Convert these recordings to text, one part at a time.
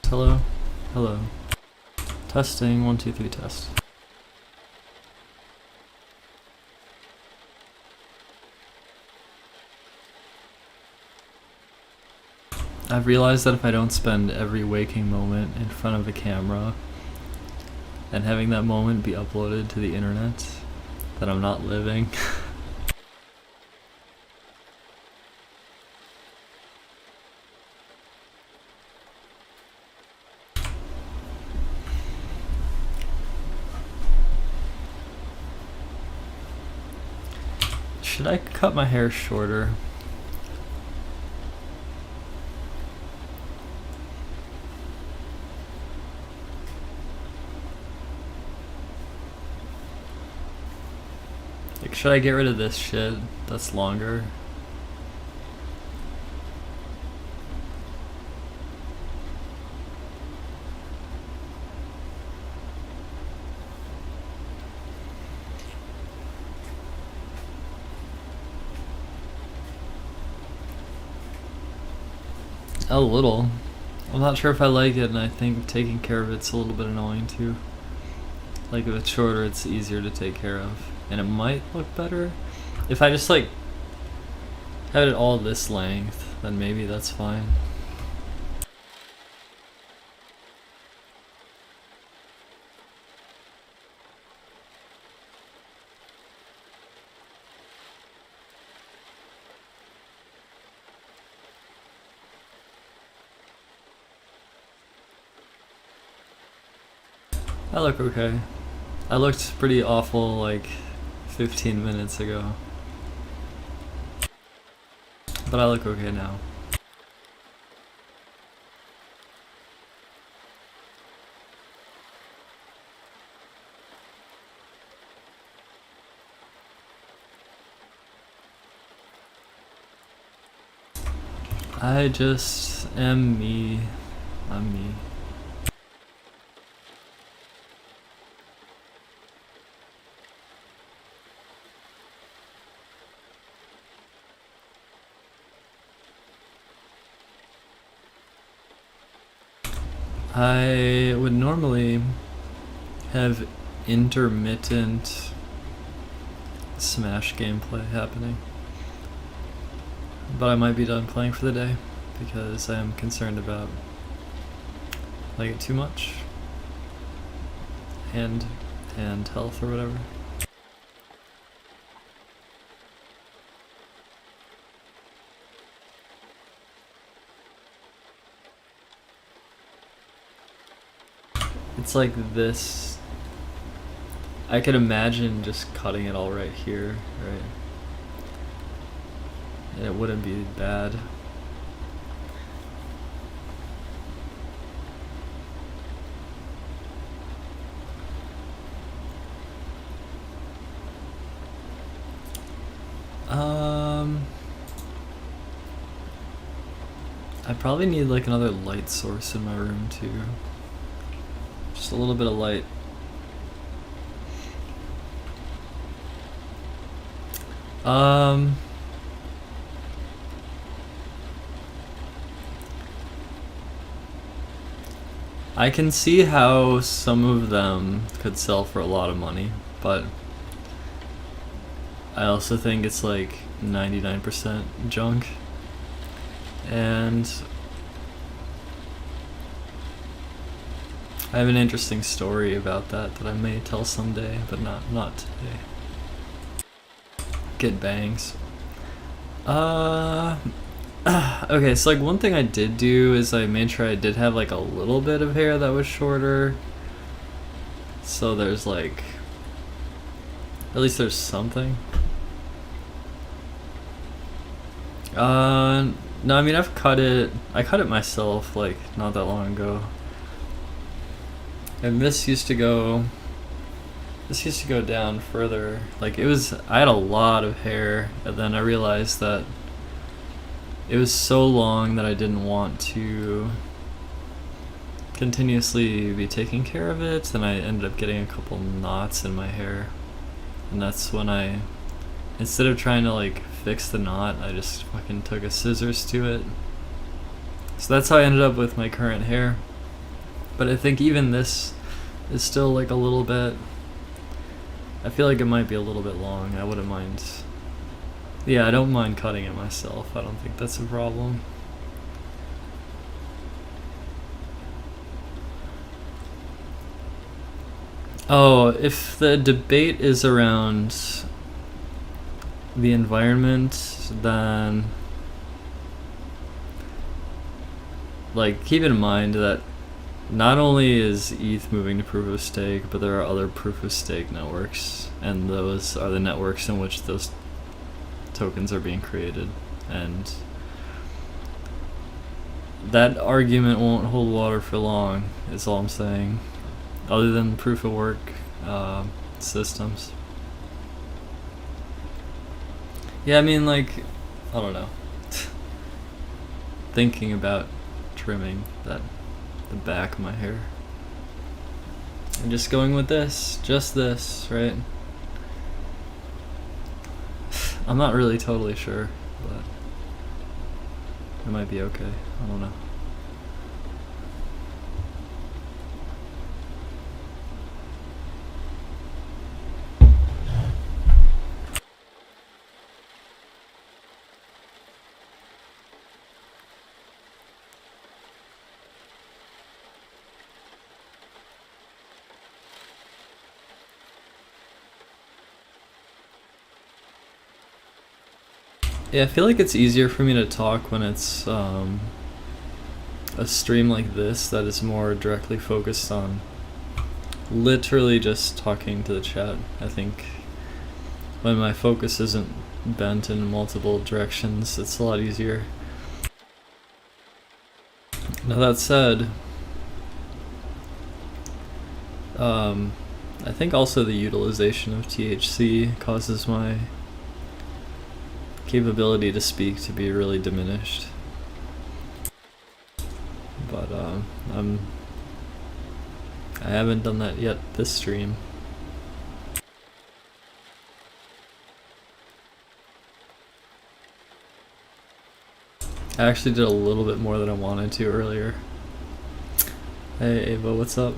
Hello. Hello. Testing, 1, 2, 3, test. I've realized that if I don't spend every waking moment in front of a camera and having that moment be uploaded to the internet, that I'm not living. Should I cut my hair shorter? Like, should I get rid of this shit that's longer? A little. I'm not sure if I like it, and I think taking care of it's a little bit annoying too. Like, if it's shorter, it's easier to take care of. And it might look better. If I just like had it all this length, then maybe that's fine. I look okay. I looked pretty awful like 15 minutes ago. But I look okay now. I just am me. I'm me. I would normally have intermittent Smash gameplay happening, but I might be done playing for the day because I am concerned about playing it too much and health or whatever. It's like this. I could imagine just cutting it all right here, right? And it wouldn't be bad. I probably need like another light source in my room too. Just a little bit of light. I can see how some of them could sell for a lot of money, but I also think it's like 99% junk. And I have an interesting story about that I may tell someday, but not today. Get bangs. Okay, so like one thing I did do is I made sure I did have like a little bit of hair that was shorter. So there's like, at least there's something. No, I mean I cut it myself like not that long ago. And this used to go down further. Like I had a lot of hair, and then I realized that it was so long that I didn't want to continuously be taking care of it, and I ended up getting a couple knots in my hair. And that's when instead of trying to like fix the knot, I just fucking took a scissors to it. So that's how I ended up with my current hair. But I think even this is still like a little bit, I feel like it might be a little bit long. I wouldn't mind. Yeah, I don't mind cutting it myself. I don't think that's a problem. Oh, if the debate is around the environment, then like keep in mind that not only is ETH moving to proof of stake, but there are other proof of stake networks, and those are the networks in which those tokens are being created, and that argument won't hold water for long, is all I'm saying, other than proof of work systems. Yeah, I mean, like, I don't know. Thinking about trimming the back of my hair. And just going with this, just this, right? I'm not really totally sure, but it might be okay. I don't know. Yeah, I feel like it's easier for me to talk when it's a stream like this that is more directly focused on literally just talking to the chat. I think when my focus isn't bent in multiple directions, it's a lot easier. Now that said, I think also the utilization of THC causes my capability to speak to be really diminished. But I haven't done that yet this stream. I actually did a little bit more than I wanted to earlier. Hey Ava, what's up?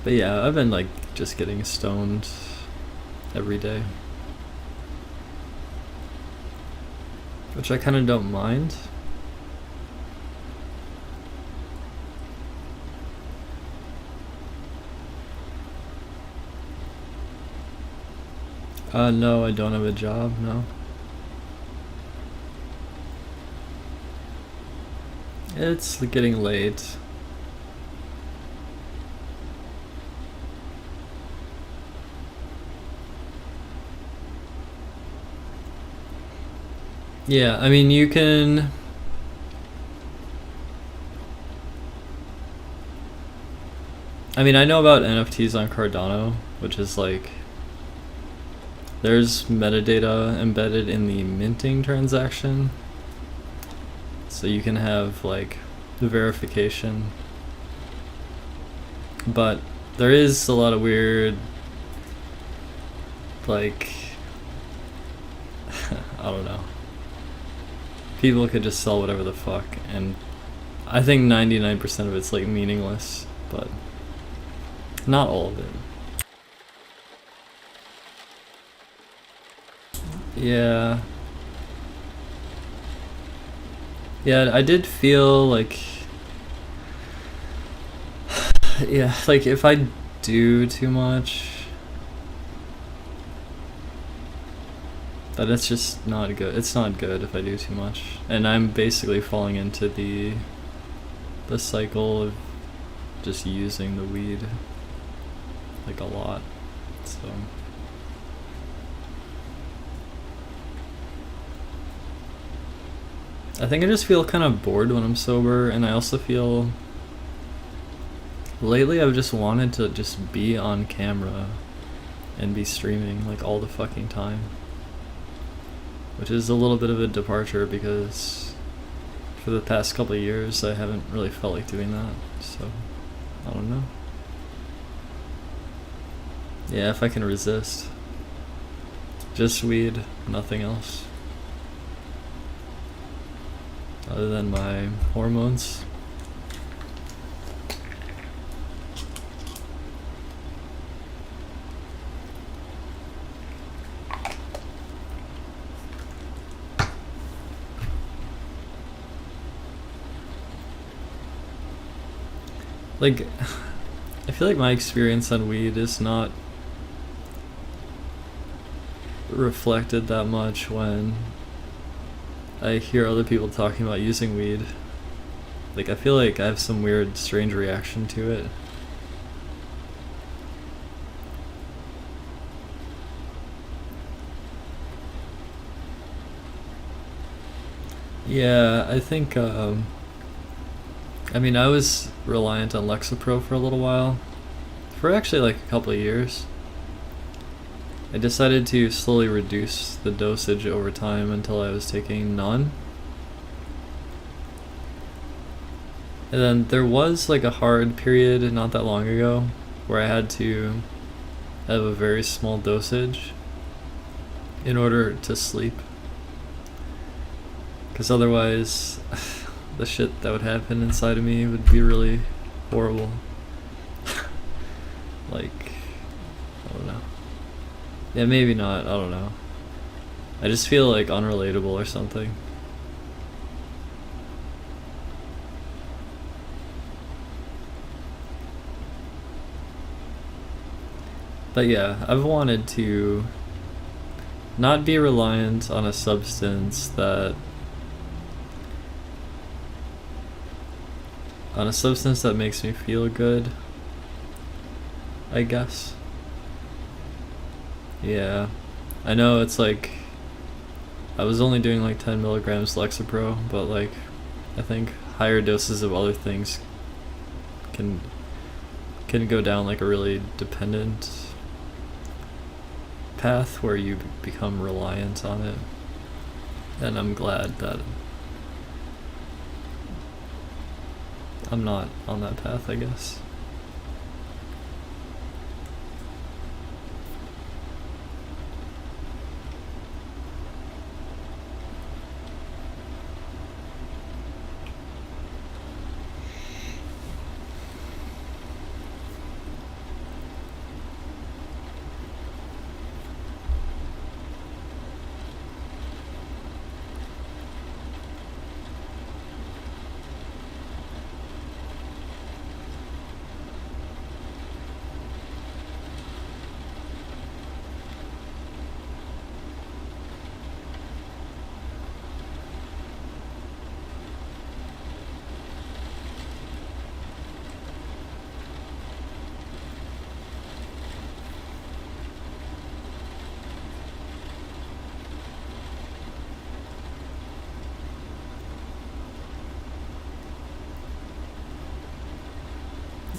But yeah, I've been like just getting stoned every day, which I kind of don't mind. No, I don't have a job, no. It's getting late. Yeah, I mean, you can... I mean, I know about NFTs on Cardano, which is like... There's metadata embedded in the minting transaction. So you can have, like, the verification. But there is a lot of weird... like... I don't know. People could just sell whatever the fuck, and I think 99% of it's like meaningless, but not all of it. Yeah. Yeah, I did feel like, yeah, like if I do too much, but it's just not good. It's not good if I do too much. And I'm basically falling into the cycle of just using the weed like a lot. So I think I just feel kind of bored when I'm sober, and I also feel lately I've just wanted to just be on camera and be streaming like all the fucking time. Which is a little bit of a departure because for the past couple of years I haven't really felt like doing that, so I don't know. Yeah, if I can resist. Just weed, nothing else. Other than my hormones. Like, I feel like my experience on weed is not reflected that much when I hear other people talking about using weed. Like, I feel like I have some weird, strange reaction to it. Yeah, I think, I mean, I was reliant on Lexapro for a little while. For actually like a couple of years. I decided to slowly reduce the dosage over time until I was taking none. And then there was like a hard period not that long ago where I had to have a very small dosage in order to sleep. Because otherwise, the shit that would happen inside of me would be really horrible. Like, I don't know. Yeah, maybe not, I don't know. I just feel like unrelatable or something. But yeah, I've wanted to not be reliant on a substance that makes me feel good, I guess. Yeah, I know it's like, I was only doing like 10 milligrams Lexapro, but like, I think higher doses of other things can go down like a really dependent path where you become reliant on it. And I'm glad that I'm not on that path, I guess.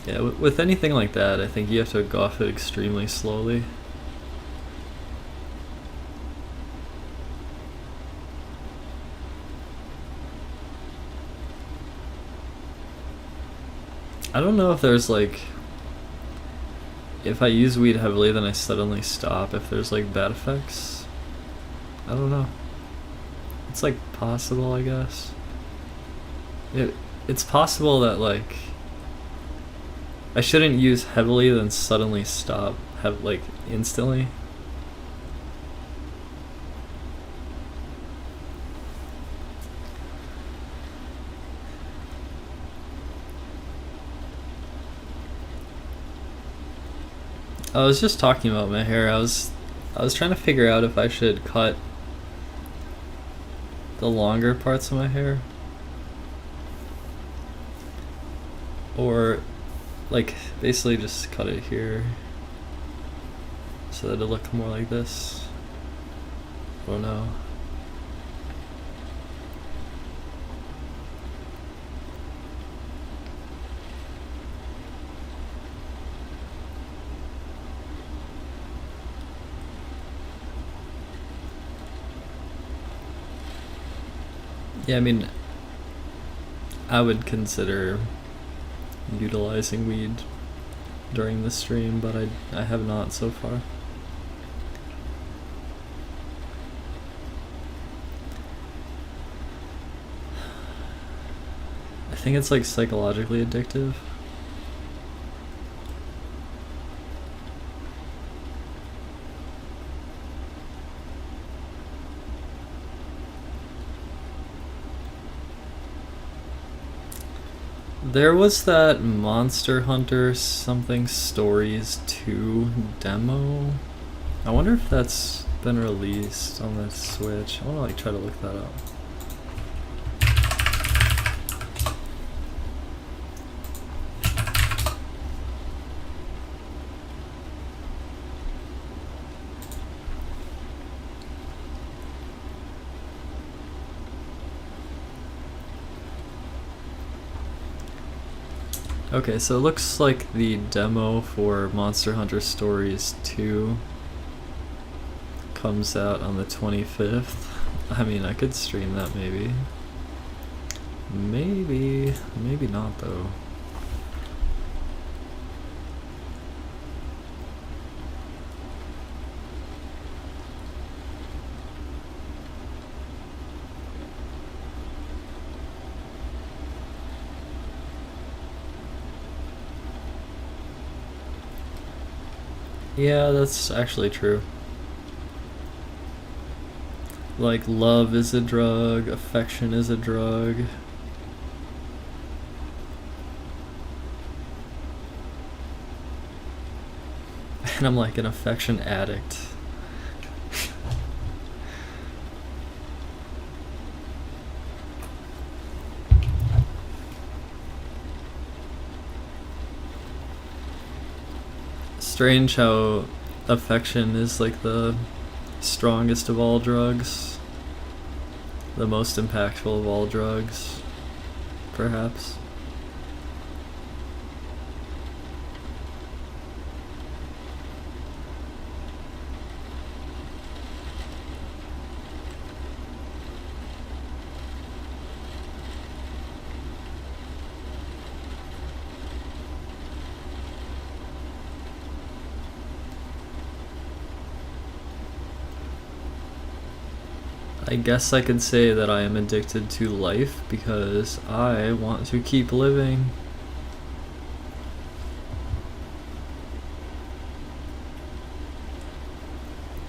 Yeah, with anything like that, I think you have to go off it extremely slowly. I don't know if there's like, if I use weed heavily then I suddenly stop, if there's like bad effects. I don't know. It's like possible, I guess. It's possible that like I shouldn't use heavily then suddenly stop, have like instantly. I was just talking about my hair. I was trying to figure out if I should cut the longer parts of my hair or like basically just cut it here so that it'll look more like this. I don't know. Yeah, I mean, I would consider utilizing weed during the stream, but I have not so far. think it's like psychologically addictive. There was that Monster Hunter something Stories 2 demo. I wonder if that's been released on the Switch. I want to like try to look that up. Okay, so it looks like the demo for Monster Hunter Stories 2 comes out on the 25th. I mean, I could stream that maybe. Maybe not though. Yeah, that's actually true. Like, love is a drug, affection is a drug. And I'm like an affection addict. Strange how affection is like the strongest of all drugs, the most impactful of all drugs, perhaps. I guess I could say that I am addicted to life because I want to keep living.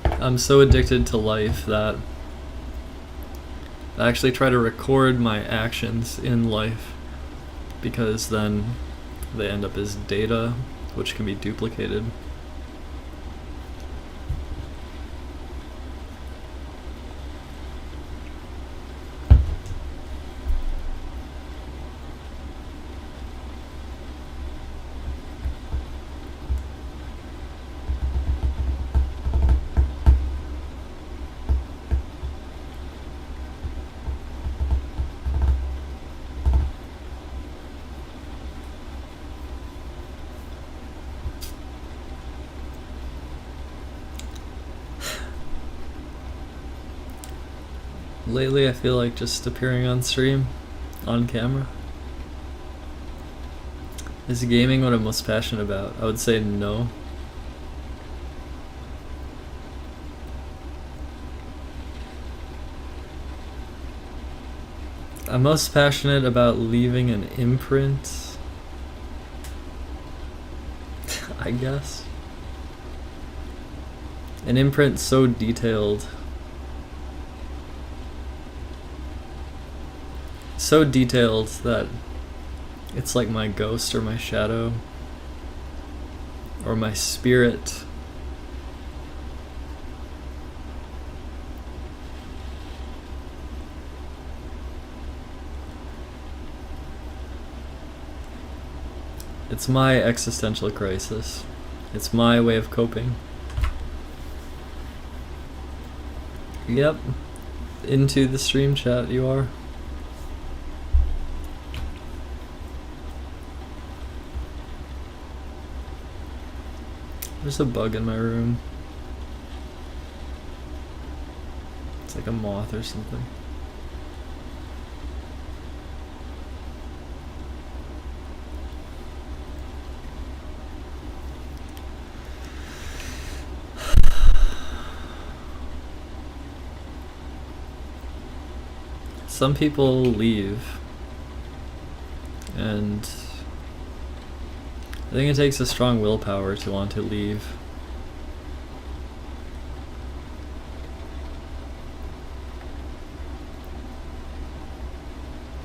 I'm so addicted to life that I actually try to record my actions in life because then they end up as data, which can be duplicated. Lately, I feel like just appearing on stream, on camera. Is gaming what I'm most passionate about? I would say no. I'm most passionate about leaving an imprint, I guess. An imprint so detailed. So detailed that it's like my ghost or my shadow or my spirit it's my existential crisis. It's my way of coping. Yep. Into the stream chat you are. There's a bug in my room. It's like a moth or something. Some people leave And I think it takes a strong willpower to want to leave.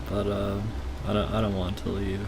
But I don't want to leave.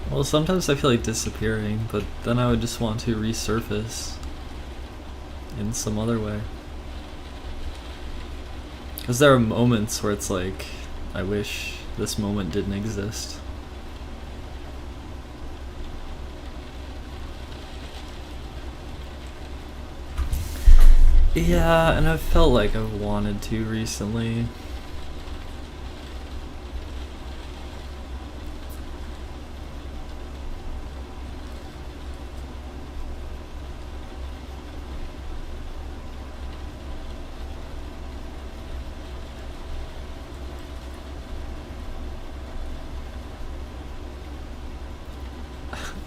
Well, sometimes I feel like disappearing, but then I would just want to resurface in some other way. Because there are moments where it's like, I wish this moment didn't exist. Yeah, and I've felt like I've wanted to recently.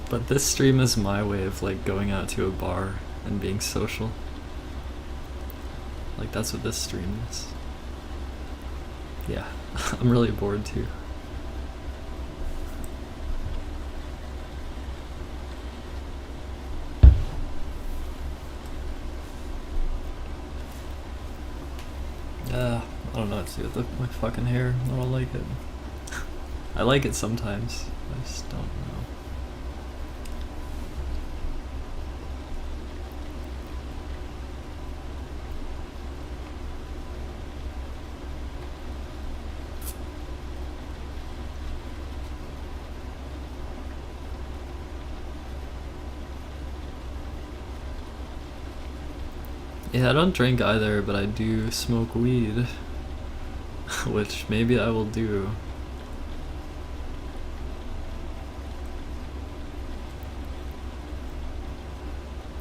But this stream is my way of like going out to a bar and being social. Like that's what this stream is. Yeah, I'm really bored too. I don't know what to do with my fucking hair. I don't like it. I like it sometimes. I just don't know. Yeah, I don't drink either, but I do smoke weed. Which maybe I will do.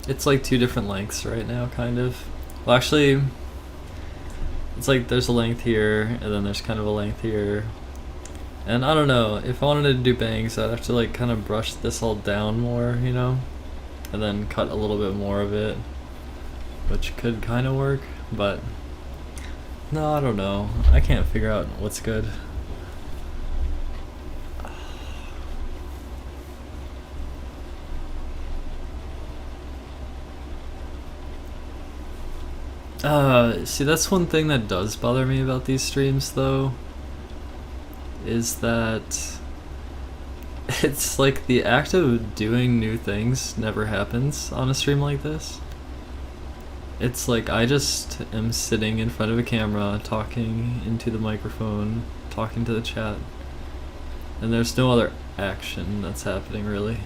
It's like two different lengths right now, kind of. Well, actually, it's like there's a length here, and then there's kind of a length here. And I don't know, if I wanted to do bangs, I'd have to like kind of brush this all down more, you know? And then cut a little bit more of it, which could kind of work, but no, I don't know. I can't figure out what's good. See, that's one thing that does bother me about these streams, though, is that it's like the act of doing new things never happens on a stream like this. It's like I just am sitting in front of a camera, talking into the microphone, talking to the chat, and there's no other action that's happening, really.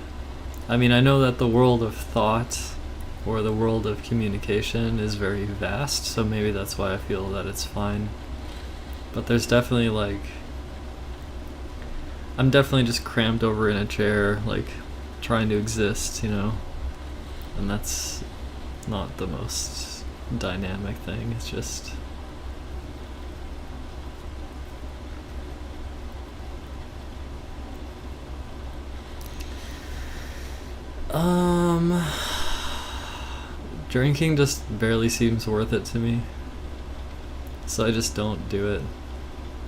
I mean, I know that the world of thought or the world of communication is very vast, so maybe that's why I feel that it's fine. But there's definitely like, I'm definitely just crammed over in a chair, like trying to exist, you know? And that's not the most dynamic thing, it's just... Drinking just barely seems worth it to me, so I just don't do it.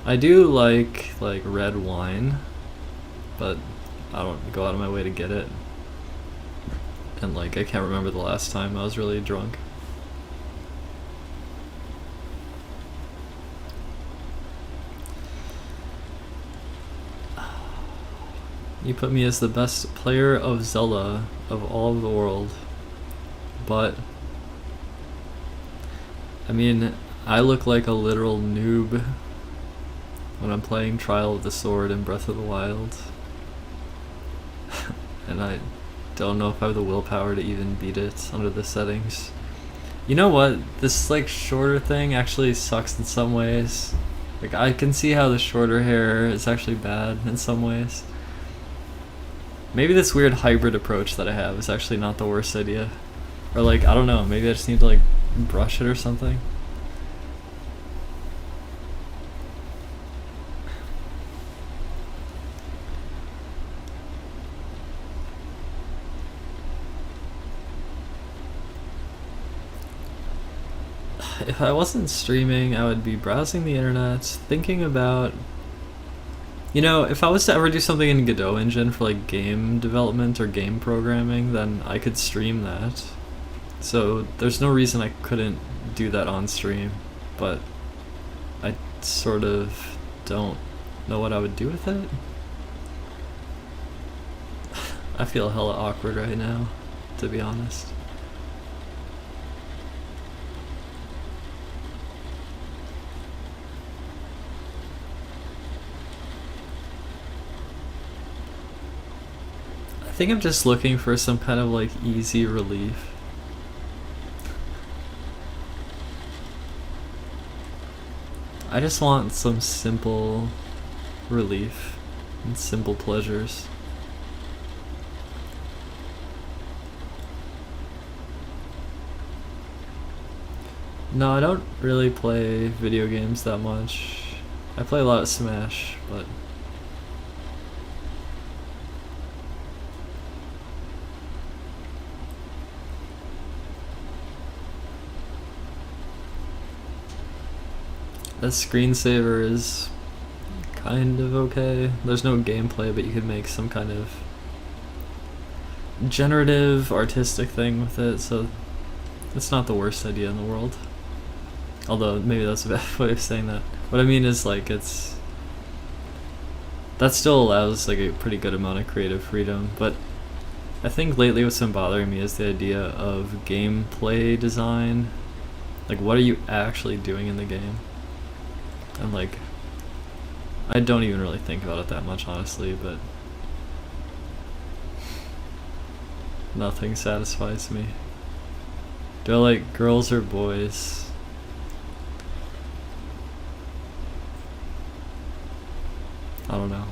I do like red wine, but I don't go out of my way to get it. And like, I can't remember the last time I was really drunk. You put me as the best player of Zelda of all of the world, but I mean, I look like a literal noob when I'm playing Trial of the Sword and Breath of the Wild. And don't know if I have the willpower to even beat it under the settings. You know what? This like shorter thing actually sucks in some ways. Like I can see how the shorter hair is actually bad in some ways. Maybe this weird hybrid approach that I have is actually not the worst idea. Or like, I don't know, maybe I just need to like brush it or something. If I wasn't streaming, I would be browsing the internet, thinking about... You know, if I was to ever do something in Godot Engine for like game development or game programming, then I could stream that. So there's no reason I couldn't do that on stream, but I sort of don't know what I would do with it. I feel hella awkward right now, to be honest. I think I'm just looking for some kind of like easy relief. I just want some simple relief and simple pleasures. No, I don't really play video games that much. I play a lot of Smash, but... The screensaver is kind of okay. There's no gameplay, but you could make some kind of generative, artistic thing with it, so it's not the worst idea in the world. Although, maybe that's a bad way of saying that. What I mean is, like, it's... That still allows, like, a pretty good amount of creative freedom, but I think lately what's been bothering me is the idea of gameplay design. Like, what are you actually doing in the game? And like, I don't even really think about it that much, honestly, but nothing satisfies me. Do I like girls or boys? I don't know.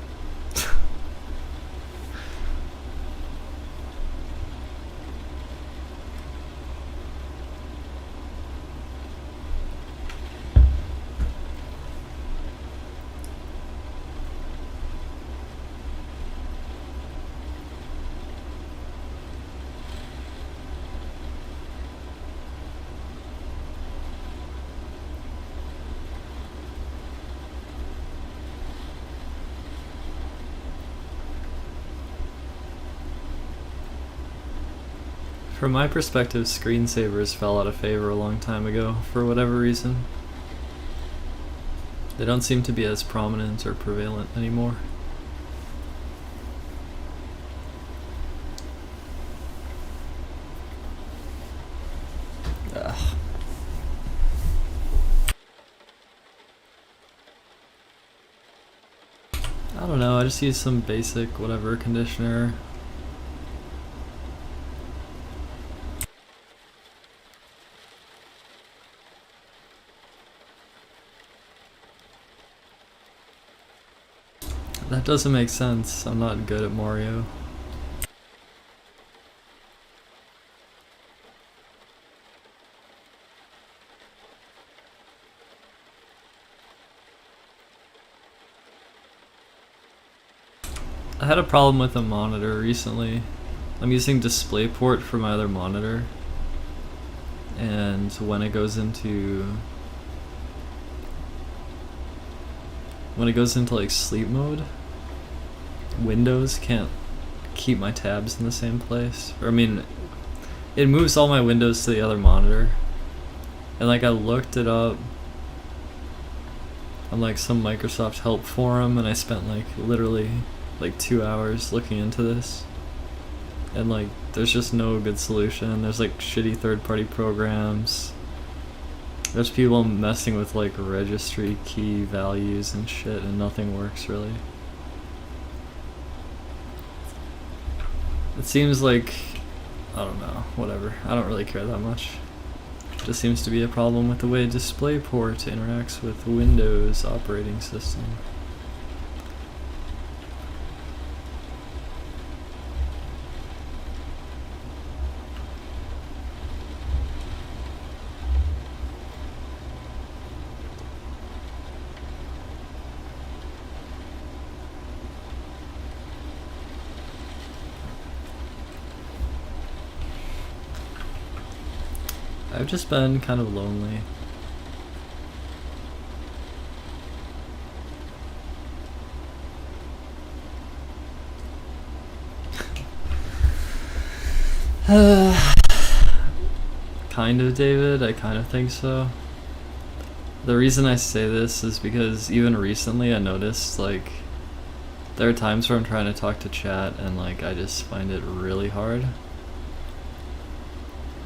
From my perspective, screensavers fell out of favor a long time ago, for whatever reason. They don't seem to be as prominent or prevalent anymore. Ugh. I don't know, I just use some basic whatever conditioner. That doesn't make sense. I'm not good at Mario. I had a problem with a monitor recently. I'm using DisplayPort for my other monitor, and when it goes into like sleep mode, Windows can't keep my tabs in the same place. Or I mean, it moves all my windows to the other monitor. And like I looked it up on like some Microsoft help forum, and I spent like literally like 2 hours looking into this. And like there's just no good solution. There's like shitty third-party programs. There's people messing with like registry key values and shit, and nothing works really. It seems like, I don't know, whatever. I don't really care that much. It just seems to be a problem with the way DisplayPort interacts with Windows operating system. I've just been kind of lonely. Kind of, David. I kind of think so. The reason I say this is because even recently I noticed, like, there are times where I'm trying to talk to chat and, like, I just find it really hard.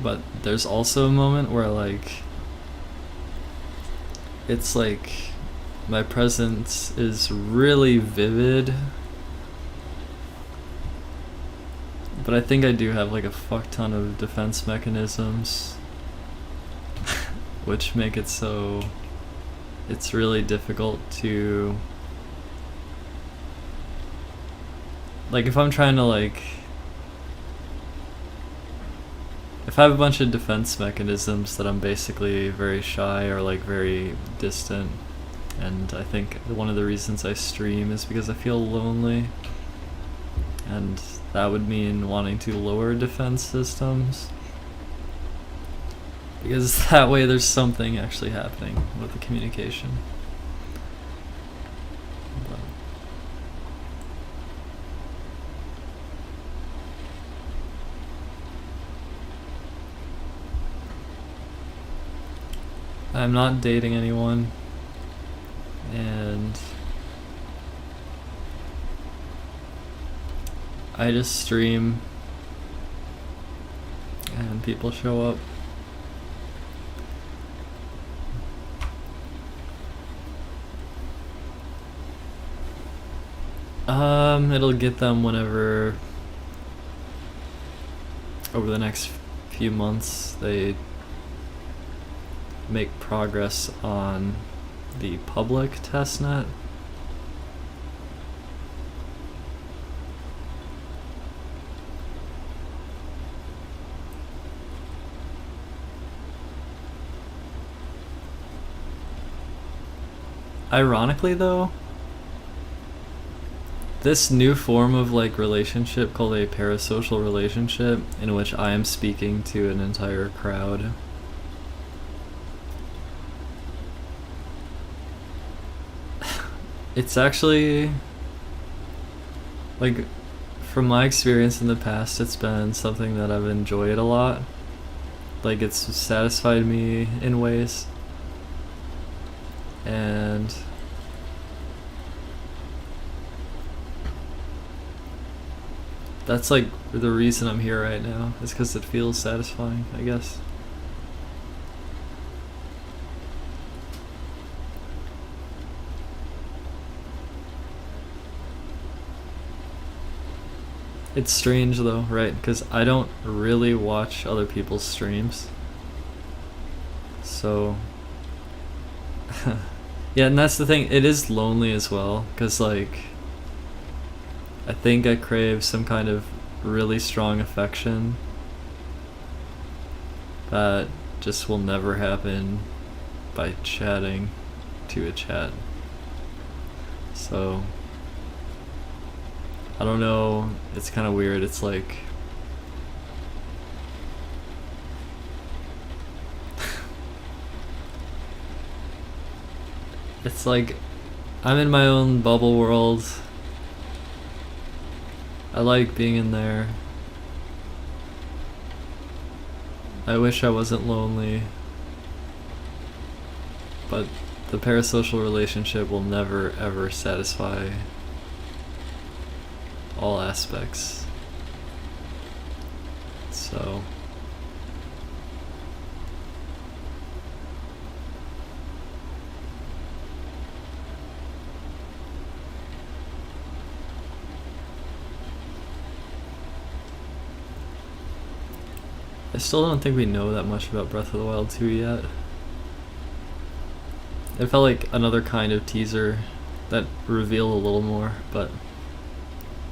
But there's also a moment where, like, it's like my presence is really vivid, but I think I do have like a fuck ton of defense mechanisms which make it so it's really difficult to, like, if I'm trying to, like, if I have a bunch of defense mechanisms that I'm basically very shy or like very distant, and I think one of the reasons I stream is because I feel lonely, and that would mean wanting to lower defense systems, because that way there's something actually happening with the communication. I'm not dating anyone, and I just stream and people show up. It'll get them whenever over the next few months they make progress on the public testnet. Ironically though, this new form of like relationship called a parasocial relationship, in which I am speaking to an entire crowd, it's actually, like, from my experience in the past, it's been something that I've enjoyed a lot. Like, it's satisfied me in ways, and that's like the reason I'm here right now, is because it feels satisfying, I guess. It's strange though, right? Because I don't really watch other people's streams. So, yeah, and that's the thing, it is lonely as well, because like, I think I crave some kind of really strong affection that just will never happen by chatting to a chat. So, I don't know, it's kind of weird. It's like it's like I'm in my own bubble world. I like being in there. I wish I wasn't lonely, but the parasocial relationship will never ever satisfy all aspects. So I still don't think we know that much about Breath of the Wild 2 yet. It felt like another kind of teaser that revealed a little more, but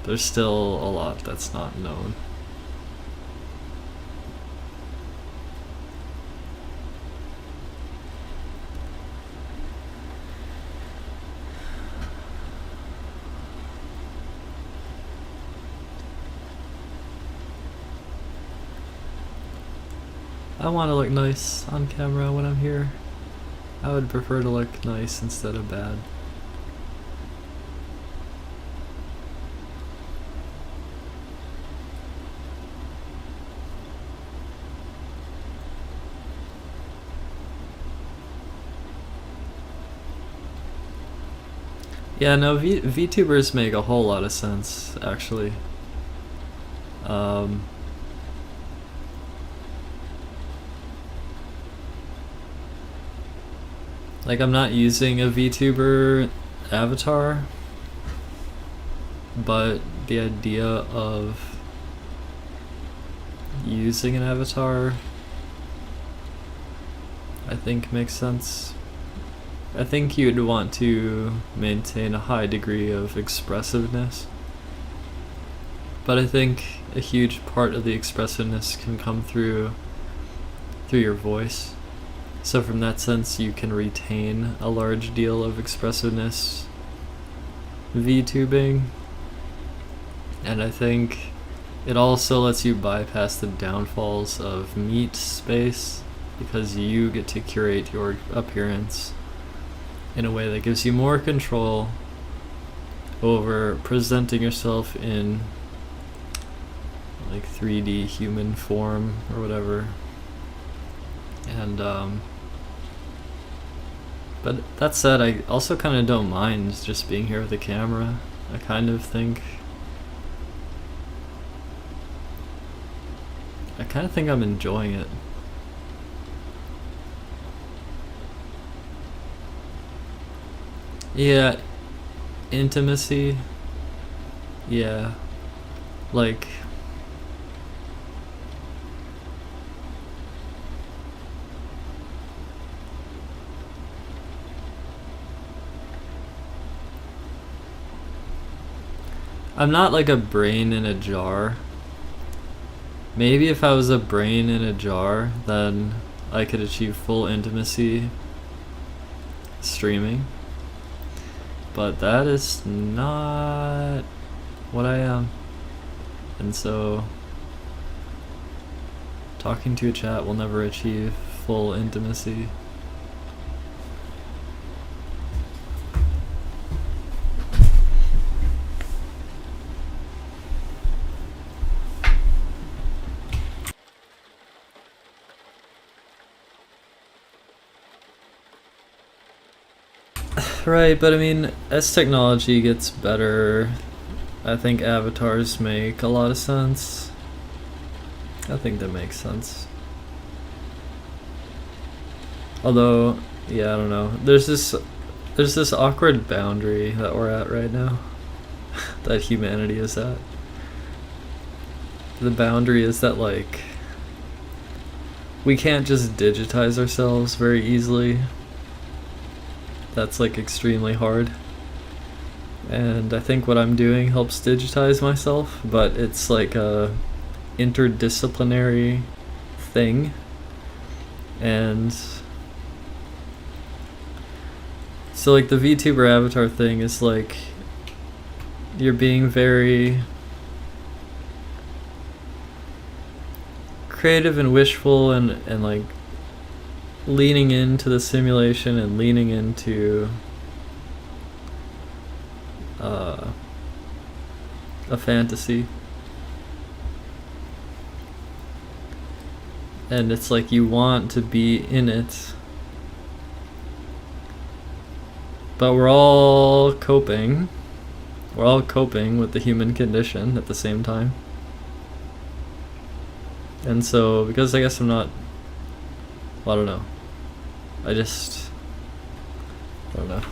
there's still a lot that's not known. I want to look nice on camera when I'm here. I would prefer to look nice instead of bad. Yeah, no, VTubers make a whole lot of sense, actually. Like, I'm not using a VTuber avatar, but the idea of using an avatar, I think, makes sense. I think you'd want to maintain a high degree of expressiveness, but I think a huge part of the expressiveness can come through your voice. So from that sense, you can retain a large deal of expressiveness VTubing, and I think it also lets you bypass the downfalls of meat space because you get to curate your appearance in a way that gives you more control over presenting yourself in like 3D human form or whatever. And but that said, I also kind of don't mind just being here with the camera. I kind of think I'm enjoying it. Yeah, intimacy. Yeah, like I'm not like a brain in a jar. Maybe if I was a brain in a jar, then I could achieve full intimacy streaming. But that is not what I am. And so talking to a chat will never achieve full intimacy. Right, but I mean, as technology gets better, I think avatars make a lot of sense. I think that makes sense. Although, yeah, I don't know. There's this awkward boundary that we're at right now that humanity is at. The boundary is that, like, we can't just digitize ourselves very easily. That's like extremely hard. And I think what I'm doing helps digitize myself, but it's like a interdisciplinary thing. And so like the VTuber avatar thing is like you're being very creative and wishful and like leaning into the simulation and leaning into a fantasy. And it's like you want to be in it, but we're all coping with the human condition at the same time. And so because I guess I'm not, well, I don't know, I don't know.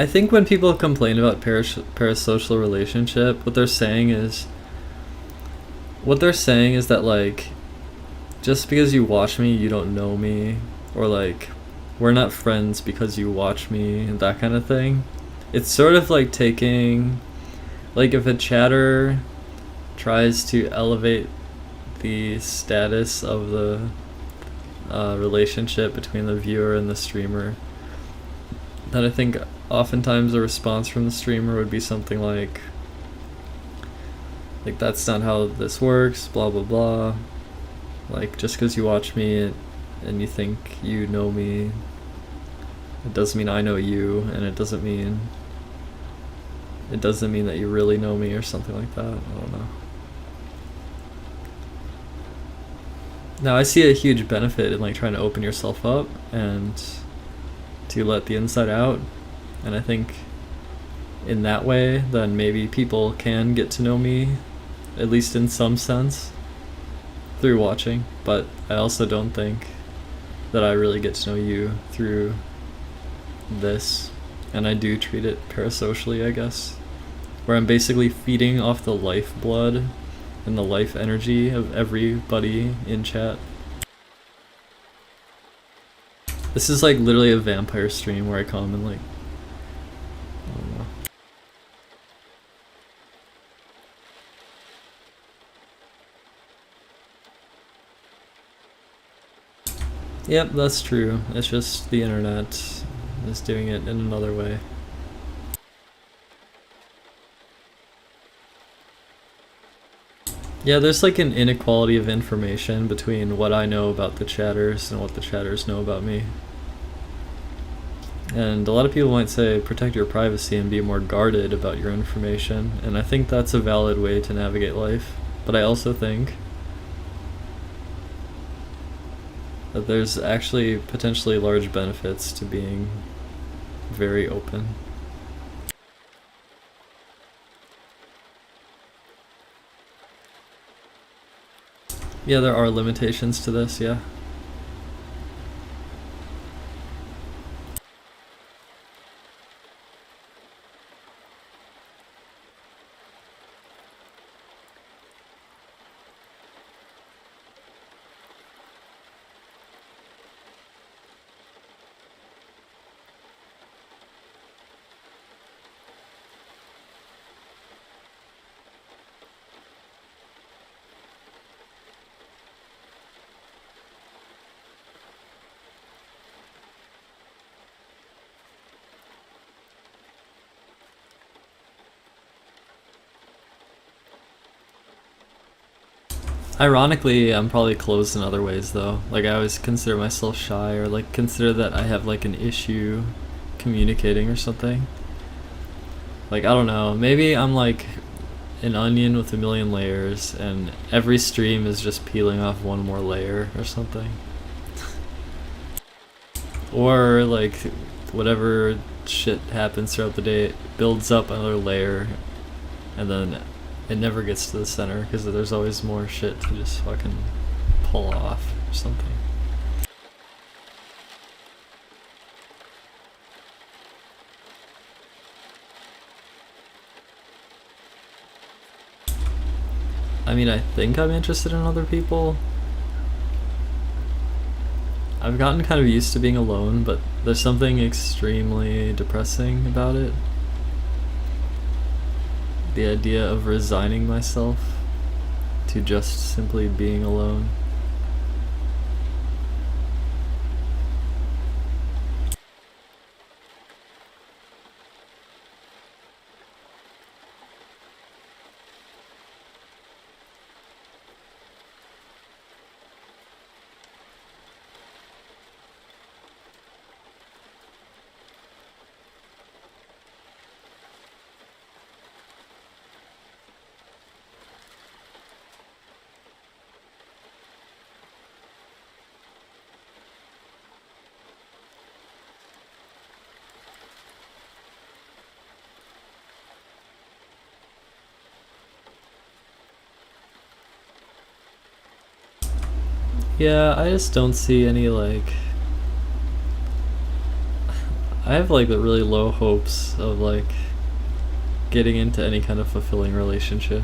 I think when people complain about parasocial relationship, what they're saying is that like just because you watch me, you don't know me, or like we're not friends because you watch me and that kind of thing. It's sort of like taking, like if a chatter tries to elevate the status of the relationship between the viewer and the streamer, then I think oftentimes a response from the streamer would be something like that's not how this works, blah blah blah. Like just because you watch me and you think you know me, it doesn't mean I know you, and it doesn't mean that you really know me or something like that. I don't know. Now I see a huge benefit in like trying to open yourself up and to let the inside out, and I think in that way then maybe people can get to know me, at least in some sense, through watching. But I also don't think that I really get to know you through this, and I do treat it parasocially, I guess, where I'm basically feeding off the lifeblood and the life energy of everybody in chat. This is like literally a vampire stream where I come and like, I don't know. Yep, that's true. It's just the internet is doing it in another way. Yeah, there's like an inequality of information between what I know about the chatters and what the chatters know about me. And a lot of people might say protect your privacy and be more guarded about your information, and I think that's a valid way to navigate life. But I also think that there's actually potentially large benefits to being very open. Yeah, there are limitations to this, yeah. Ironically, I'm probably closed in other ways though. Like I always consider myself shy, or like consider that I have like an issue communicating or something. Like I don't know, maybe I'm like an onion with a million layers and every stream is just peeling off one more layer or something. Or like whatever shit happens throughout the day, it builds up another layer and then it never gets to the center because there's always more shit to just fucking pull off or something. I mean, I think I'm interested in other people. I've gotten kind of used to being alone, but there's something extremely depressing about it. The idea of resigning myself to just simply being alone. Yeah, I just don't see any like... I have like really low hopes of like getting into any kind of fulfilling relationship.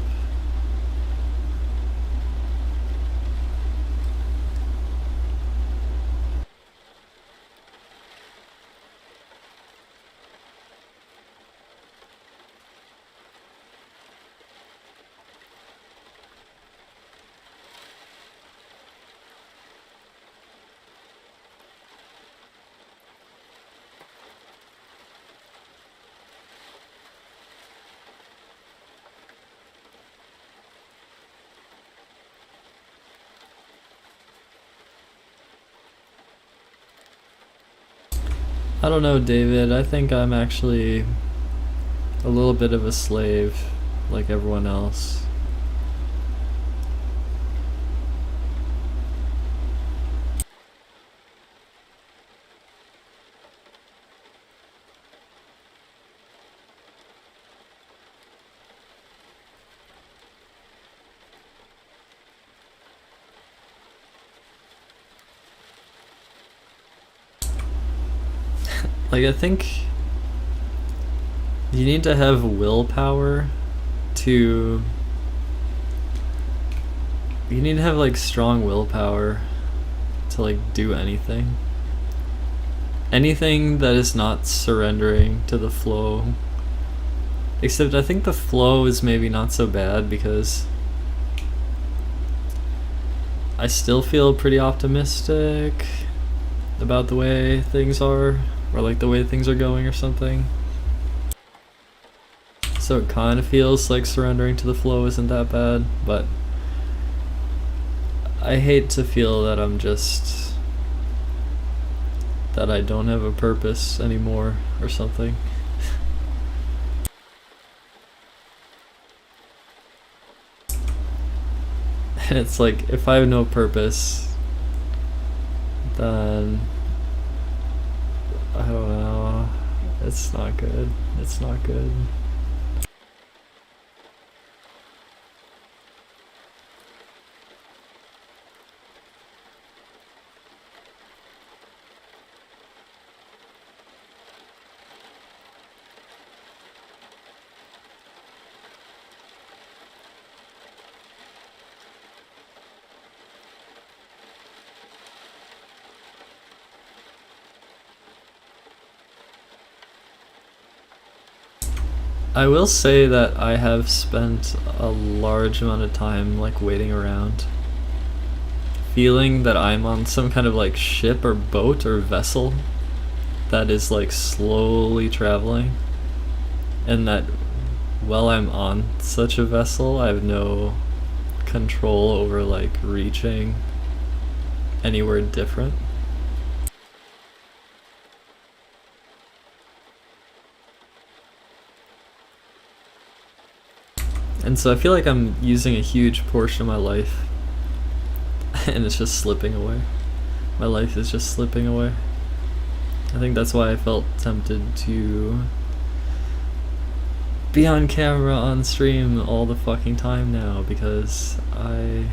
I don't know, David. I think I'm actually a little bit of a slave, like everyone else. Like, I think you need to have willpower to. You need to have, like, strong willpower to, like, do anything. Anything that is not surrendering to the flow. Except I think the flow is maybe not so bad because I still feel pretty optimistic about the way things are, or like the way things are going or something. So it kind of feels like surrendering to the flow isn't that bad, but I hate to feel that that I don't have a purpose anymore or something. And it's like, if I have no purpose, then I don't know. It's not good. It's not good. I will say that I have spent a large amount of time like waiting around, feeling that I'm on some kind of like ship or boat or vessel that is like slowly traveling, and that while I'm on such a vessel, I have no control over like reaching anywhere different. And so I feel like I'm using a huge portion of my life and it's just slipping away. My life is just slipping away. I think that's why I felt tempted to be on camera, on stream all the fucking time now, because I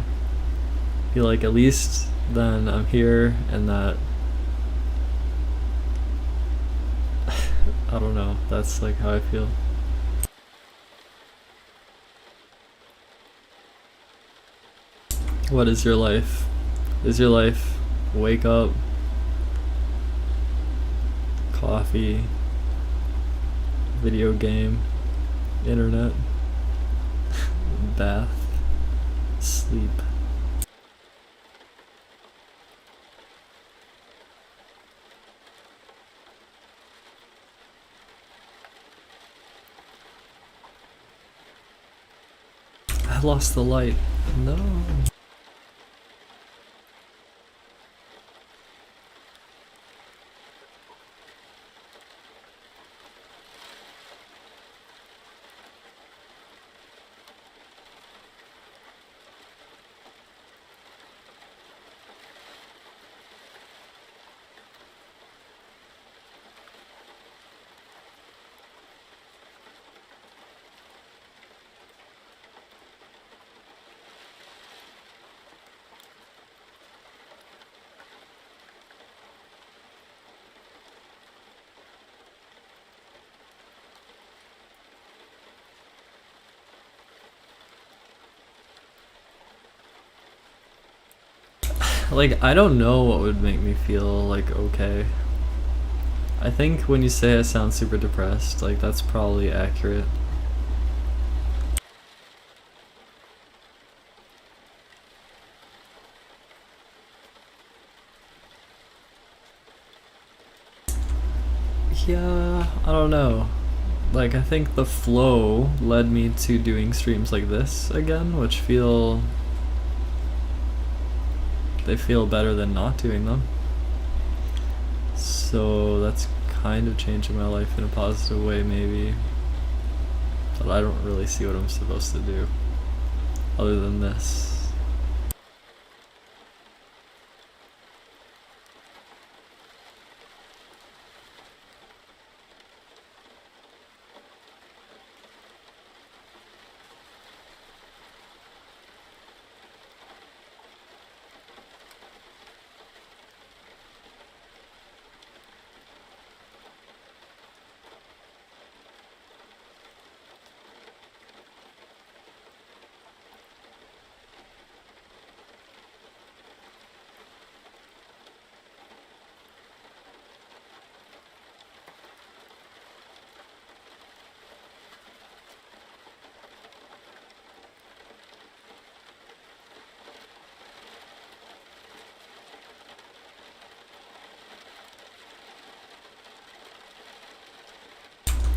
feel like at least then I'm here and that I don't know, that's like how I feel. What is your life? Is your life wake up, coffee, video game, internet, bath, sleep? I lost the light. No. Like, I don't know what would make me feel, like, okay. I think when you say I sound super depressed, like, that's probably accurate. Yeah, I don't know. Like, I think the flow led me to doing streams like this again, which they feel better than not doing them. So that's kind of changing my life in a positive way, maybe. But I don't really see what I'm supposed to do other than this.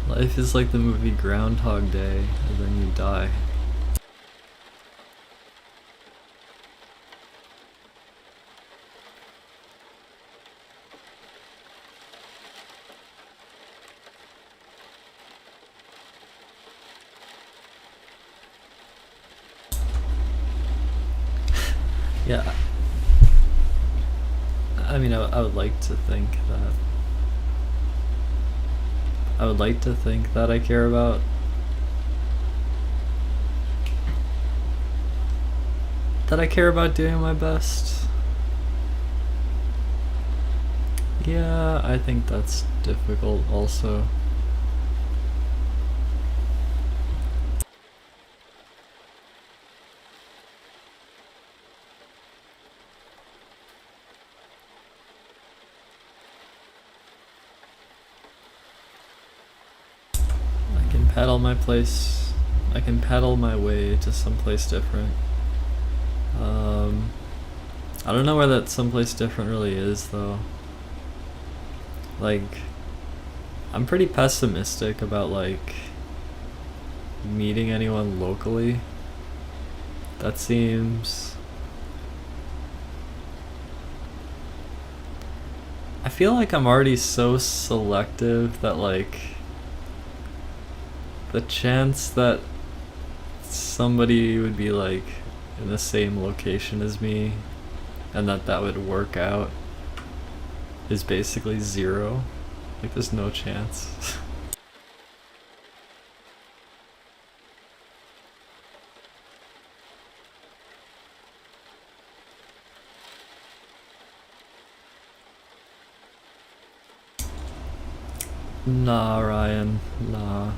Life is like the movie Groundhog Day, and then you die. Yeah. I mean, I would like to think that. I would like to think that I care about doing my best. Yeah, I think that's difficult also. I can paddle my way to someplace different. I don't know where that someplace different really is though. Like, I'm pretty pessimistic about like meeting anyone locally. That seems... I feel like I'm already so selective that like the chance that somebody would be like in the same location as me and that would work out is basically zero. Like, there's no chance. Nah, Ryan, nah.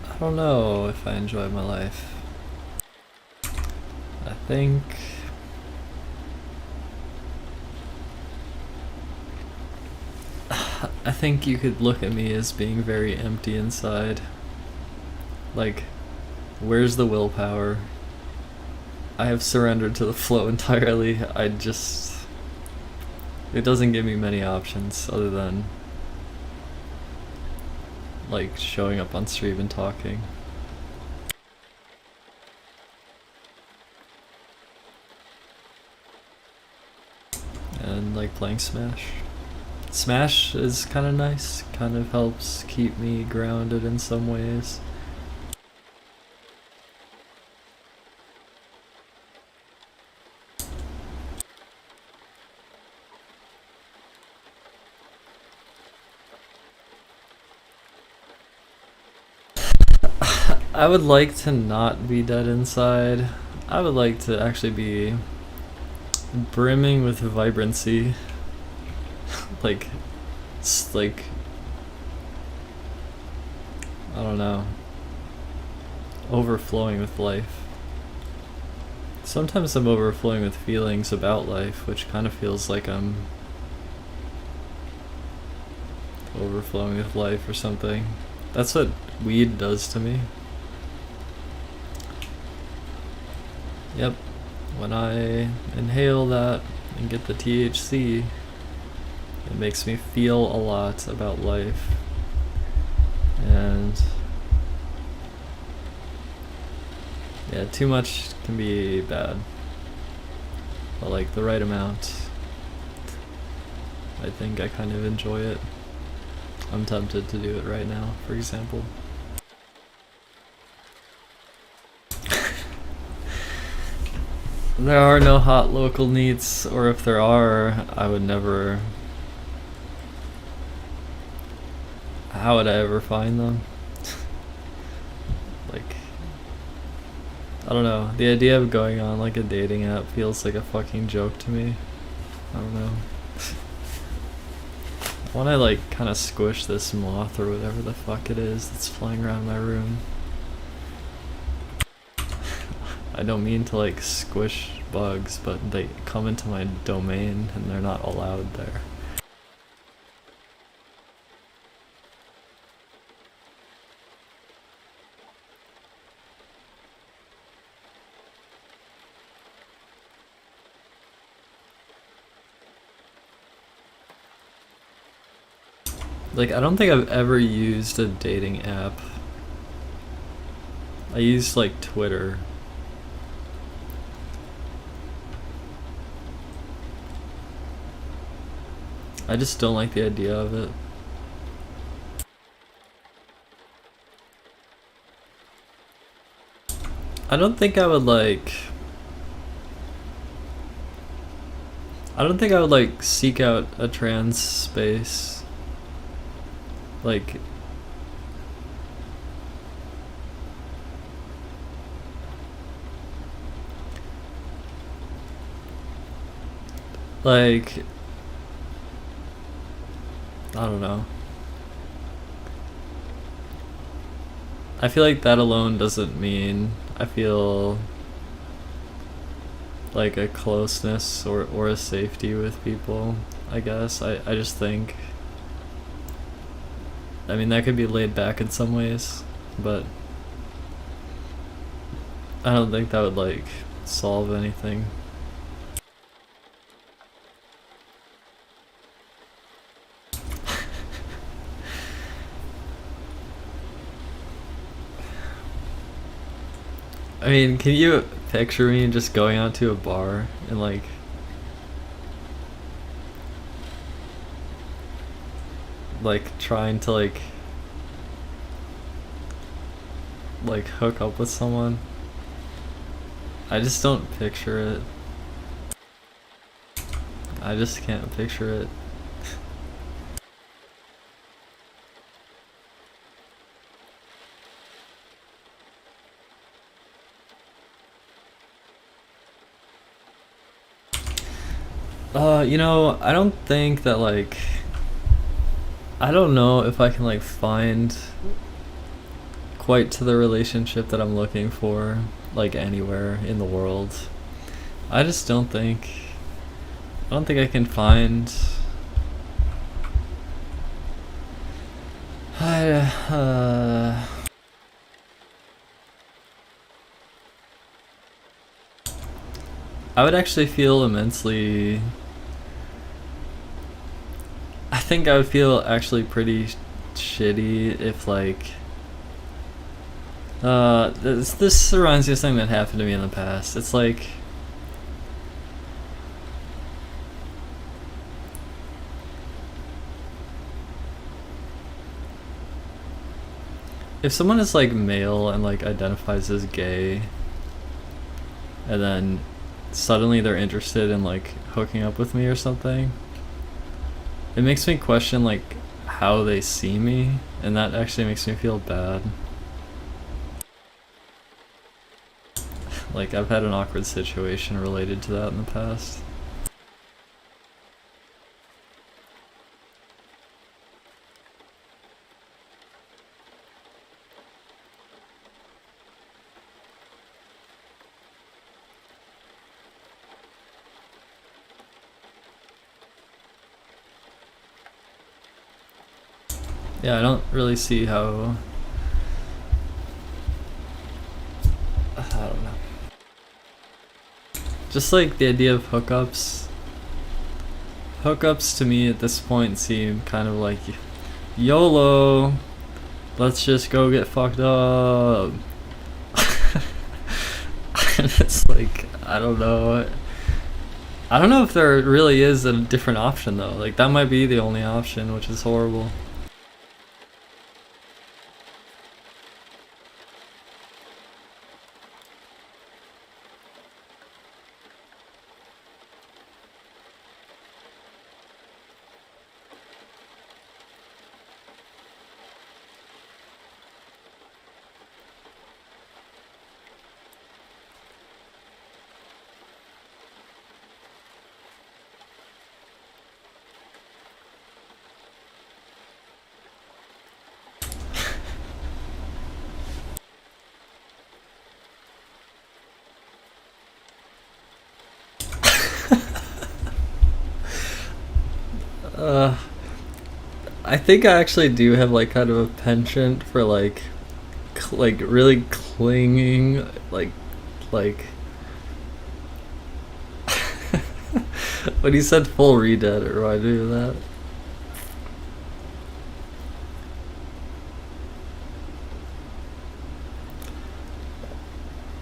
I don't know if I enjoy my life. I think... I think you could look at me as being very empty inside. Like, where's the willpower? I have surrendered to the flow entirely. It doesn't give me many options other than like showing up on stream and talking. And like playing Smash. Smash is kind of nice, kind of helps keep me grounded in some ways. I would like to not be dead inside. I would like to actually be brimming with vibrancy. like, like, I don't know, overflowing with life. Sometimes I'm overflowing with feelings about life, which kind of feels like I'm overflowing with life or something. That's what weed does to me. Yep, when I inhale that and get the THC, it makes me feel a lot about life. And yeah, too much can be bad, but like the right amount, I think I kind of enjoy it. I'm tempted to do it right now, for example. There are no hot local neats, or if there are, I would never... How would I ever find them? Like, I don't know. The idea of going on like a dating app feels like a fucking joke to me. I don't know. I want to like kind of squish this moth or whatever the fuck it is that's flying around my room. I don't mean to like squish bugs, but they come into my domain and they're not allowed there. Like, I don't think I've ever used a dating app. I used like Twitter. I just don't like the idea of it. I don't think I would like... I don't think I would like seek out a trans space. Like... Like... I don't know. I feel like that alone doesn't mean I feel like a closeness or a safety with people, I guess. I just think, I mean, that could be laid back in some ways, but I don't think that would like solve anything. I mean, can you picture me just going out to a bar and like trying to like hook up with someone? I just don't picture it. I just can't picture it. You know, I don't think that like, I don't know if I can like find quite to the relationship that I'm looking for like anywhere in the world. I just don't think, I don't think I can find I would actually feel immensely, I think I would feel actually pretty shitty if like this reminds me of something that happened to me in the past. It's like, if someone is like male and like identifies as gay and then suddenly they're interested in like hooking up with me or something, it makes me question like how they see me, and that actually makes me feel bad. Like, I've had an awkward situation related to that in the past. Yeah, I don't really see how... I don't know. Just like the idea of hookups. Hookups to me at this point seem kind of like YOLO. Let's just go get fucked up. And it's like, I don't know. I don't know if there really is a different option though. Like, that might be the only option, which is horrible. I think I actually do have like kind of a penchant for like really clinging, like when he said full redead, it reminded me of that.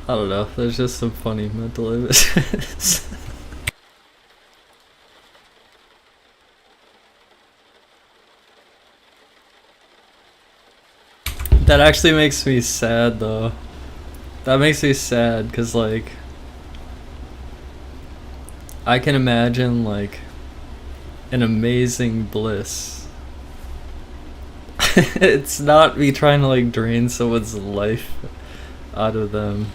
I don't know. There's just some funny mental images. That actually makes me sad though. That makes me sad because like I can imagine like an amazing bliss. It's not me trying to like drain someone's life out of them.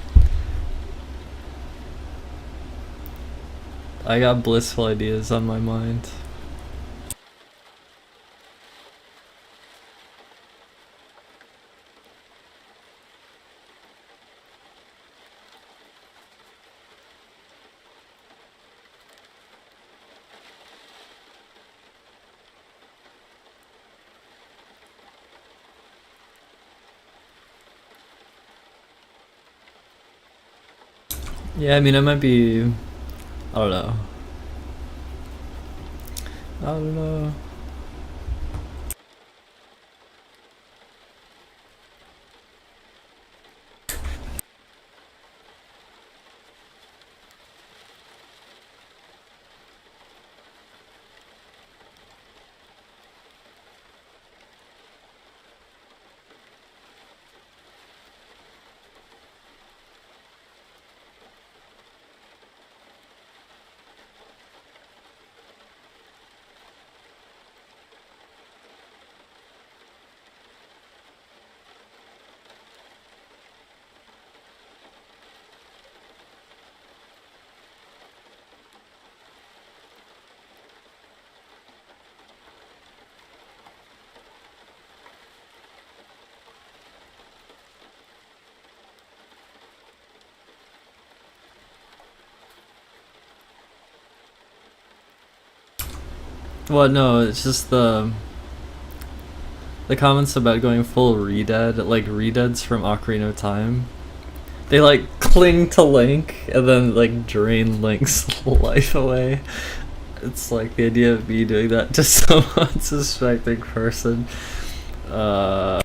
I got blissful ideas on my mind. Yeah, I mean, it might be. I don't know. I don't know. Well, no, it's just the comments about going full redead, like redeads from Ocarina of Time. They like cling to Link and then like drain Link's life away. It's like the idea of me doing that to some unsuspecting person. The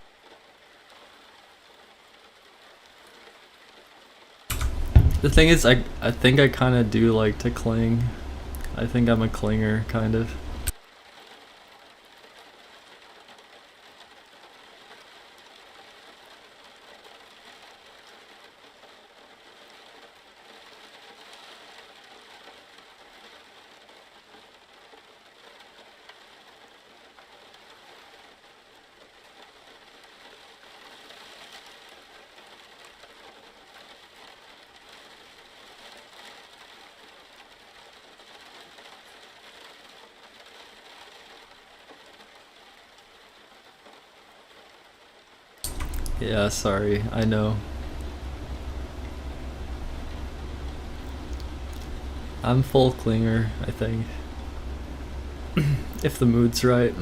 thing is, I think I kind of do like to cling. I think I'm a clinger, kind of. Yeah, sorry, I know. I'm full clinger, I think. If the mood's right.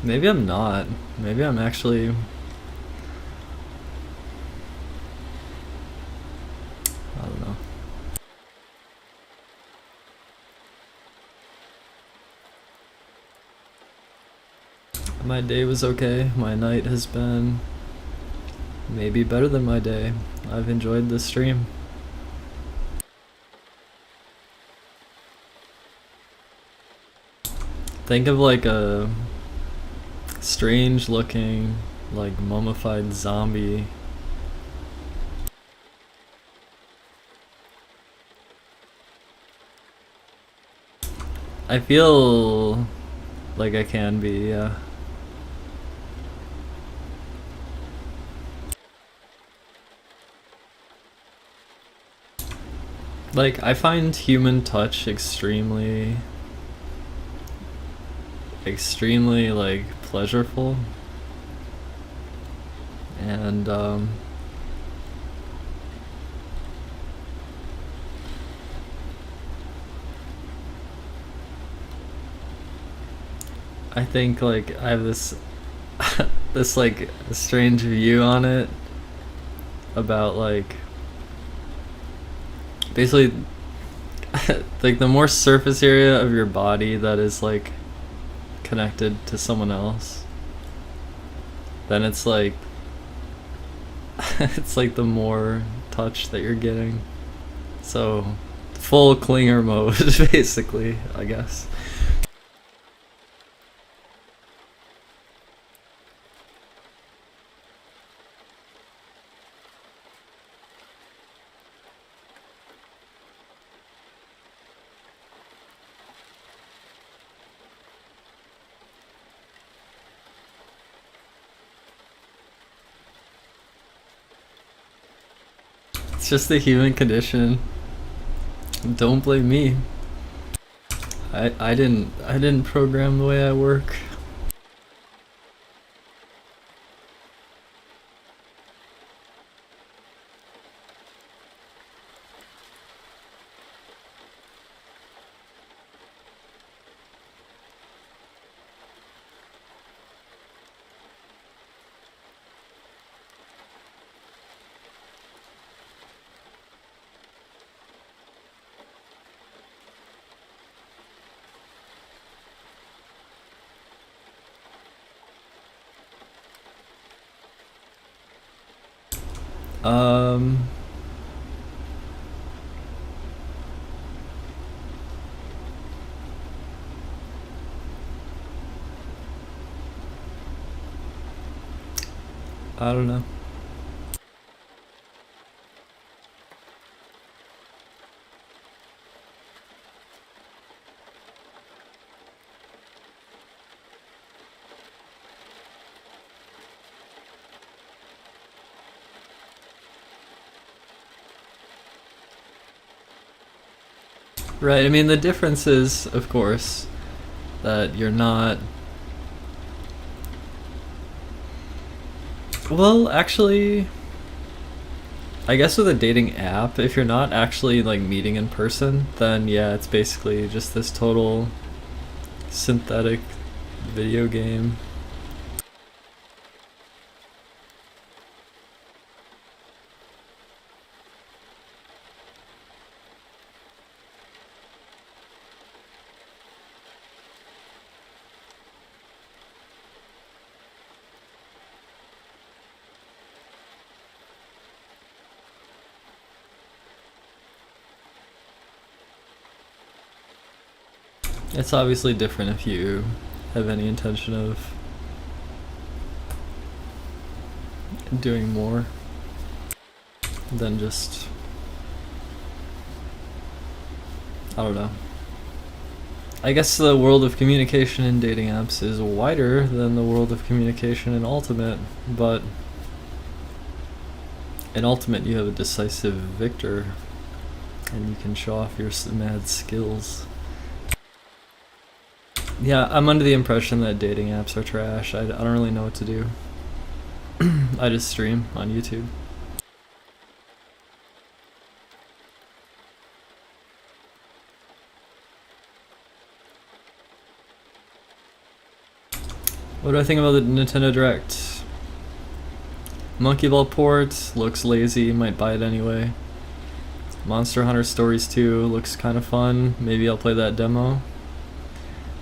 Maybe I'm not. Maybe I'm actually... I don't know. My day was okay. My night has been maybe better than my day. I've enjoyed this stream. Think of like a strange looking, like mummified zombie. I feel like I can be, yeah. Like, I find human touch extremely, like, pleasurable. And, I think, like, I have this, this, like, strange view on it about, like, basically, like, the more surface area of your body that is, like, connected to someone else, then it's like, it's like the more touch that you're getting. So, full clinger mode, basically, I guess. It's just the human condition. Don't blame me. I didn't program the way I work. I don't know. Right, I mean, the difference is, of course, that you're not... Well, actually, I guess with a dating app, if you're not actually, like, meeting in person, then yeah, it's basically just this total synthetic video game. It's obviously different if you have any intention of doing more than just... I don't know. I guess the world of communication in dating apps is wider than the world of communication in Ultimate, but in Ultimate you have a decisive victor, and you can show off your mad skills. Yeah, I'm under the impression that dating apps are trash. I don't really know what to do. I just stream on YouTube. What do I think about the Nintendo Direct? Monkey Ball port looks lazy, might buy it anyway. Monster Hunter Stories 2 looks kind of fun. Maybe I'll play that demo.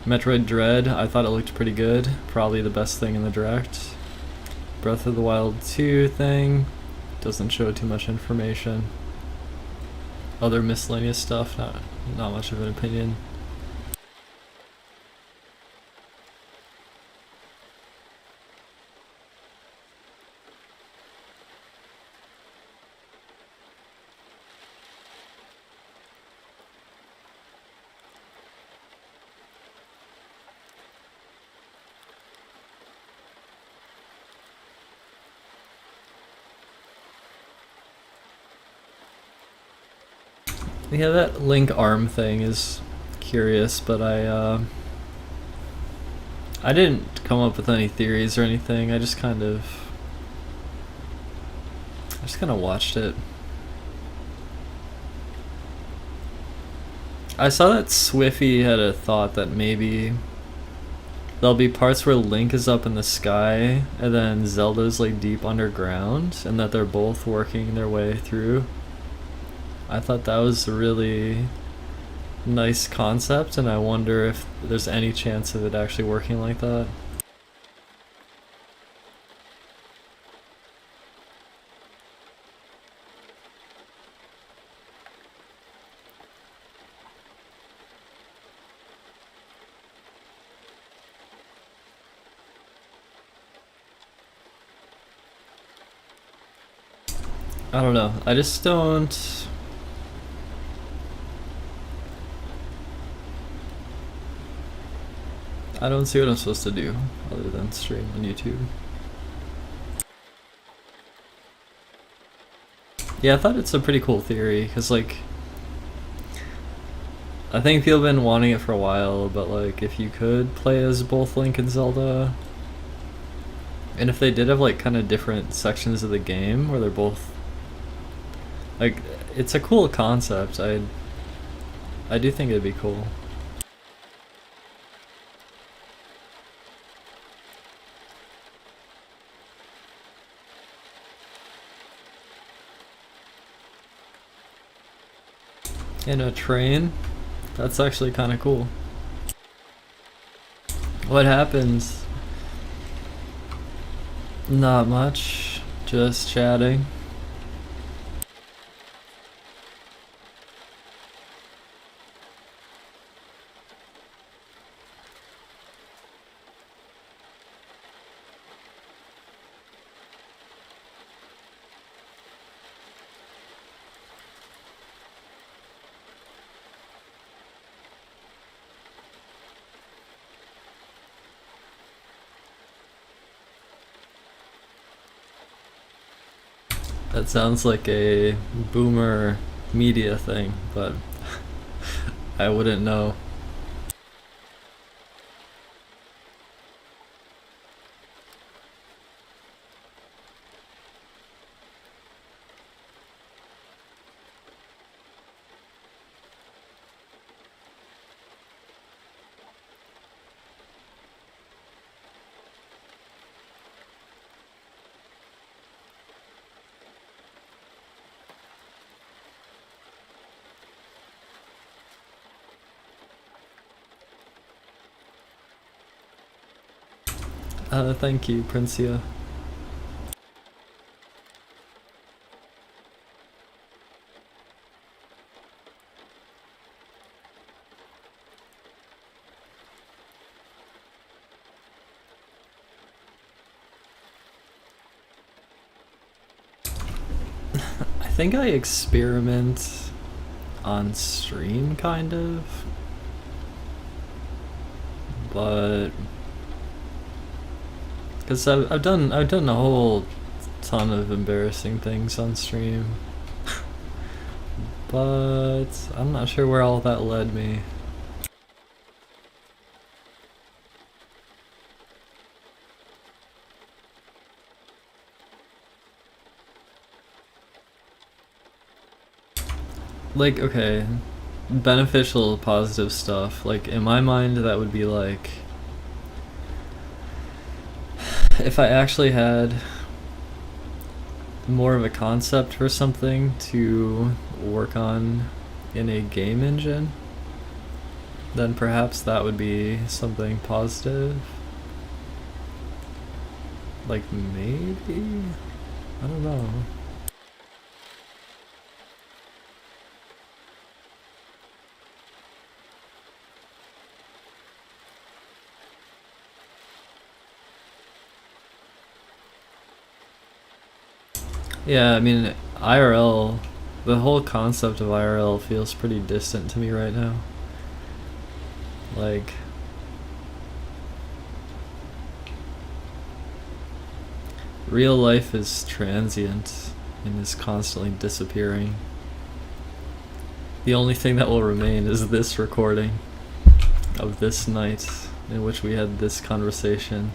Metroid Dread, I thought it looked pretty good. Probably the best thing in the Direct. Breath of the Wild 2 thing doesn't show too much information. Other miscellaneous stuff, not much of an opinion. Yeah, that Link arm thing is curious, but I didn't come up with any theories or anything. I just kind of watched it. I saw that Swiffy had a thought that maybe there'll be parts where Link is up in the sky and then Zelda's like deep underground, and that they're both working their way through. I thought that was a really nice concept, and I wonder if there's any chance of it actually working like that. I don't know. I just don't. I don't see what I'm supposed to do other than stream on YouTube. Yeah, I thought it's a pretty cool theory, because like I think people have been wanting it for a while, but like if you could play as both Link and Zelda, and if they did have like kind of different sections of the game where they're both like, it's a cool concept. I do think it'd be cool. In a train? That's actually kind of cool. What happens? Not much. Just chatting. That sounds like a boomer media thing, but I wouldn't know. Thank you, Princia. I think I experiment on stream, kind of, but because I've done a whole ton of embarrassing things on stream, but I'm not sure where all that led me. like, okay, beneficial, positive stuff. Like, in my mind, that would be like, if I actually had more of a concept for something to work on in a game engine, then perhaps that would be something positive. Like, maybe? I don't know. Yeah, I mean, IRL, the whole concept of IRL feels pretty distant to me right now. Like, real life is transient and is constantly disappearing. The only thing that will remain is this recording of this night in which we had this conversation.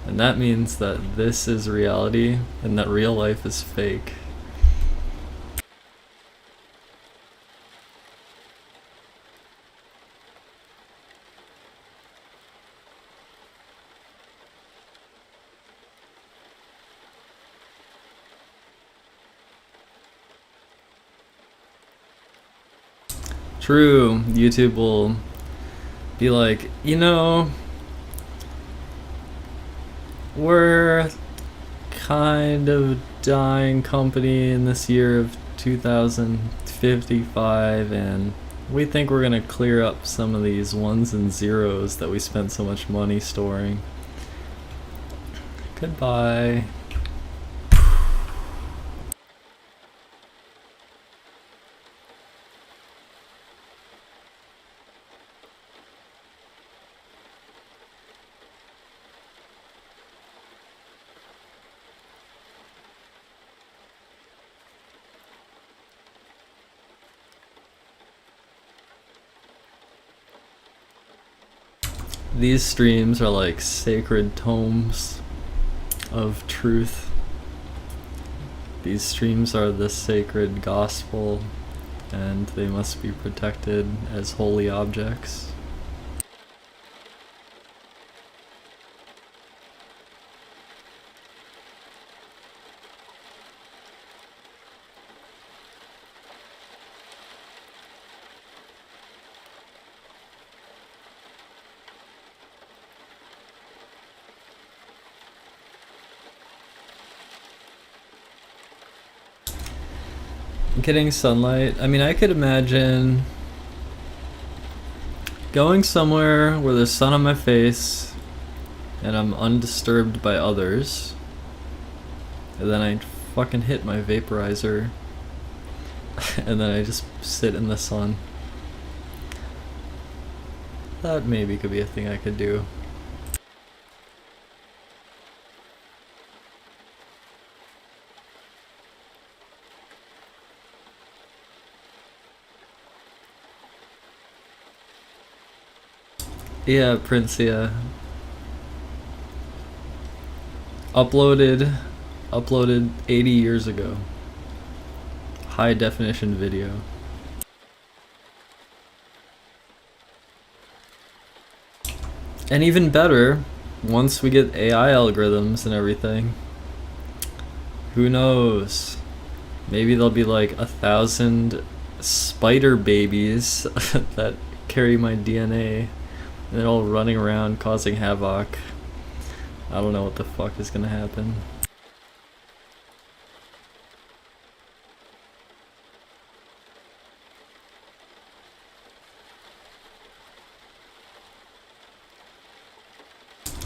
And that means that this is reality and that real life is fake. True, YouTube will be like, you know, we're kind of dying company in this year of 2055, and we think we're gonna clear up some of these ones and zeros that we spent so much money storing. Goodbye. These streams are like sacred tomes of truth. These streams are the sacred gospel, and they must be protected as holy objects. Getting sunlight. I mean, I could imagine going somewhere where there's sun on my face and I'm undisturbed by others, and then I fucking hit my vaporizer and then I just sit in the sun. That maybe could be a thing I could do. Yeah, Princia. Uploaded 80 years ago. High definition video. And even better, once we get AI algorithms and everything, who knows? Maybe there'll be like 1,000 spider babies that carry my DNA. And they're all running around causing havoc. I don't know what the fuck is gonna happen.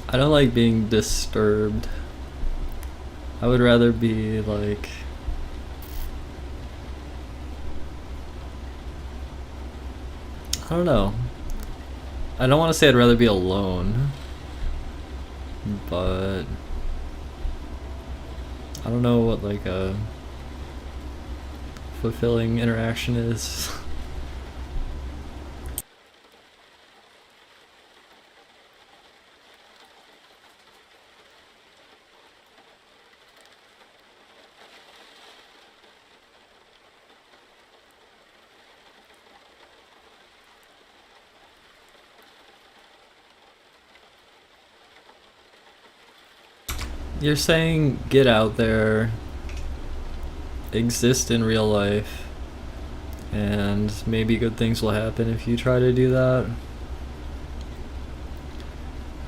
I don't like being disturbed. I would rather be like... I don't know. I don't want to say I'd rather be alone, but I don't know what like a fulfilling interaction is. You're saying get out there, exist in real life, and maybe good things will happen if you try to do that.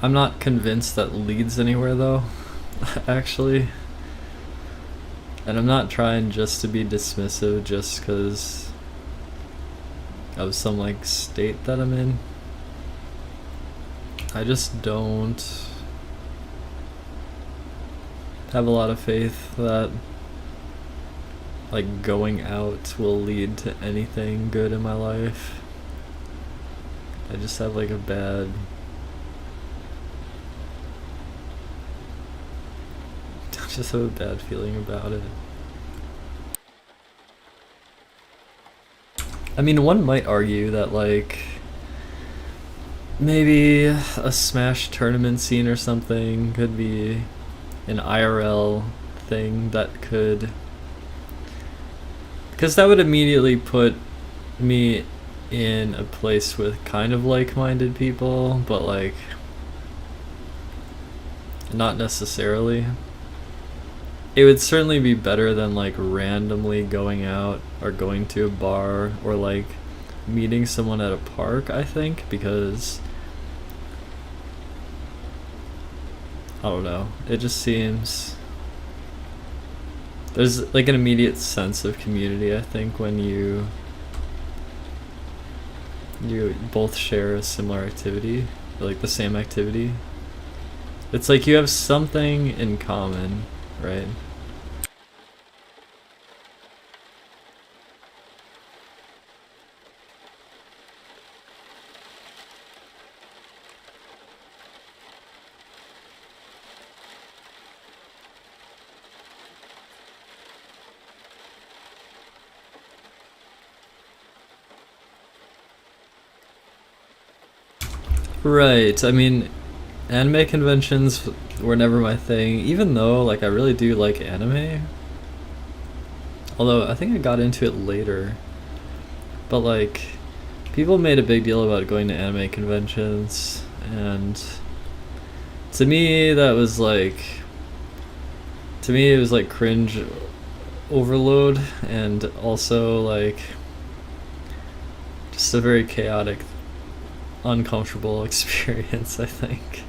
I'm not convinced that leads anywhere though, actually. And I'm not trying just to be dismissive just because of some like state that I'm in. I just don't have a lot of faith that like going out will lead to anything good in my life. I just have like a bad just have a bad feeling about it. I mean, one might argue that like maybe a Smash tournament scene or something could be an IRL thing that could, because that would immediately put me in a place with kind of like-minded people, but like not necessarily. It would certainly be better than like randomly going out or going to a bar or like meeting someone at a park, I think, because I don't know, it just seems there's like an immediate sense of community, I think, when you both share a similar activity, or like the same activity. It's like you have something in common, right? Right, I mean, anime conventions were never my thing, even though like I really do like anime. Although I think I got into it later. But like people made a big deal about going to anime conventions, and to me that was like, to me it was like cringe overload, and also like just a very chaotic, uncomfortable experience, I think.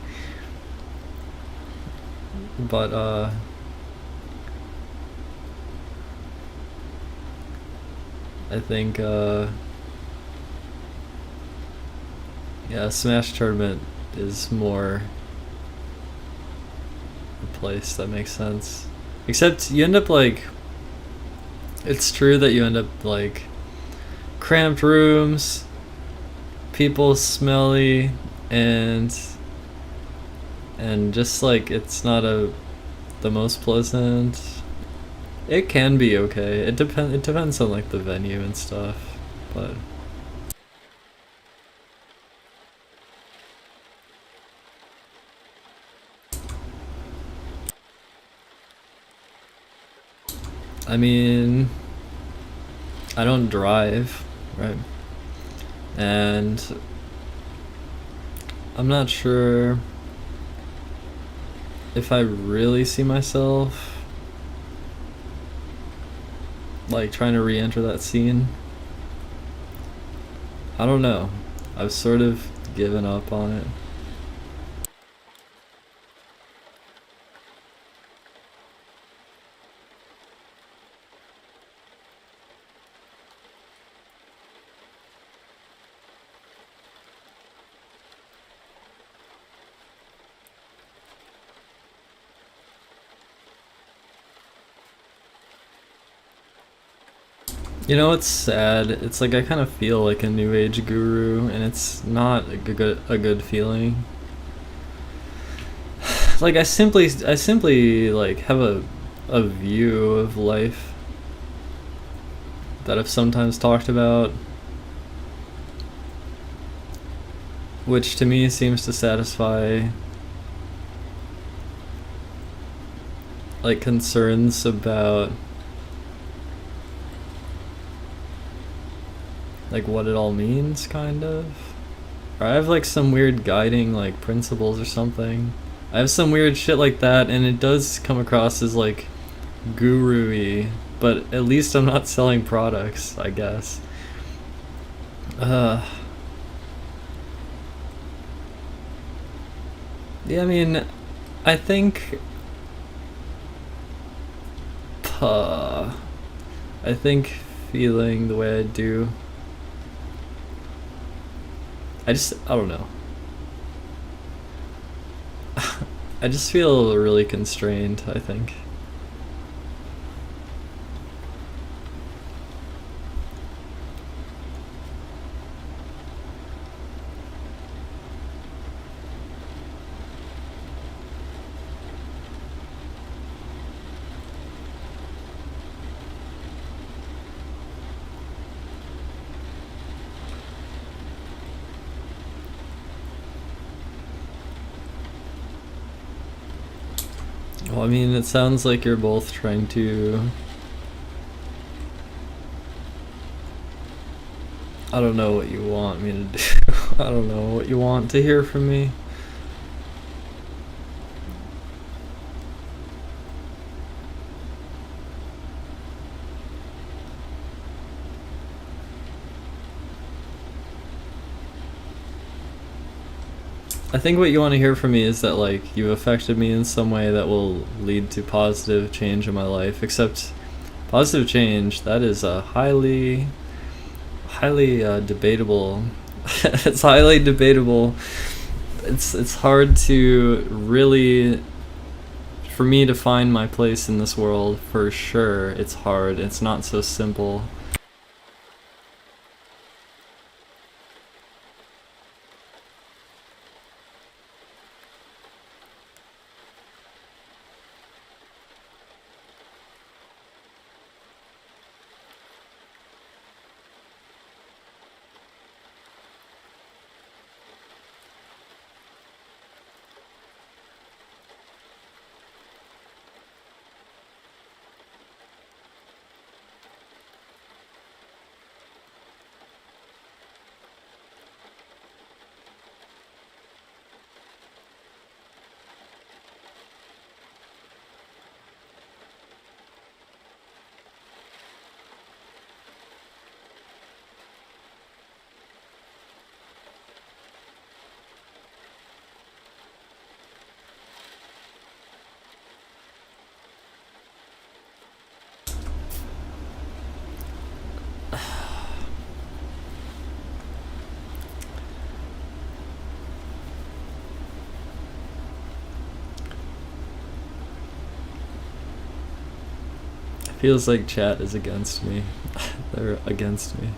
But I think yeah, Smash Tournament is more a place that makes sense. Except you end up like, it's true that you end up like cramped rooms, people smelly, and just like it's not the most pleasant. It can be okay. It depends on like the venue and stuff, but I mean, I don't drive, right? And I'm not sure if I really see myself like trying to re-enter that scene. I don't know. I've sort of given up on it. You know, it's sad. It's like I kind of feel like a new age guru, and it's not a good feeling. Like I simply like have a view of life that I've sometimes talked about, which to me seems to satisfy like concerns about like what it all means, kind of. Or I have like some weird guiding like principles or something. I have some weird shit like that, and it does come across as like guru-y, but at least I'm not selling products, I guess. Uh, yeah, I mean, I think, uh, I think feeling the way I do, I don't know. I just feel really constrained, I think. Well, I mean, it sounds like you're both trying to. I don't know what you want me to do. I don't know what you want to hear from me. I think what you want to hear from me is that, like, you've affected me in some way that will lead to positive change in my life. Except, positive change, that is a highly debatable. It's highly debatable. It's hard to really, for me to find my place in this world, for sure. It's hard. It's not so simple. Feels like chat is against me. They're against me.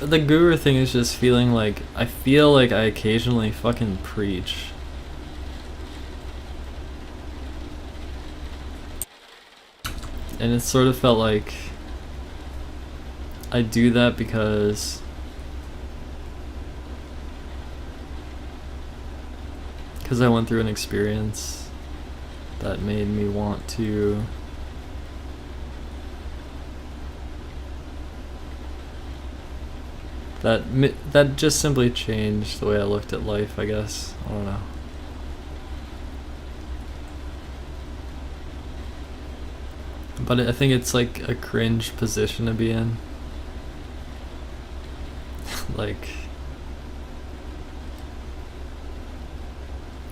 the guru thing is just feeling like I feel like I occasionally fucking preach. And it sort of felt like I do that because I went through an experience that made me want to that just simply changed the way I looked at life, I guess. I don't know. But I think it's like a cringe position to be in. Like,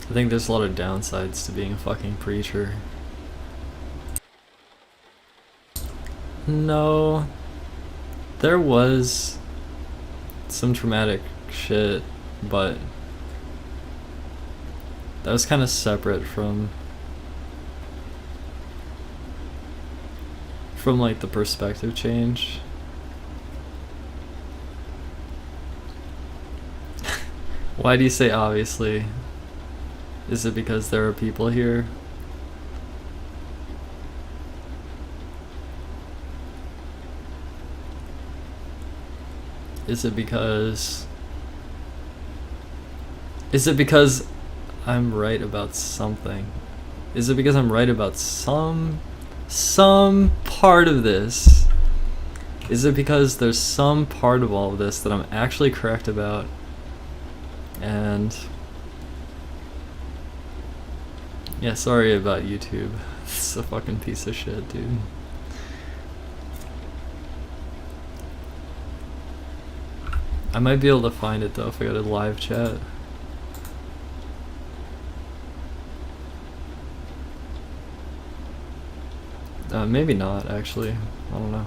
I think there's a lot of downsides to being a fucking preacher. No, there was some traumatic shit, but that was kind of separate from like the perspective change. Why do you say obviously? Is it because there are people here? Is it because I'm right about something? Is it because I'm right about some part of this? Is it because there's some part of all of this that I'm actually correct about? And yeah, sorry about YouTube. It's a fucking piece of shit, dude. I might be able to find it though if I go to live chat. Maybe not, actually. I don't know.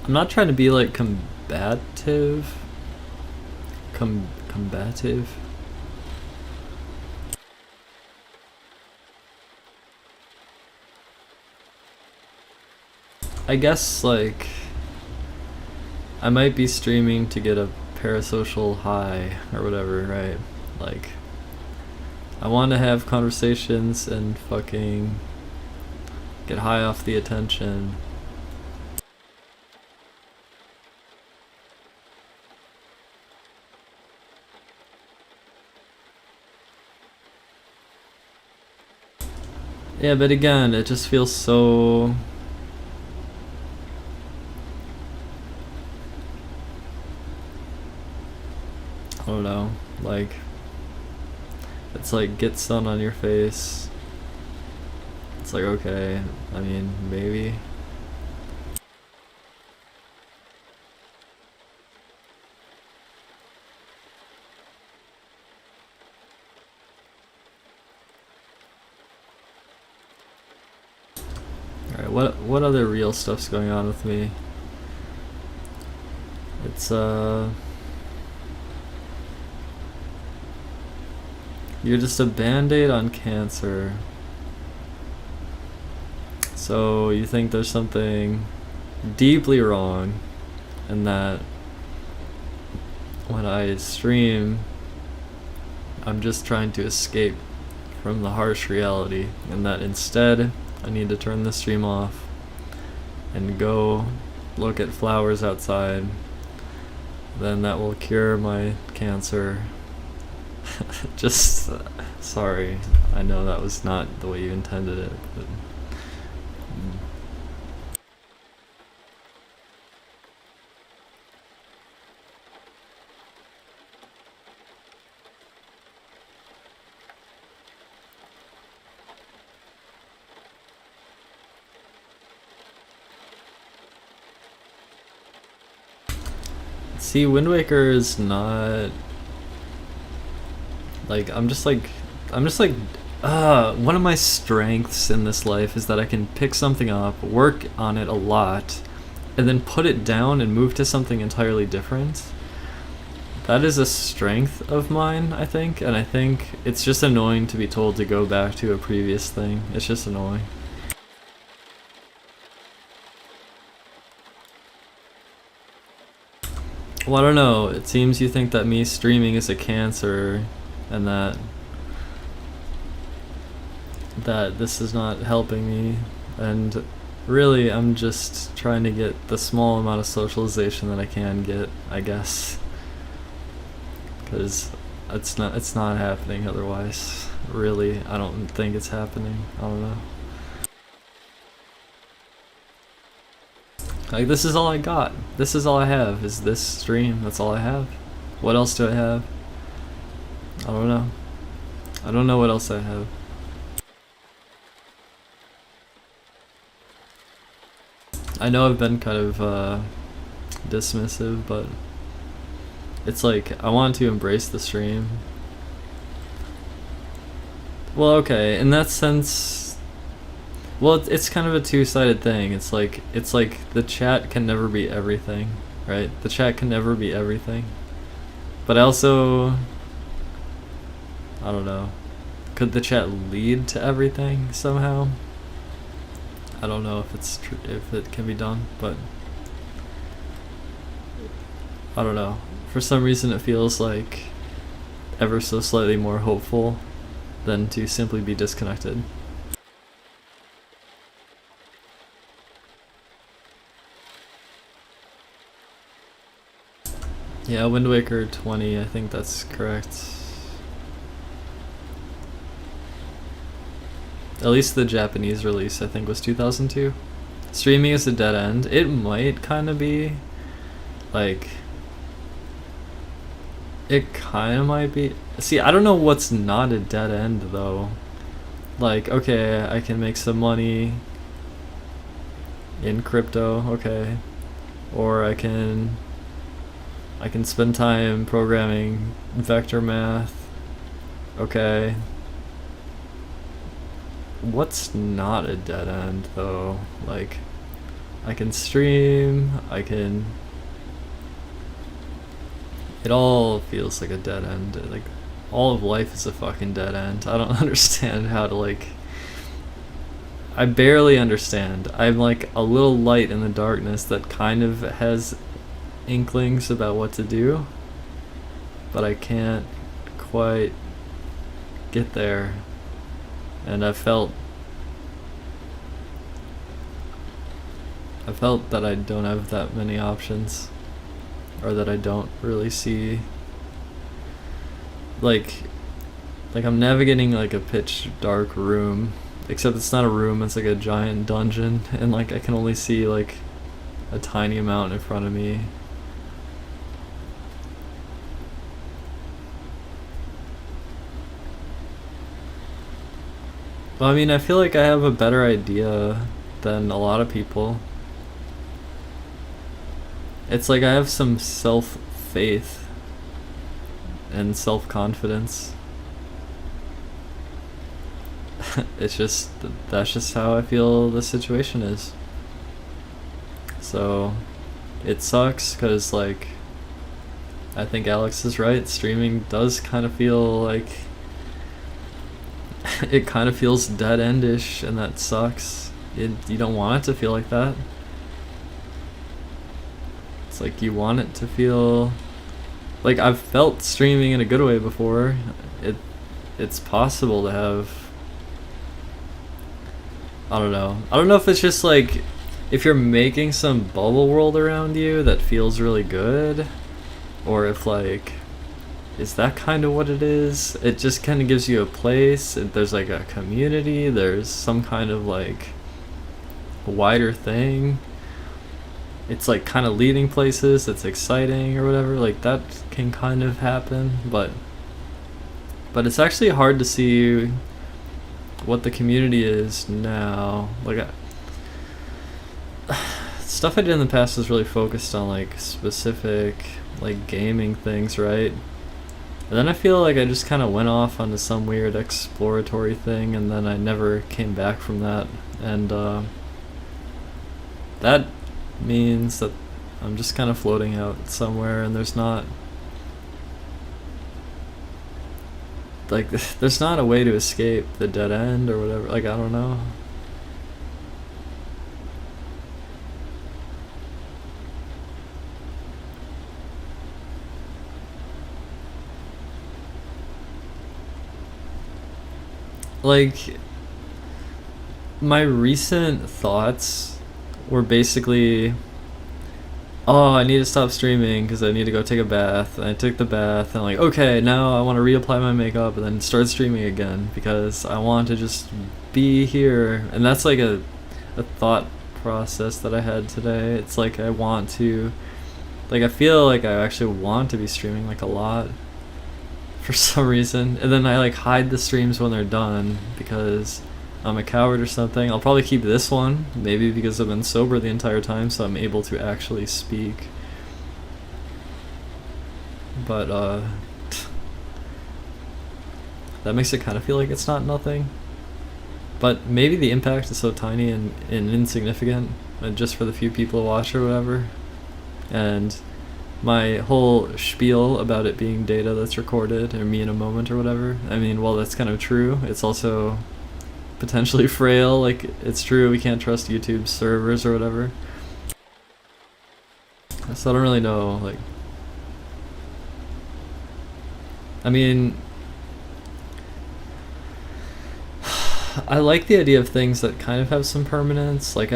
I'm not trying to be like combative. Combative. I guess like I might be streaming to get a parasocial high or whatever, right? Like I want to have conversations and fucking get high off the attention. Yeah, but again, it just feels so... I don't know, like... It's like, get sun on your face. It's like, okay, I mean, maybe. Alright, what other real stuff's going on with me? It's, you're just a band-aid on cancer. So you think there's something deeply wrong and that when I stream, I'm just trying to escape from the harsh reality, and that instead I need to turn the stream off and go look at flowers outside. Then that will cure my cancer. Just sorry, I know that was not the way you intended it, but see, Wind Waker is not like I'm just like One of my strengths in this life is that I can pick something up, work on it a lot, and then put it down and move to something entirely different. That is a strength of mine, I think, and I think it's just annoying to be told to go back to a previous thing. It's just annoying. Well, I don't know. It seems you think that me streaming is a cancer, and that this is not helping me, and really I'm just trying to get the small amount of socialization that I can get, I guess, because it's not happening otherwise. Really, I don't think it's happening. I don't know. Like, this is all I got. This is all I have, is this stream. That's all I have. What else do I have? I don't know. I don't know what else I have. I know I've been kind of dismissive, but it's like I want to embrace the stream. Well, okay, in that sense, well, it's kind of a two-sided thing. It's like the chat can never be everything, right? The chat can never be everything. But I also, I don't know, could the chat lead to everything somehow? I don't know if it's if it can be done, but I don't know. For some reason it feels like ever so slightly more hopeful than to simply be disconnected. Yeah, Wind Waker 20, I think that's correct. At least the Japanese release, I think, was 2002. Streaming is a dead end. It might kind of be. Like, it kind of might be. See, I don't know what's not a dead end, though. Like, okay, I can make some money in crypto, okay. Or I can spend time programming vector math, okay. What's not a dead end, though? Like, I can stream, I can... It all feels like a dead end. Like, all of life is a fucking dead end. I don't understand how to, like... I barely understand. I'm like a little light in the darkness that kind of has inklings about what to do, but I can't quite get there. And I felt that I don't have that many options, or that I don't really see, like I'm navigating like a pitch dark room, except it's not a room, it's like a giant dungeon, and like I can only see like a tiny amount in front of me. Well, I mean, I feel like I have a better idea than a lot of people. It's like I have some self-faith and self-confidence. It's just, that's just how I feel the situation is. So, it sucks, because, like, I think Alex is right. Streaming does kind of feel like... it kind of feels dead-endish, and that sucks. You don't want it to feel like that. It's like you want it to feel... Like, I've felt streaming in a good way before. It's possible to have... I don't know. I don't know if it's just like... If you're making some bubble world around you that feels really good, or if, like... Is that kind of what it is? It just kind of gives you a place. There's like a community. There's some kind of like wider thing. It's like kind of leading places. It's exciting or whatever. Like that can kind of happen, but it's actually hard to see what the community is now. Like stuff I did in the past was really focused on like specific like gaming things, right? And then I feel like I just kind of went off onto some weird exploratory thing, and then I never came back from that. And that means that I'm just kind of floating out somewhere, and there's not like there's not a way to escape the dead end or whatever. Like, I don't know. Like, my recent thoughts were basically, oh, I need to stop streaming because I need to go take a bath. And I took the bath, and like, okay, now I want to reapply my makeup and then start streaming again because I want to just be here. And that's like a thought process that I had today. It's like I want to, like, I feel like I actually want to be streaming like a lot for some reason, and then I like hide the streams when they're done because I'm a coward or something. I'll probably keep this one, maybe because I've been sober the entire time, so I'm able to actually speak. But that makes it kind of feel like it's not nothing. But maybe the impact is so tiny and insignificant, just for the few people who watch or whatever. And my whole spiel about it being data that's recorded, or me in a moment or whatever, I mean, well, that's kind of true. It's also potentially frail. Like, it's true, we can't trust YouTube's servers or whatever. So I don't really know, like, I mean, I like the idea of things that kind of have some permanence. Like,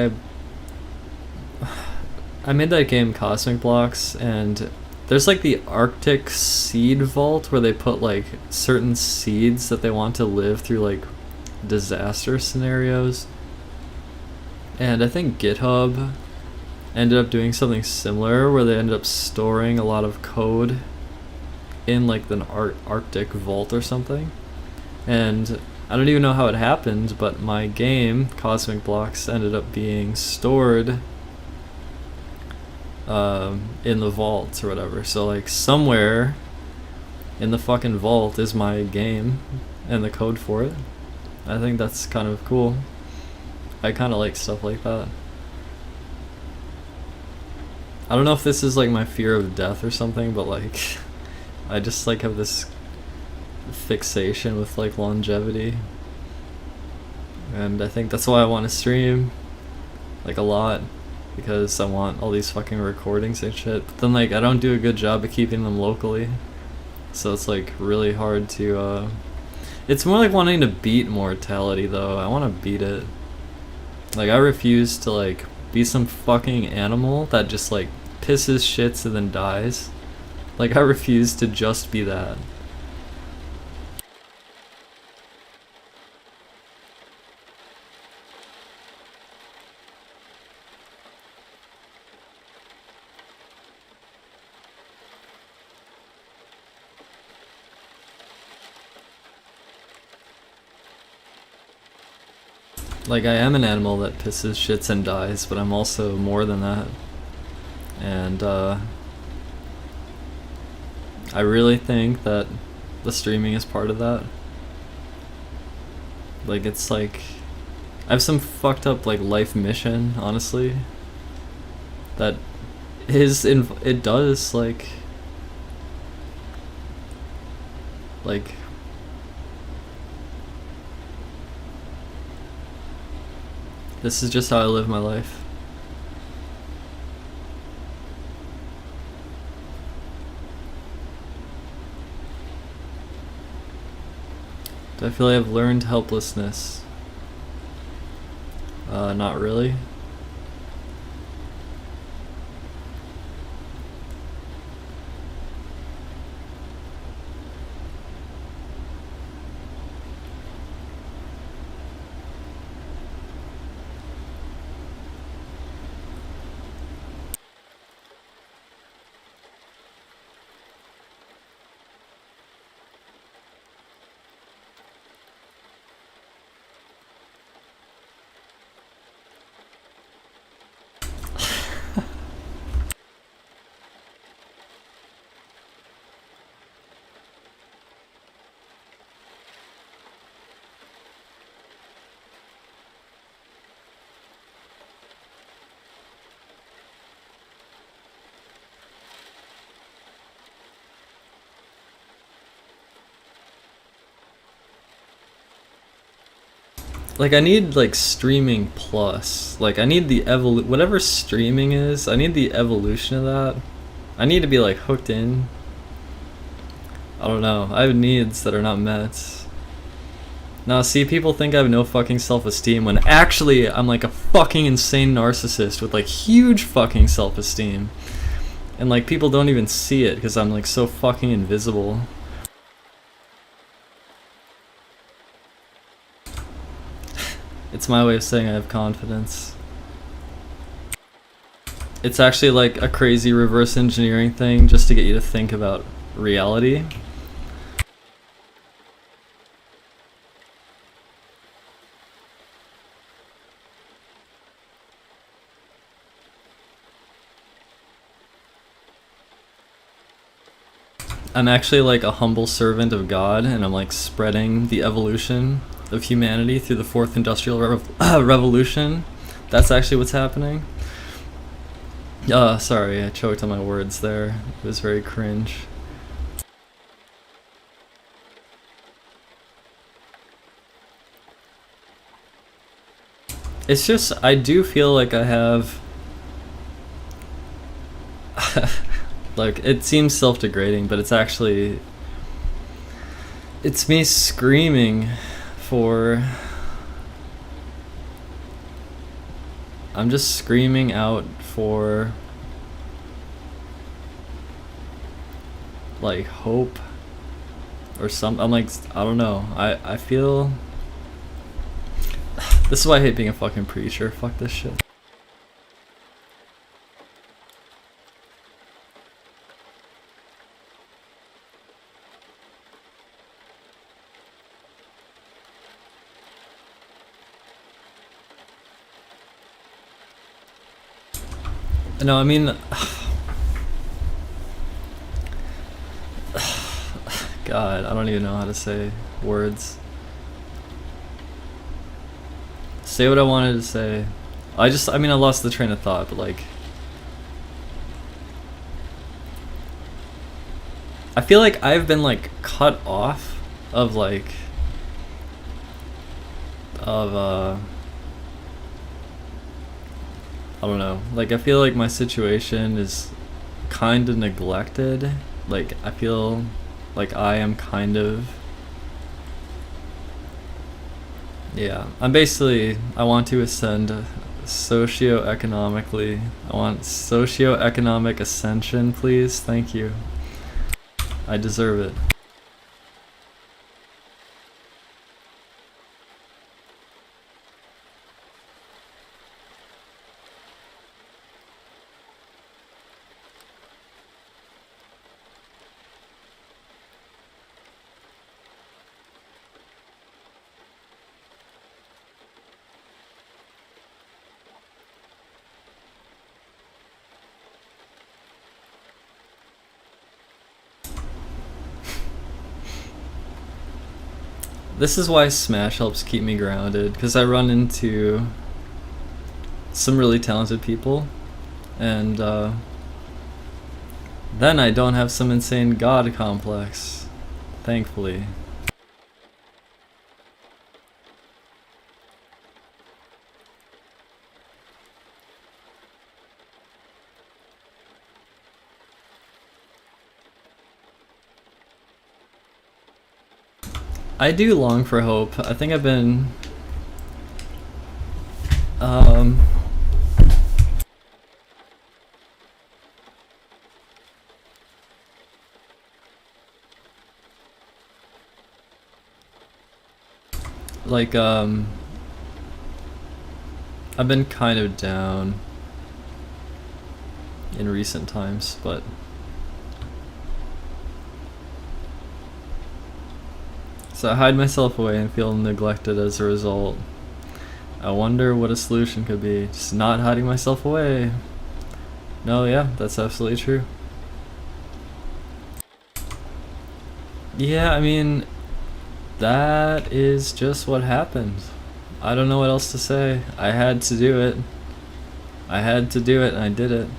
I made that game Cosmic Blocks, and there's like the Arctic seed vault where they put like certain seeds that they want to live through like disaster scenarios. And I think GitHub ended up doing something similar where they ended up storing a lot of code in like the Arctic vault or something. And I don't even know how it happened, but my game Cosmic Blocks ended up being stored in the vault or whatever. So like somewhere in the fucking vault is my game and the code for it. I think that's kind of cool. I kind of like stuff like that. I don't know if this is like my fear of death or something, but like I just like have this fixation with like longevity, and I think that's why I want to stream like a lot, because I want all these fucking recordings and shit. But then like I don't do a good job of keeping them locally, so it's like really hard to it's more like wanting to beat mortality though. I want to beat it. Like, I refuse to like be some fucking animal that just like pisses shits and then dies. Like, I refuse to just be that. Like, I am an animal that pisses, shits, and dies, but I'm also more than that. And, I really think that the streaming is part of that. Like, it's like, I have some fucked up, like, life mission, honestly, that it does, like, this is just how I live my life. Do I feel like I've learned helplessness? Not really. Like, I need, like, streaming plus. Like, I need the whatever streaming is, I need the evolution of that. I need to be, like, hooked in. I don't know. I have needs that are not met. Now, see, people think I have no fucking self-esteem when actually I'm, like, a fucking insane narcissist with, like, huge fucking self-esteem. And, like, people don't even see it because I'm, like, so fucking invisible. It's my way of saying I have confidence. It's actually like a crazy reverse engineering thing just to get you to think about reality. I'm actually like a humble servant of God, and I'm like spreading the evolution of humanity through the fourth industrial revolution. That's actually what's happening. Sorry, I choked on my words there. It was very cringe. It's just, I do feel like I have... like, it seems self-degrading, but it's actually... It's me screaming for... I'm just screaming out for... like, hope. Or some... I'm like, I don't know. I feel... This is why I hate being a fucking preacher. Fuck this shit. No, I mean... God, I don't even know how to say words. Say what I wanted to say. I mean, I lost the train of thought, but like... I feel like I've been like cut off of like... I don't know. Like, I feel like my situation is kind of neglected. Like, I feel like I am kind of... Yeah, I'm basically... I want to ascend socioeconomically. I want socioeconomic ascension, please. Thank you. I deserve it. This is why Smash helps keep me grounded, because I run into some really talented people, and then I don't have some insane god complex, thankfully. I do long for hope. I think I've been... like, I've been kind of down in recent times, but... So I hide myself away and feel neglected as a result. I wonder what a solution could be. Just not hiding myself away. No, yeah, that's absolutely true. Yeah, I mean, that is just what happened. I don't know what else to say. I had to do it. I had to do it, and I did it.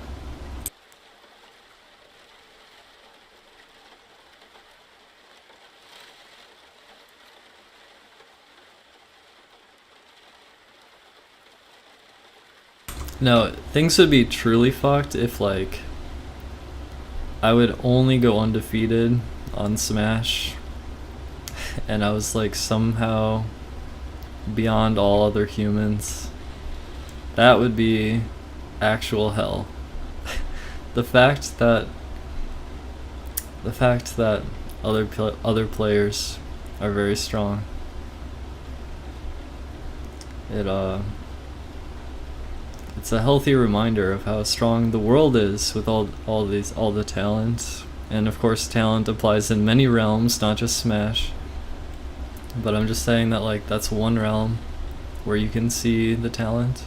No, things would be truly fucked if like I would only go undefeated on Smash and I was like somehow beyond all other humans. That would be actual hell. the fact that other players are very strong, it's a healthy reminder of how strong the world is with all the talent. And of course talent applies in many realms, not just Smash. But I'm just saying that like that's one realm where you can see the talent.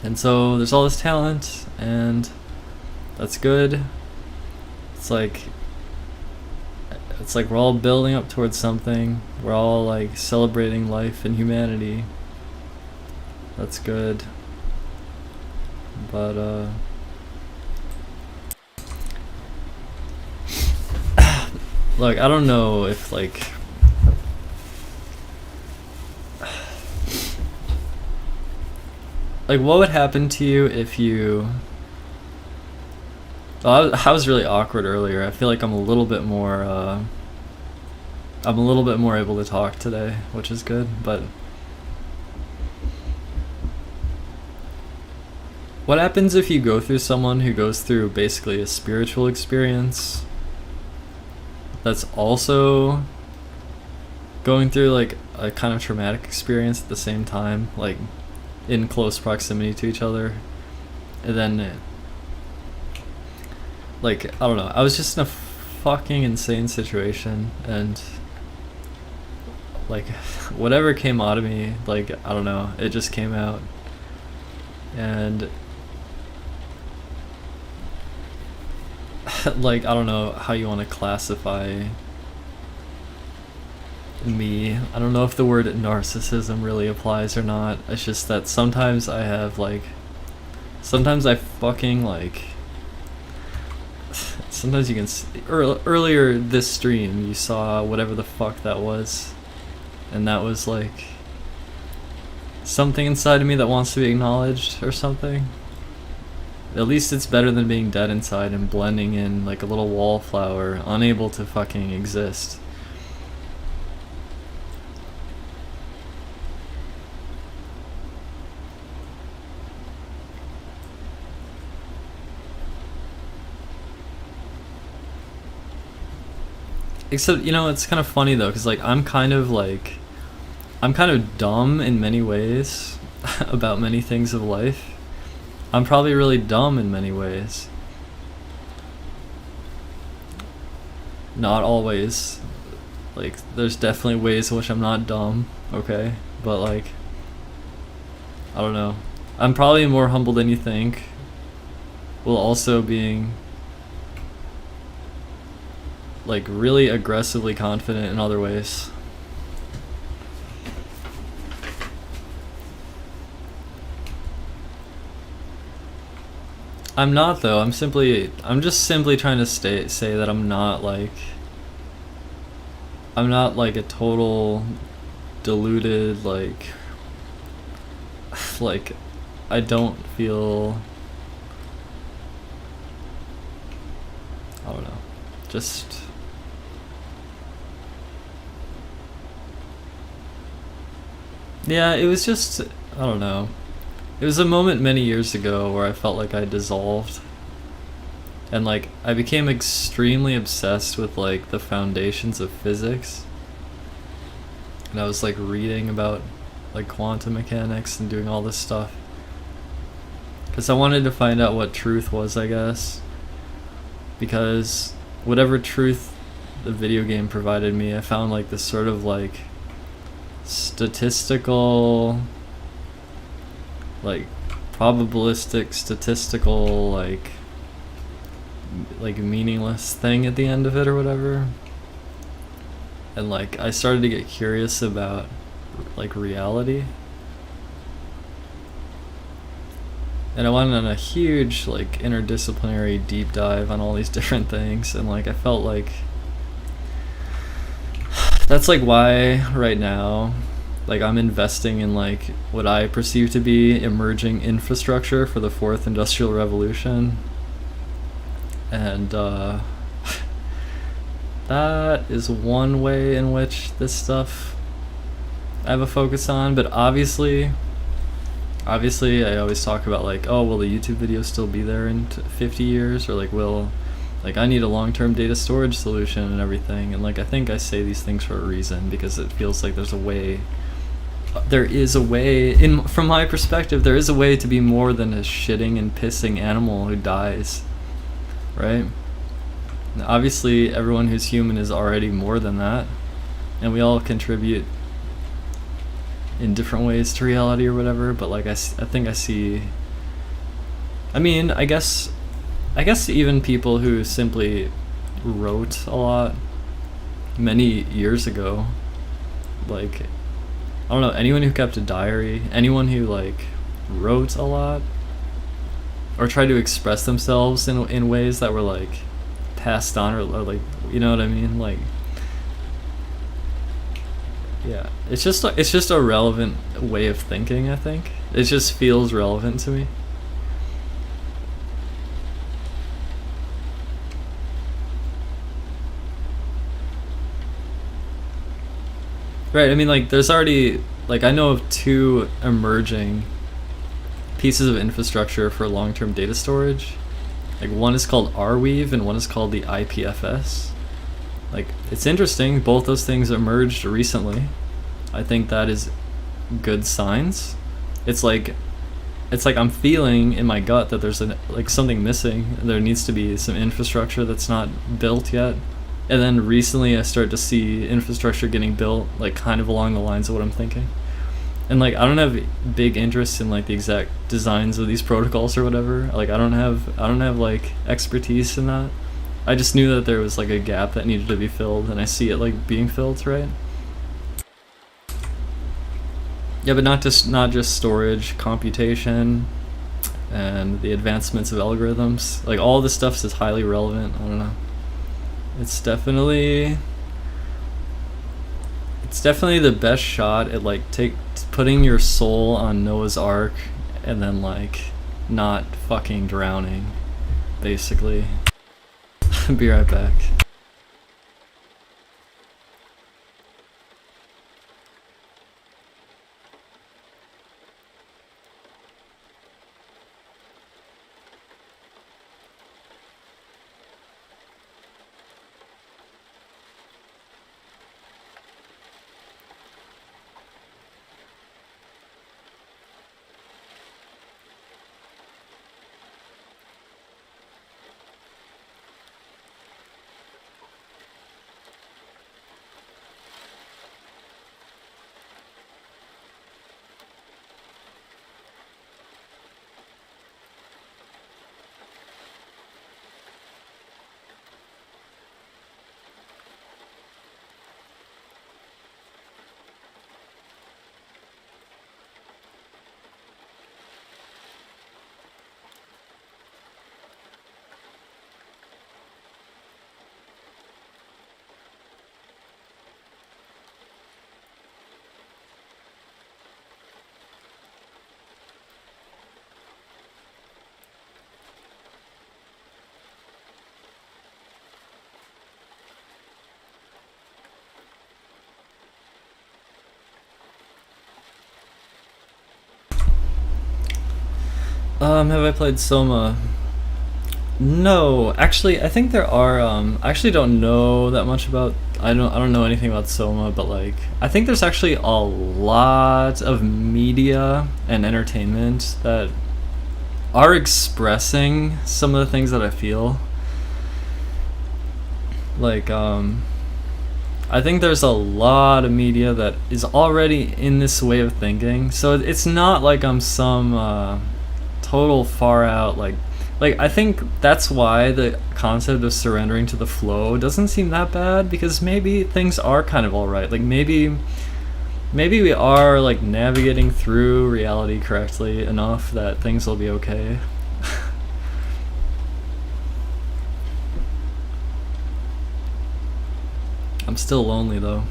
And so there's all this talent and that's good. It's like we're all building up towards something. We're all like celebrating life and humanity. That's good. But look, I don't know if like what would happen to you if you I was really awkward earlier. I feel like I'm a little bit more able to talk today, which is good. But what happens if you go through someone who goes through basically a spiritual experience that's also going through like a kind of traumatic experience at the same time, like in close proximity to each other? And then like, I don't know, I was just in a fucking insane situation, and like whatever came out of me, like, I don't know, it just came out. And like, I don't know how you want to classify me. I don't know if the word narcissism really applies or not. It's just that sometimes I fucking like, sometimes you can see, earlier this stream you saw whatever the fuck that was, and that was like something inside of me that wants to be acknowledged or something. At least it's better than being dead inside and blending in like a little wallflower, unable to fucking exist. Except, you know, it's kind of funny though, because like I'm kind of dumb in many ways about many things of life. I'm probably really dumb in many ways. Not always. Like, there's definitely ways in which I'm not dumb, okay? But like, I don't know. I'm probably more humble than you think, while also being like really aggressively confident in other ways. I'm not though. I'm just simply trying to say that I'm not like a total deluded like I don't feel, I don't know. Just yeah, it was just, I don't know. It was a moment many years ago where I felt like I dissolved. And like, I became extremely obsessed with like the foundations of physics. And I was like reading about like quantum mechanics and doing all this stuff. Because I wanted to find out what truth was, I guess. Because whatever truth the video game provided me, I found like this sort of like statistical, like probabilistic statistical like meaningless thing at the end of it or whatever. And like I started to get curious about like reality, and I went on a huge like interdisciplinary deep dive on all these different things, and like I felt like that's like why right now Like, I'm investing in like what I perceive to be emerging infrastructure for the fourth industrial revolution, and that is one way in which this stuff I have a focus on. But obviously I always talk about like, oh, will the YouTube videos still be there in 50 years, or like I need a long-term data storage solution and everything. And like, I think I say these things for a reason, because it feels like there is a way, from my perspective, there is a way to be more than a shitting and pissing animal who dies, right? And obviously everyone who's human is already more than that, and we all contribute in different ways to reality or whatever. But like, I think I see, I mean, I guess even people who simply wrote a lot many years ago, like, I don't know, anyone who kept a diary, anyone who like wrote a lot or tried to express themselves in ways that were like passed on, or like, you know what I mean? Like, yeah, it's just a relevant way of thinking, I think. It just feels relevant to me. Right, I mean, like, there's already, like, I know of two emerging pieces of infrastructure for long-term data storage. Like, one is called Arweave and one is called the IPFS. Like, it's interesting, both those things emerged recently. I think that is good signs. It's like I'm feeling in my gut that there's like something missing. There needs to be some infrastructure that's not built yet. And then recently I start to see infrastructure getting built, like kind of along the lines of what I'm thinking. And like, I don't have big interest in like the exact designs of these protocols or whatever. Like, I don't have like expertise in that. I just knew that there was like a gap that needed to be filled, and I see it like being filled, right? Yeah, but not just storage, computation, and the advancements of algorithms. Like, all this stuff is highly relevant. I don't know. It's definitely the best shot at like putting your soul on Noah's Ark and then like not fucking drowning, basically. Be right back. Have I played Soma? No, actually, I think there are. I actually don't know that much about. I don't know anything about Soma, but like, I think there's actually a lot of media and entertainment that are expressing some of the things that I feel. Like, I think there's a lot of media that is already in this way of thinking. So it's not like I'm some total far out like I think that's why the concept of surrendering to the flow doesn't seem that bad, because maybe things are kind of alright. Like, maybe we are like navigating through reality correctly enough that things will be okay. I'm still lonely though.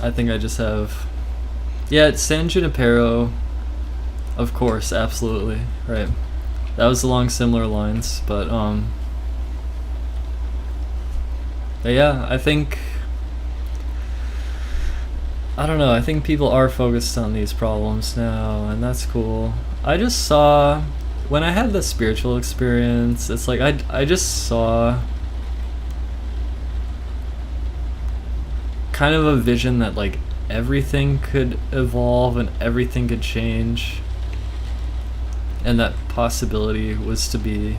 I think I just have. Yeah, it's San Junipero. Of course, absolutely. Right. That was along similar lines, but yeah, I don't know, I think people are focused on these problems now, and that's cool. I just saw, when I had the spiritual experience, it's like I just saw kind of a vision that like everything could evolve and everything could change, and that possibility was to be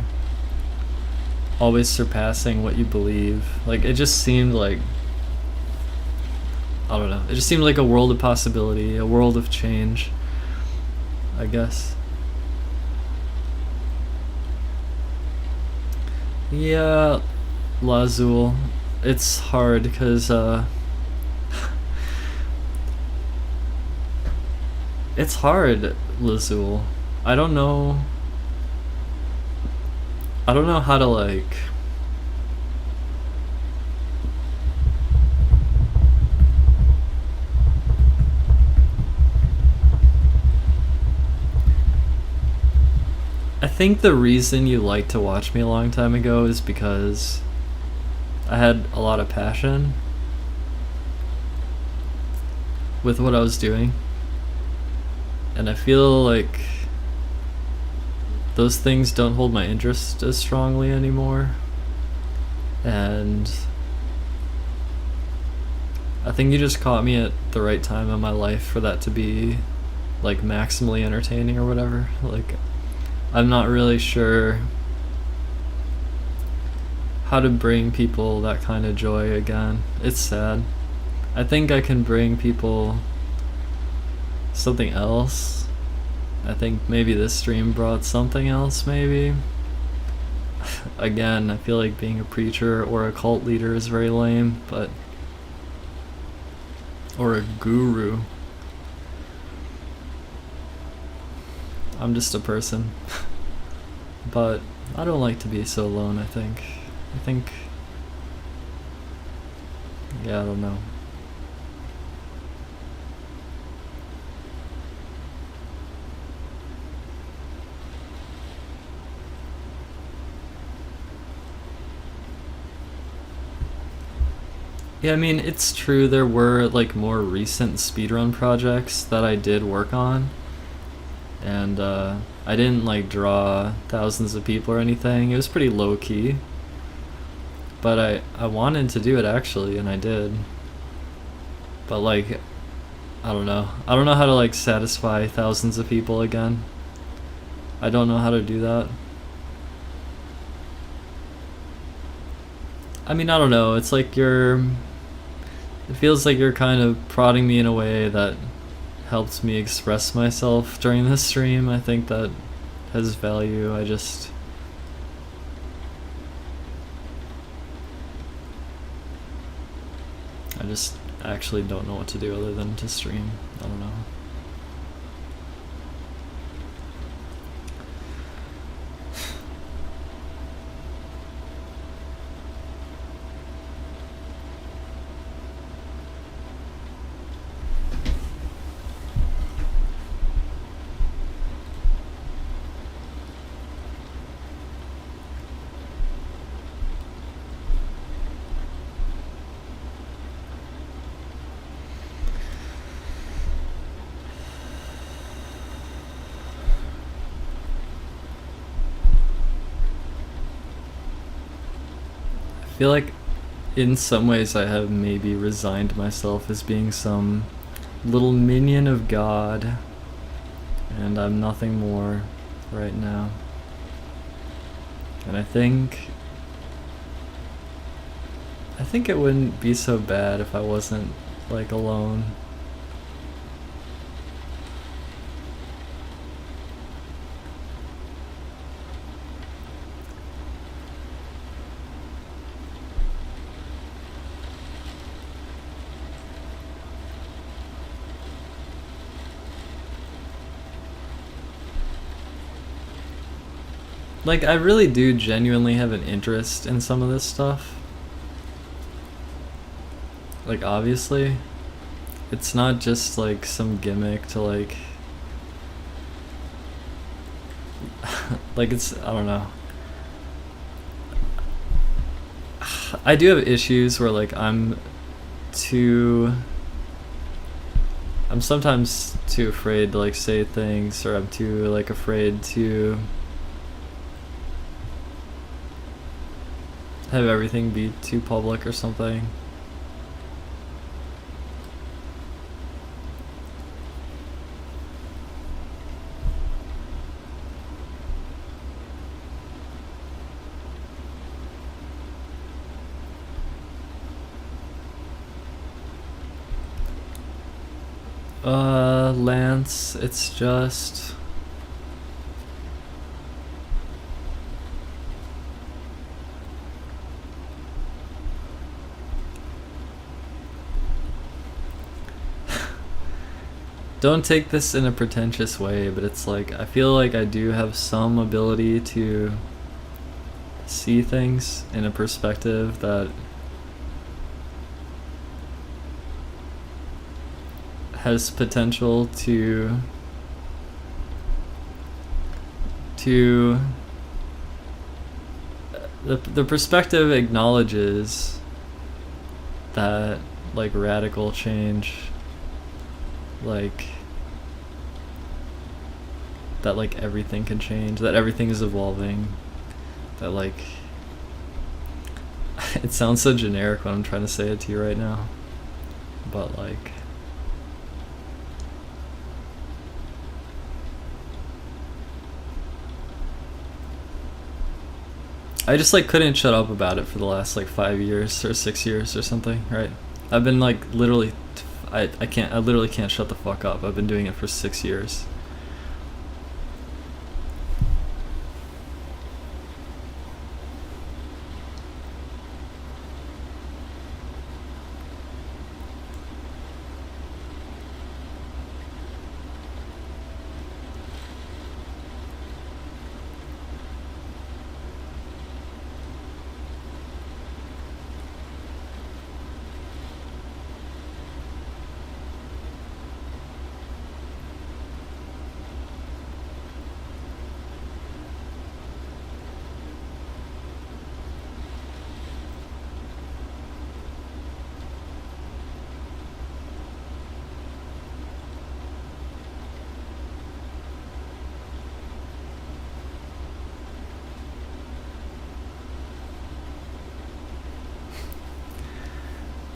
always surpassing what you believe. Like it just seemed like, I don't know, it just seemed like a world of possibility, a world of change, I guess. Yeah, Lazul. It's hard because it's hard, Lazul. I don't know. I don't know how to like. I think the reason you liked to watch me a long time ago is because I had a lot of passion with what I was doing. And I feel like those things don't hold my interest as strongly anymore. And I think you just caught me at the right time in my life for that to be like maximally entertaining or whatever. Like I'm not really sure how to bring people that kind of joy again. It's sad. I think I can bring people something else. I think maybe this stream brought something else, maybe. Again, I feel like being a preacher or a cult leader is very lame, but... or a guru. I'm just a person. But I don't like to be so alone, I think. Yeah, I don't know. Yeah, I mean, it's true there were like more recent speedrun projects that I did work on. And I didn't like draw thousands of people or anything. It was pretty low key. But I wanted to do it actually, and I did. But like, I don't know. I don't know how to like satisfy thousands of people again. I don't know how to do that. I mean, I don't know. It's like it feels like you're kind of prodding me in a way that helped me express myself during this stream. I think that has value. I just actually don't know what to do other than to stream. I don't know. I feel like in some ways I have maybe resigned myself as being some little minion of God, and I'm nothing more right now. And I think it wouldn't be so bad if I wasn't like alone. Like, I really do genuinely have an interest in some of this stuff. Like, obviously. it's not just like some gimmick to like like it's, I don't know. I do have issues where like I'm sometimes too afraid to like say things, or I'm too like afraid to have everything be too public or something. Lance, it's just don't take this in a pretentious way, but it's like I feel like I do have some ability to see things in a perspective that has potential to the perspective acknowledges that like radical change, like that like everything can change, that everything is evolving, that like it sounds so generic when I'm trying to say it to you right now, but like I just like couldn't shut up about it for the last like 5 years or 6 years or something, right? I've been like literally I literally can't shut the fuck up. I've been doing it for 6 years.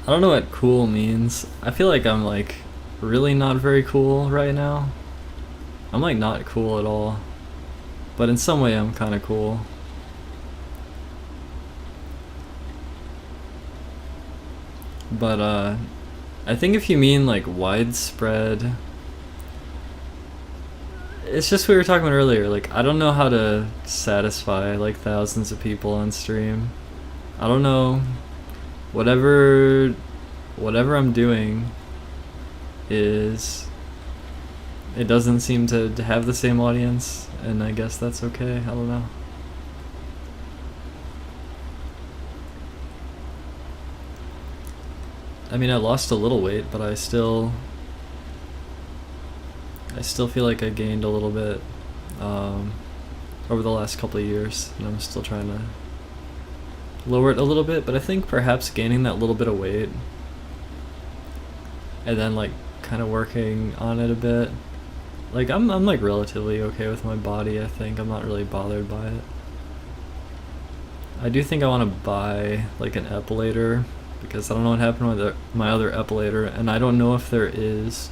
I don't know what cool means. I feel like I'm like really not very cool right now. I'm like not cool at all. But in some way I'm kind of cool. But I think if you mean like widespread, it's just what we were talking about earlier. Like I don't know how to satisfy like thousands of people on stream. I don't know. Whatever I'm doing is, it doesn't seem to have the same audience, and I guess that's okay. I don't know. I mean, I lost a little weight, but I still feel like I gained a little bit over the last couple of years, and I'm still trying to lower it a little bit. But I think perhaps gaining that little bit of weight and then like kind of working on it a bit, like I'm like relatively okay with my body. I think I'm not really bothered by it. I do think I want to buy like an epilator, because I don't know what happened with my other epilator, and I don't know if there is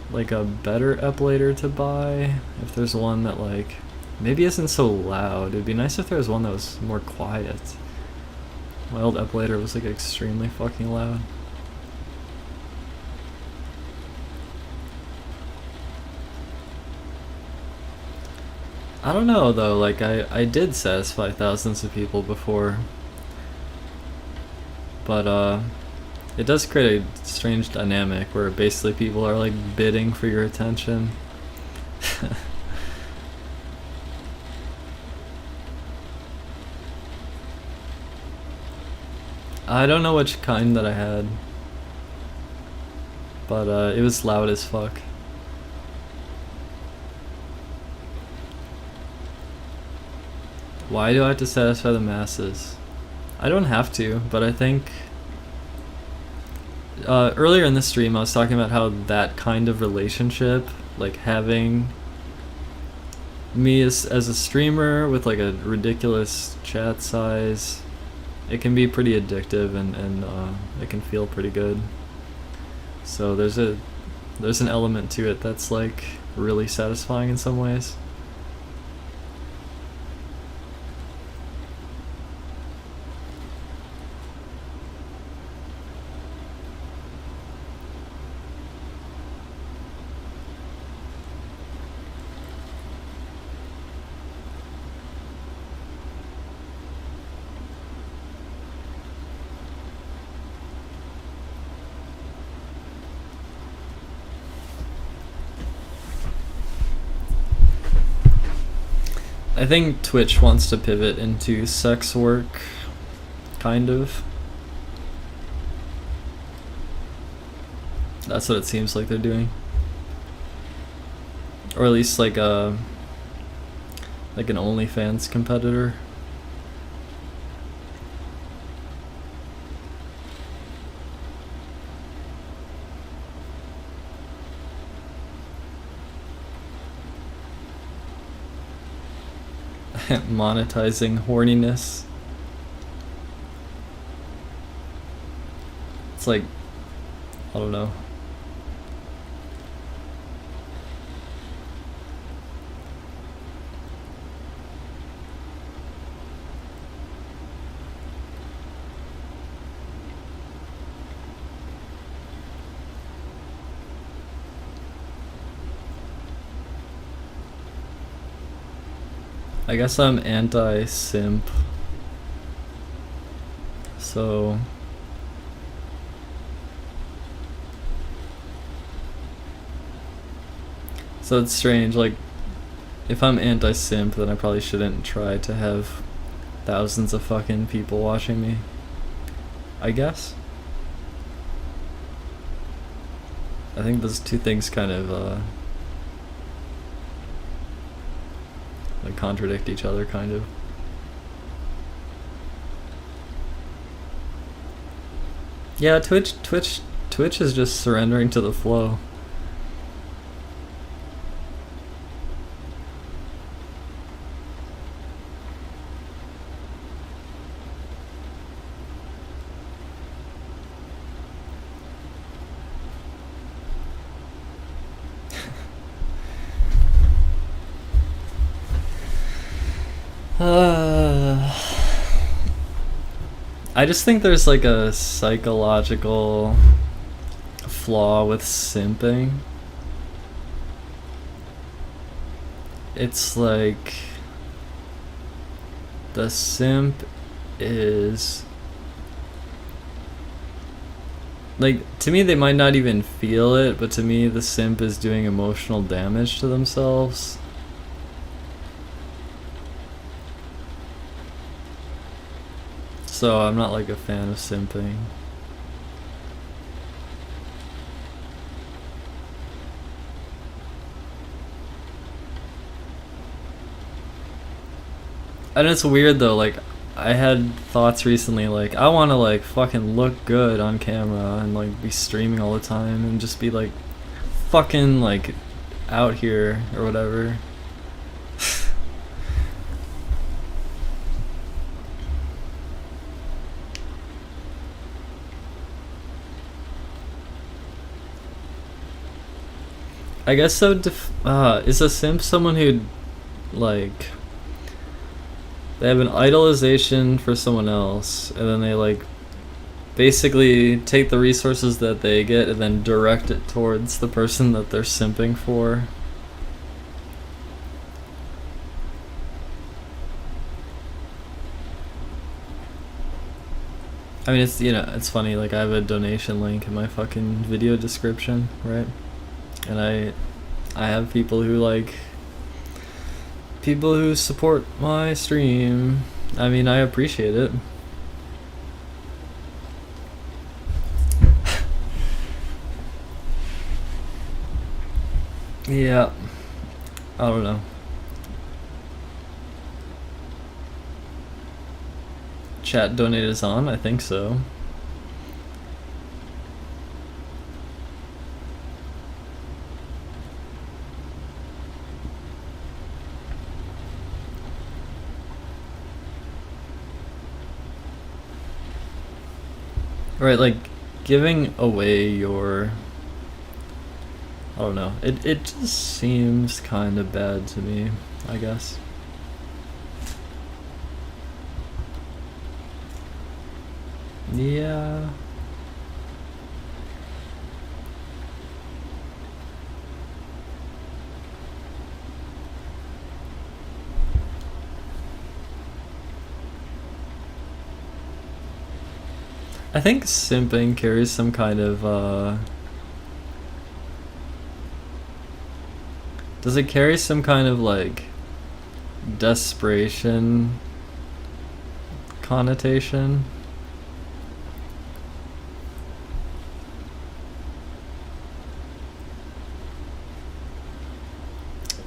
like a better epilator to buy, if there's one that like maybe isn't so loud. It'd be nice if there was one that was more quiet. My old epilator was like extremely fucking loud. I don't know though, like I did satisfy thousands of people before, but it does create a strange dynamic where basically people are like bidding for your attention. I don't know which kind that I had. but it was loud as fuck. Why do I have to satisfy the masses? I don't have to, but I think earlier in the stream I was talking about how that kind of relationship, like having me as a streamer with like a ridiculous chat size, it can be pretty addictive and it can feel pretty good. So there's an element to it that's like really satisfying in some ways. I think Twitch wants to pivot into sex work, kind of. That's what it seems like they're doing. Or at least like an OnlyFans competitor. Monetizing horniness. It's like, I don't know. I guess I'm anti-simp. So it's strange, like if I'm anti-simp then I probably shouldn't try to have thousands of fucking people watching me, I guess. I think those two things kind of like contradict each other, kind of. Yeah, Twitch is just surrendering to the flow. I just think there's like a psychological flaw with simping. It's like the simp is like, to me they might not even feel it, but to me the simp is doing emotional damage to themselves. So I'm not like a fan of simping. And it's weird though, like I had thoughts recently like I want to like fucking look good on camera and like be streaming all the time and just be like fucking like out here or whatever. I guess so. Is a simp someone who, like, they have an idolization for someone else, and then they, like, basically take the resources that they get and then direct it towards the person that they're simping for? I mean, it's, you know, it's funny, like, I have a donation link in my fucking video description, right? And I have people who support my stream. I mean, I appreciate it. Yeah, I don't know. Chat donate is on? I think so. Right, like giving away your, I don't know. It just seems kind of bad to me, I guess. Yeah. I think simping carries some kind of, does it carry some kind of, like, desperation connotation?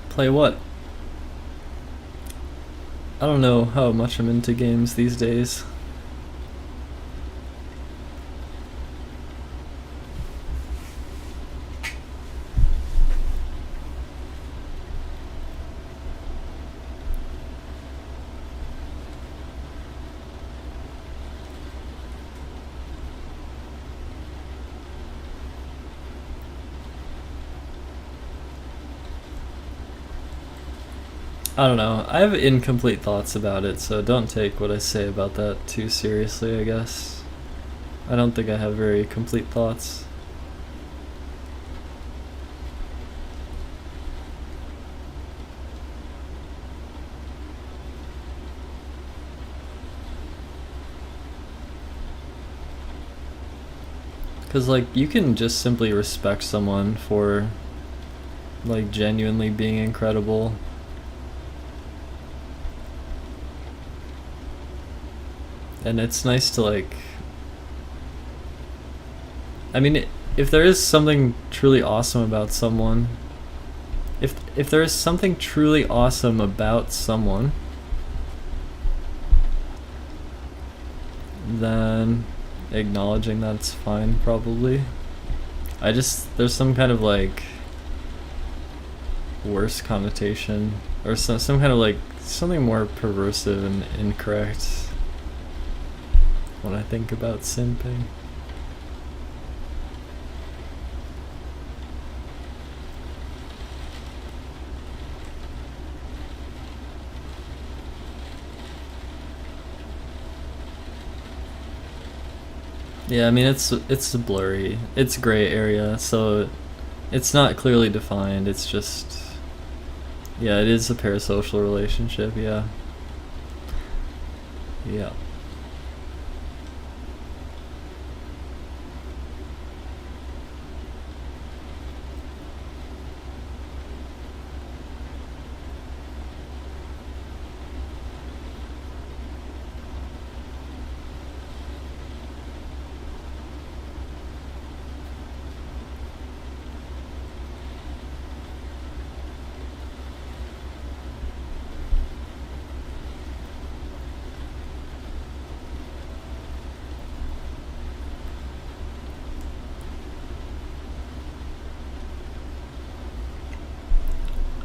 Play what? I don't know how much I'm into games these days. I don't know. I have incomplete thoughts about it, so don't take what I say about that too seriously, I guess. I don't think I have very complete thoughts. Because, like, you can just simply respect someone for, like, genuinely being incredible. And it's nice to, like, I mean, if there is something truly awesome about someone, if there is something truly awesome about someone, then acknowledging that's fine, probably. There's some kind of, like, worse connotation, or some kind of, like, something more perversive and incorrect when I think about simping. Yeah, I mean, it's blurry. It's gray area, so it's not clearly defined. It's just, yeah, it is a parasocial relationship. Yeah. Yeah.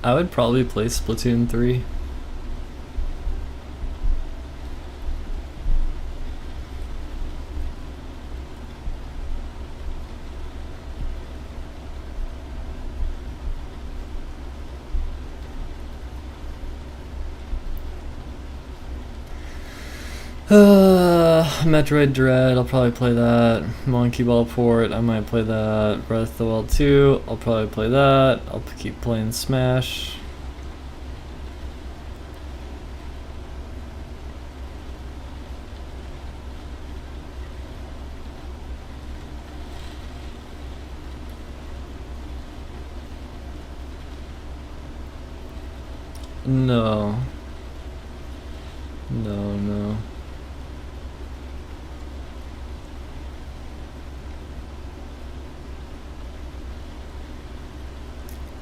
I would probably play Splatoon 3. Metroid Dread, I'll probably play that. Monkey Ball Port, I might play that. Breath of the Wild 2, I'll probably play that. I'll keep playing Smash. No. No.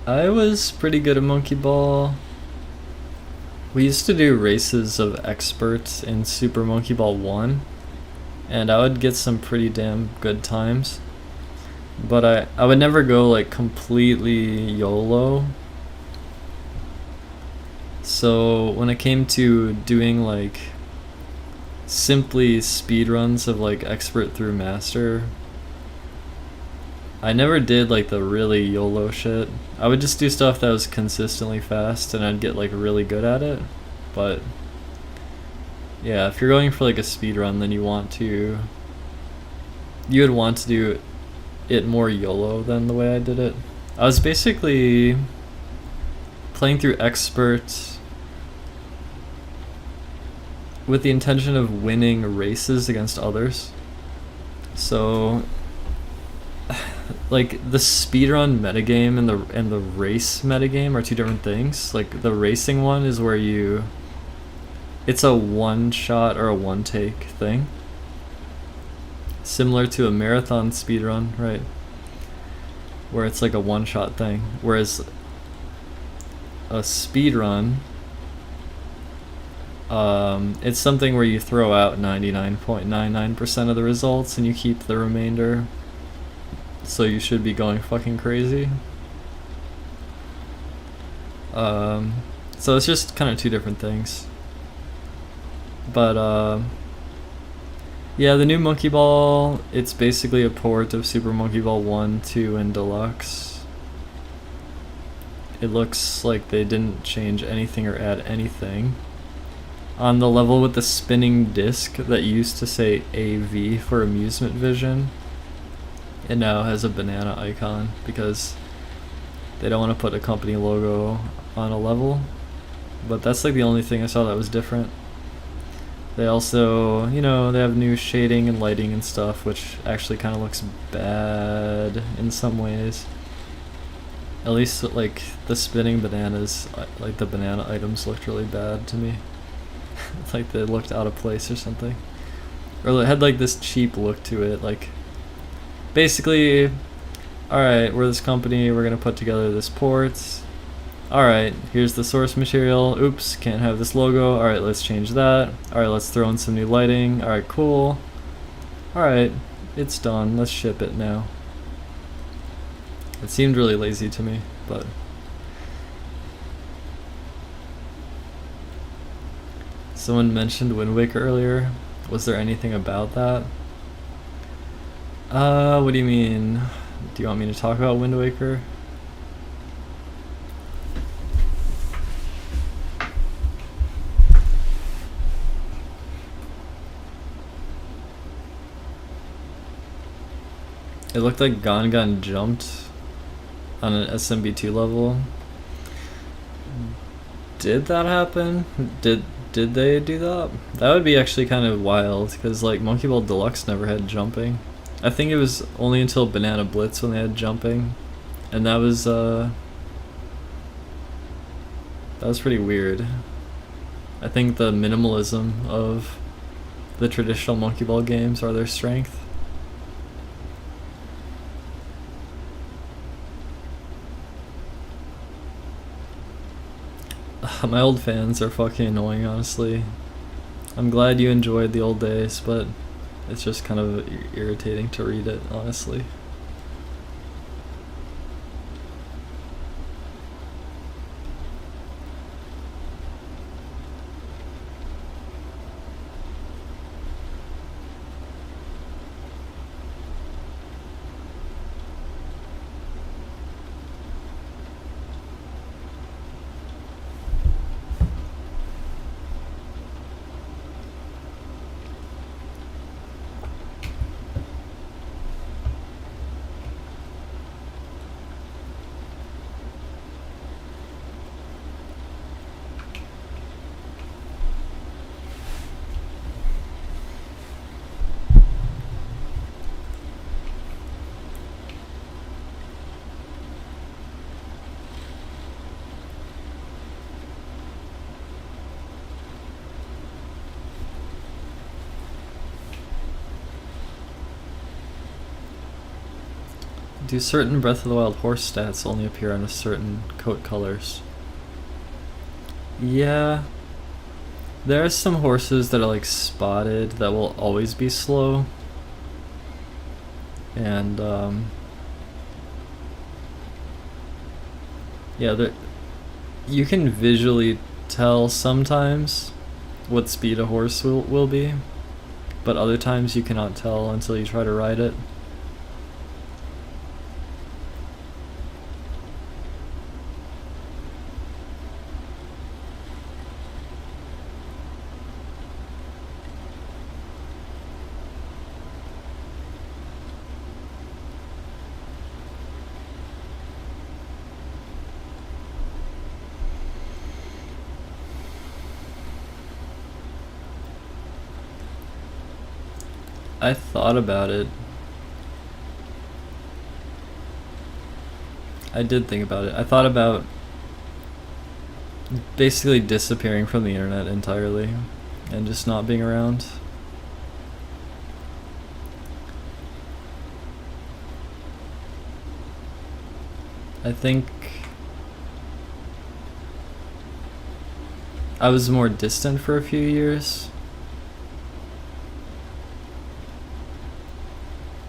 I was pretty good at Monkey Ball. We used to do races of experts in Super Monkey Ball 1, and I would get some pretty damn good times. But I would never go like completely YOLO. So when it came to doing like simply speedruns of like expert through master, I never did like the really YOLO shit. I would just do stuff that was consistently fast and I'd get like really good at it. But yeah, if you're going for like a speedrun, then you would want to do it more YOLO than the way I did it. I was basically playing through expert with the intention of winning races against others. So like the speedrun metagame and the race metagame are two different things. Like the racing one is where it's a one shot or a one take thing. Similar to a marathon speedrun, right? Where it's like a one shot thing. Whereas a speedrun, it's something where you throw out 99.99% of the results and you keep the remainder. So you should be going fucking crazy. So it's just kind of two different things. But yeah, the new Monkey Ball, it's basically a port of Super Monkey Ball 1, 2, and Deluxe. It looks like they didn't change anything or add anything. On the level with the spinning disc that used to say AV for Amusement Vision, it now has a banana icon because they don't want to put a company logo on a level. But that's like the only thing I saw that was different. They also, they have new shading and lighting and stuff, which actually kind of looks bad in some ways. At least, like, the spinning bananas, like, the banana items looked really bad to me. Like, they looked out of place or something. Or it had, like, this cheap look to it, like, basically, alright, we're this company, we're gonna put together this port. Alright, here's the source material. Oops, can't have this logo. Alright, let's change that. Alright, let's throw in some new lighting. Alright, cool. Alright, it's done. Let's ship it now. It seemed really lazy to me, but... Someone mentioned Wind Waker earlier. Was there anything about that? What do you mean? Do you want me to talk about Wind Waker? It looked like Gon jumped on an SMB2 level. Did that happen? Did they do that? That would be actually kind of wild, because like Monkey Ball Deluxe never had jumping. I think it was only until Banana Blitz when they had jumping, and that was pretty weird. I think the minimalism of the traditional Monkey Ball games are their strength. My old fans are fucking annoying, honestly. I'm glad you enjoyed the old days, but it's just kind of irritating to read it, honestly. Do certain Breath of the Wild horse stats only appear on a certain coat colors? Yeah. There are some horses that are like spotted that will always be slow. And yeah, you can visually tell sometimes what speed a horse will be, but other times you cannot tell until you try to ride it. I thought about it. I did think about it. I thought about basically disappearing from the internet entirely and just not being around. I think I was more distant for a few years.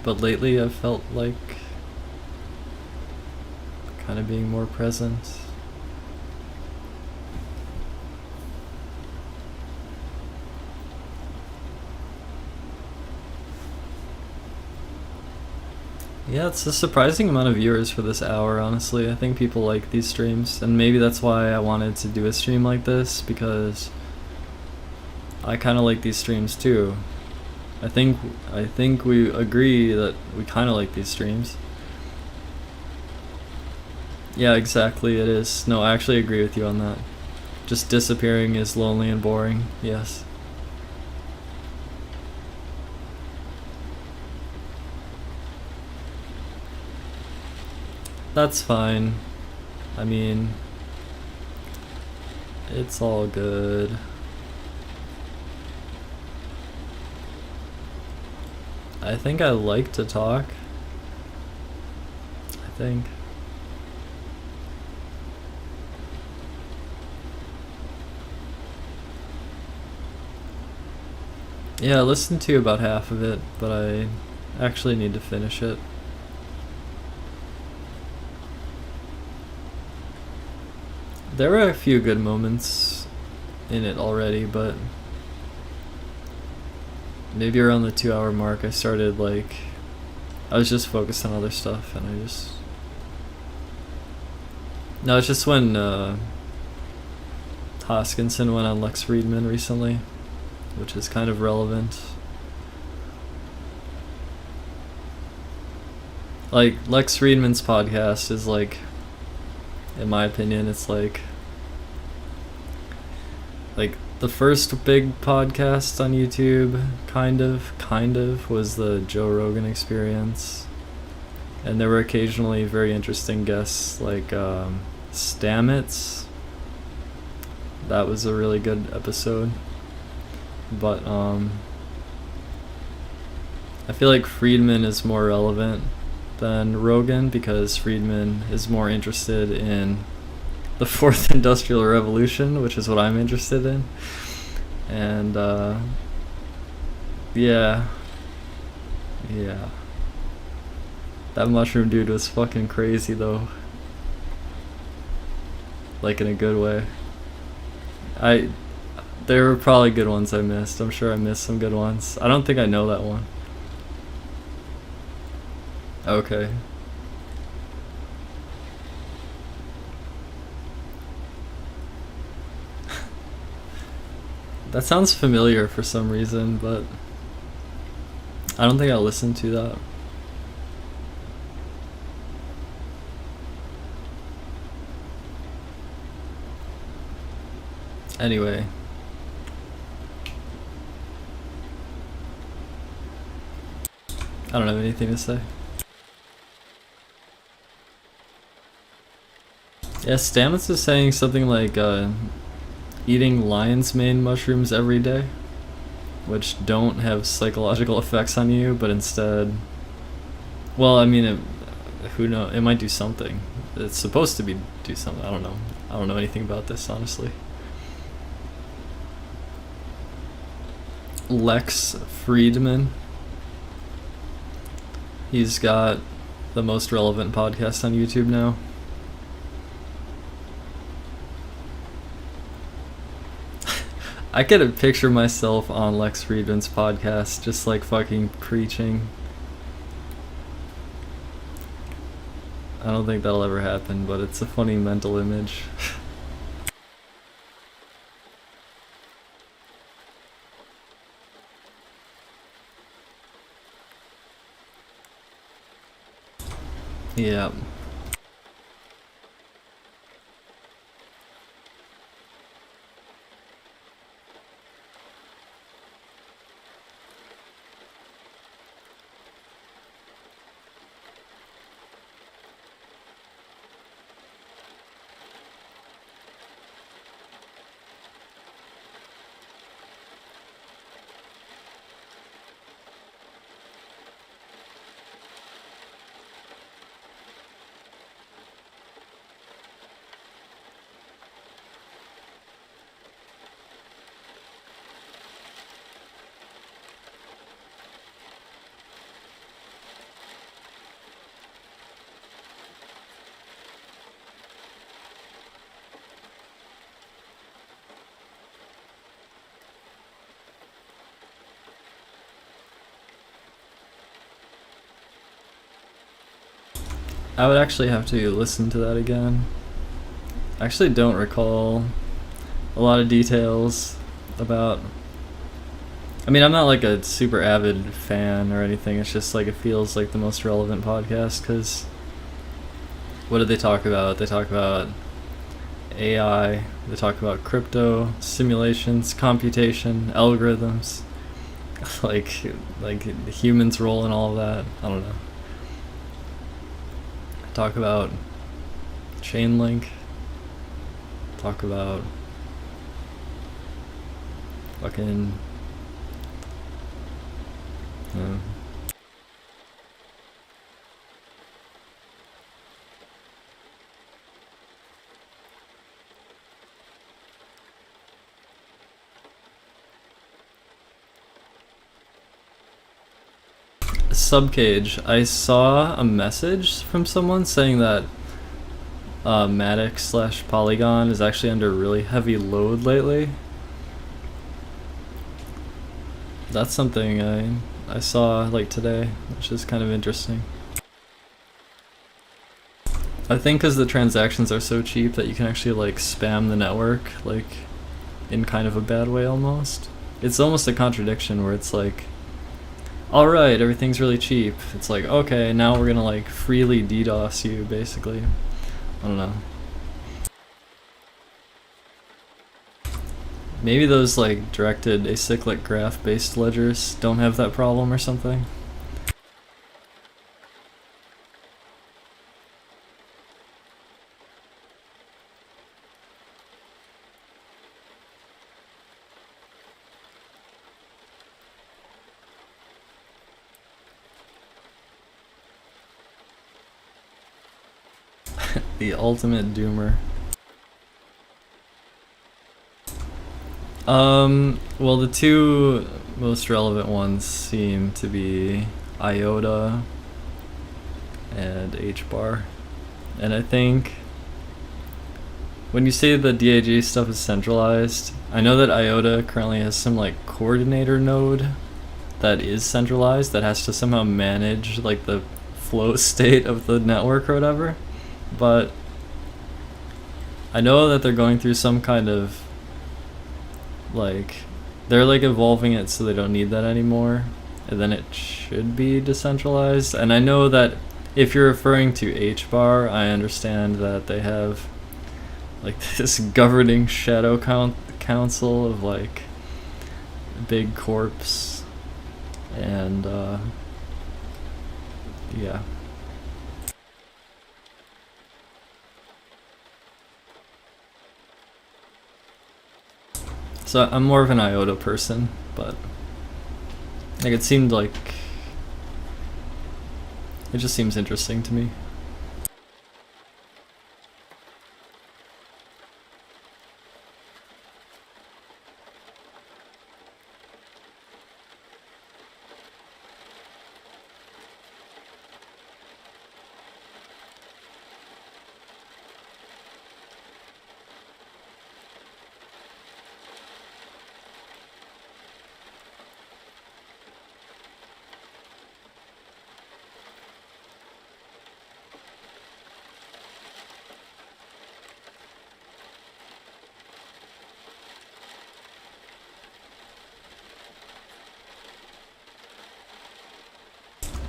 But lately I've felt like kind of being more present. Yeah, it's a surprising amount of viewers for this hour, honestly. I think people like these streams, and maybe that's why I wanted to do a stream like this, because I kind of like these streams too. I think we agree that we kind of like these streams. Yeah, exactly, it is. No, I actually agree with you on that. Just disappearing is lonely and boring, yes. That's fine. I mean, it's all good. I think I like to talk. I think. Yeah, I listened to about half of it, but I actually need to finish it. There were a few good moments in it already, but maybe around the 2-hour mark I started I was just focused on other stuff, and no, it's just when Hoskinson went on Lex Friedman recently, which is kind of relevant. Like, Lex Friedman's podcast is in my opinion, it's like the first big podcast on YouTube, kind of, was the Joe Rogan Experience. And there were occasionally very interesting guests like Stamets. That was a really good episode. But I feel like Friedman is more relevant than Rogan, because Friedman is more interested in the Fourth Industrial Revolution, which is what I'm interested in. And yeah. That mushroom dude was fucking crazy though. Like, in a good way. There were probably good ones I missed. I'm sure I missed some good ones. I don't think I know that one. Okay. That sounds familiar for some reason, but I don't think I listened to that. Anyway. I don't have anything to say. Yeah, Stamets is saying something like eating lion's mane mushrooms every day, which don't have psychological effects on you, but instead, well, I mean, who knows? It might do something. It's supposed to do something. I don't know. I don't know anything about this, honestly. Lex Friedman. He's got the most relevant podcast on YouTube now. I could picture myself on Lex Friedman's podcast, just like fucking preaching. I don't think that'll ever happen, but it's a funny mental image. Yeah. I would actually have to listen to that again. I actually don't recall a lot of details about... I mean, I'm not like a super avid fan or anything. It's just like it feels like the most relevant podcast, because what do they talk about? They talk about AI, they talk about crypto, simulations, computation, algorithms, like the human's role in all of that. I don't know. Talk about Chainlink. Talk about fucking Subcage. I saw a message from someone saying that Matic / Polygon is actually under really heavy load lately. That's something I saw like today, which is kind of interesting. I think because the transactions are so cheap that you can actually like spam the network, like in kind of a bad way almost. It's almost a contradiction where it's like, alright, everything's really cheap. It's like, okay, now we're gonna like freely DDoS you, basically. I don't know. Maybe those like directed acyclic graph based ledgers don't have that problem or something. The ultimate doomer. Well, the two most relevant ones seem to be IOTA and HBAR. And I think when you say the DAG stuff is centralized, I know that IOTA currently has some like coordinator node that is centralized that has to somehow manage like the flow state of the network or whatever. But I know that they're going through some kind of like, they're like evolving it so they don't need that anymore, and then it should be decentralized. And I know that if you're referring to HBAR, I understand that they have like this governing shadow council of like big corps, and yeah. So I'm more of an IOTA person, but like it seemed like, it just seems interesting to me.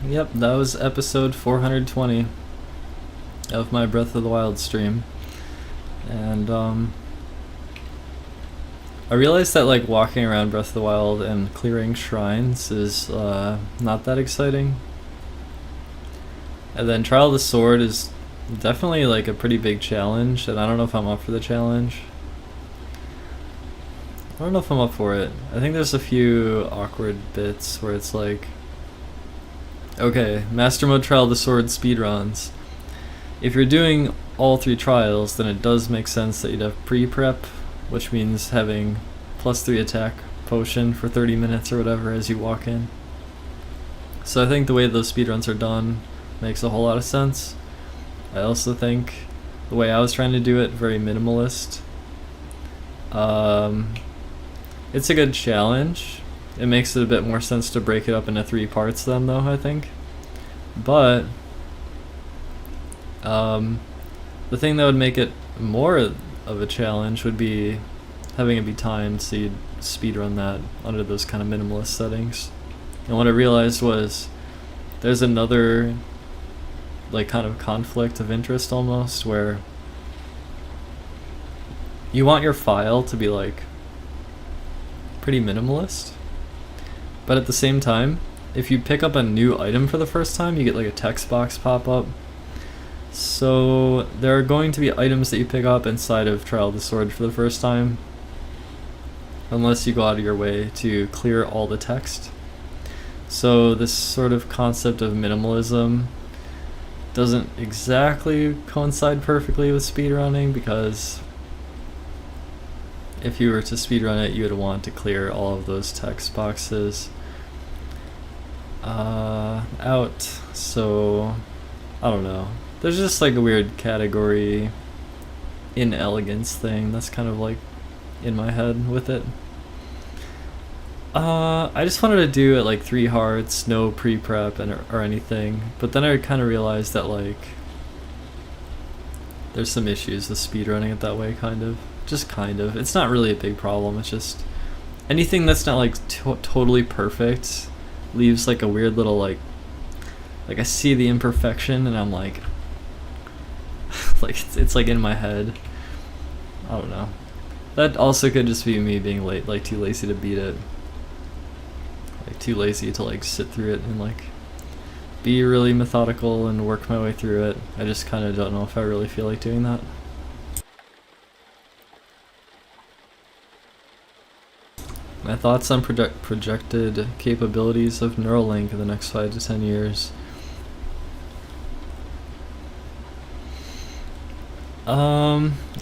Yep, that was episode 420 of my Breath of the Wild stream. And I realized that like walking around Breath of the Wild and clearing shrines is not that exciting. And then Trial of the Sword is definitely like a pretty big challenge, and I don't know if I'm up for the challenge. I don't know if I'm up for it. I think there's a few awkward bits where it's like, okay, Master Mode Trial of the Sword speedruns. If you're doing all 3 trials, then it does make sense that you'd have pre-prep, which means having +3 attack potion for 30 minutes or whatever as you walk in. So I think the way those speedruns are done makes a whole lot of sense. I also think the way I was trying to do it, very minimalist. It's a good challenge. It makes it a bit more sense to break it up into 3 parts then though, I think. But the thing that would make it more of a challenge would be having it be timed, so you'd speedrun that under those kind of minimalist settings. And what I realized was there's another like kind of conflict of interest almost, where you want your file to be like pretty minimalist, but at the same time, if you pick up a new item for the first time, you get like a text box pop up. So there are going to be items that you pick up inside of Trial of the Sword for the first time, unless you go out of your way to clear all the text. So this sort of concept of minimalism doesn't exactly coincide perfectly with speedrunning, because if you were to speedrun it, you would want to clear all of those text boxes out. So I don't know. There's just like a weird category inelegance thing that's kind of like in my head with it. I just wanted to do it like 3 hearts, no pre-prep or anything, but then I kind of realized that like there's some issues with speedrunning it that way, kind of. Just kind of. It's not really a big problem, it's just anything that's not like totally perfect leaves like a weird little like I see the imperfection and I'm like like it's like in my head. I don't know. That also could just be me being like too lazy to beat it. Like too lazy to like sit through it and like be really methodical and work my way through it. I just kind of don't know if I really feel like doing that. My thoughts on projected capabilities of Neuralink in the next 5 to 10 years.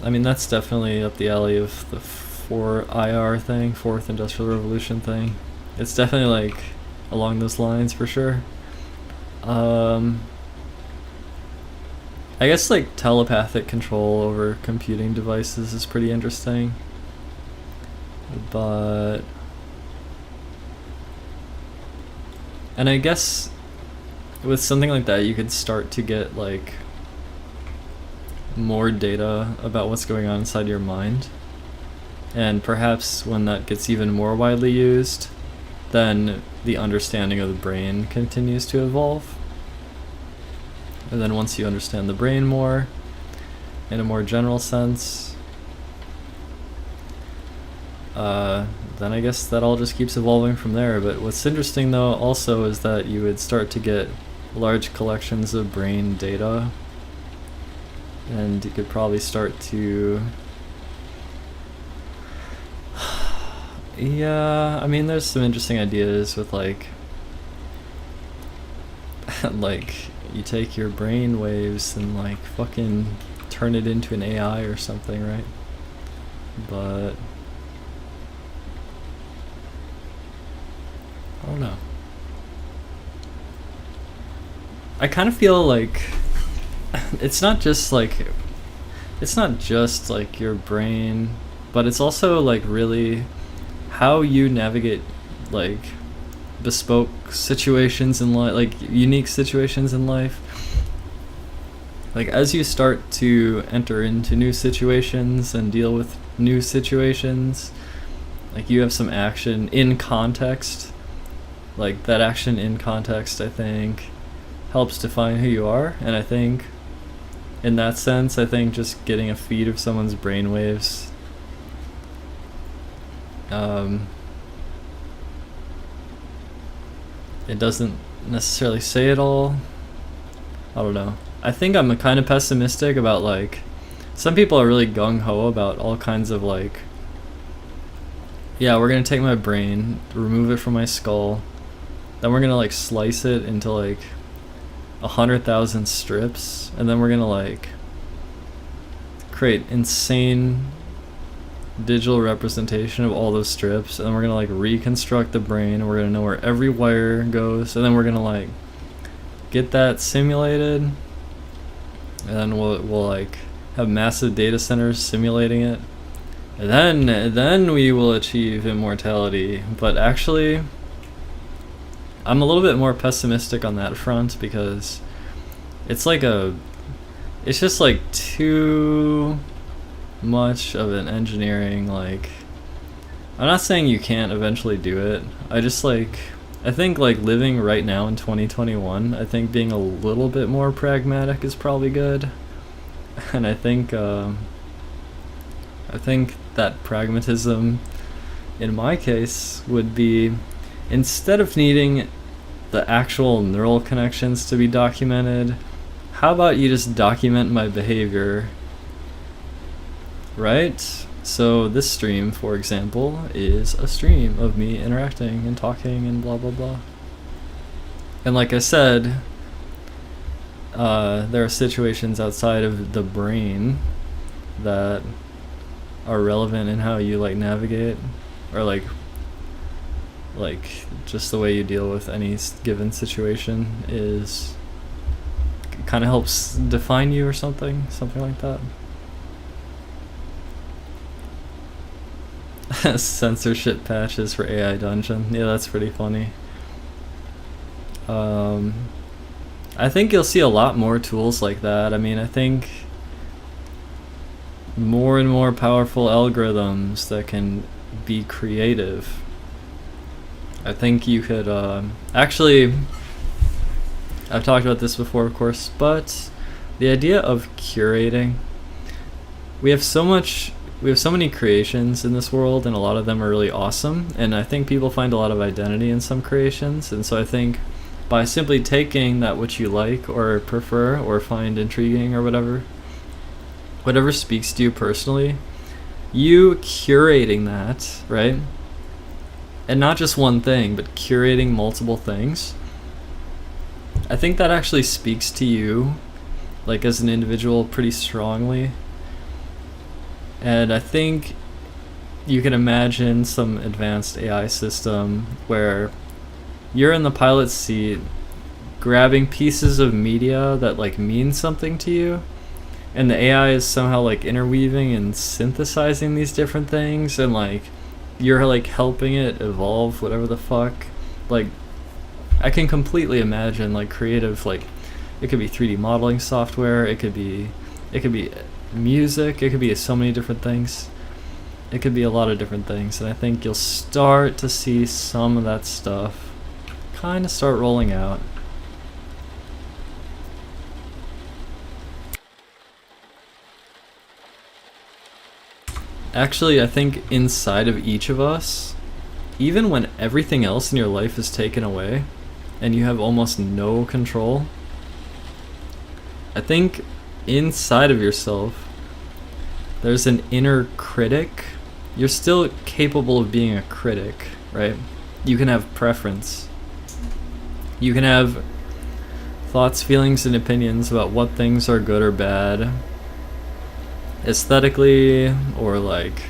I mean, that's definitely up the alley of the 4IR thing, 4th Industrial Revolution thing. It's definitely like along those lines for sure. I guess like telepathic control over computing devices is pretty interesting. But and I guess with something like that you could start to get like more data about what's going on inside your mind, and perhaps when that gets even more widely used, then the understanding of the brain continues to evolve. And then once you understand the brain more in a more general sense, then I guess that all just keeps evolving from there. But what's interesting though also is that you would start to get large collections of brain data, and you could probably start to yeah, I mean there's some interesting ideas with like like you take your brain waves and like fucking turn it into an AI or something, right? But I don't know. I kind of feel like it's not just like your brain, but it's also like really how you navigate like bespoke situations in life, like unique situations in life. Like as you start to enter into new situations and deal with new situations, like you have some action in context Like, that action in context, I think, helps define who you are. And I think, in that sense, I think just getting a feed of someone's brainwaves, it doesn't necessarily say it all. I don't know. I think I'm kind of pessimistic about, like, some people are really gung-ho about all kinds of, like, yeah, we're gonna take my brain, remove it from my skull, then we're gonna, like, slice it into, like, 100,000 strips, and then we're gonna, like, create insane digital representation of all those strips, and then we're gonna, like, reconstruct the brain, and we're gonna know where every wire goes, and then we're gonna, like, get that simulated, and then we'll like have massive data centers simulating it, and then we will achieve immortality. But actually, I'm a little bit more pessimistic on that front, because it's just like too much of an engineering, like, I'm not saying you can't eventually do it, I think, like, living right now in 2021, I think being a little bit more pragmatic is probably good. And I think that pragmatism, in my case, would be, instead of needing the actual neural connections to be documented, how about you just document my behavior, right? So this stream, for example, is a stream of me interacting and talking and blah blah blah. And like I said, there are situations outside of the brain that are relevant in how you, like, navigate, or like just the way you deal with any given situation is kind of helps define you, or something like that. Censorship patches for AI Dungeon. Yeah, that's pretty funny. I think you'll see a lot more tools like that. I mean, I think more and more powerful algorithms that can be creative. I think you could, actually, I've talked about this before, of course, but the idea of curating, we have so many creations in this world, and a lot of them are really awesome, and I think people find a lot of identity in some creations. And so I think by simply taking that which you like or prefer or find intriguing or whatever speaks to you personally, you curating that, right? And not just one thing, but curating multiple things, I think that actually speaks to you, like, as an individual pretty strongly. And I think you can imagine some advanced AI system where you're in the pilot's seat, grabbing pieces of media that, like, mean something to you, and the AI is somehow, like, interweaving and synthesizing these different things, and, like, you're, like, helping it evolve, whatever the fuck. Like, I can completely imagine, like, creative, like, it could be 3D modeling software, it could be music, it could be so many different things. It could be a lot of different things, and I think you'll start to see some of that stuff kind of start rolling out. Actually, I think inside of each of us, even when everything else in your life is taken away and you have almost no control, I think inside of yourself there's an inner critic. You're still capable of being a critic, right? You can have preference. You can have thoughts, feelings, and opinions about what things are good or bad, aesthetically or, like,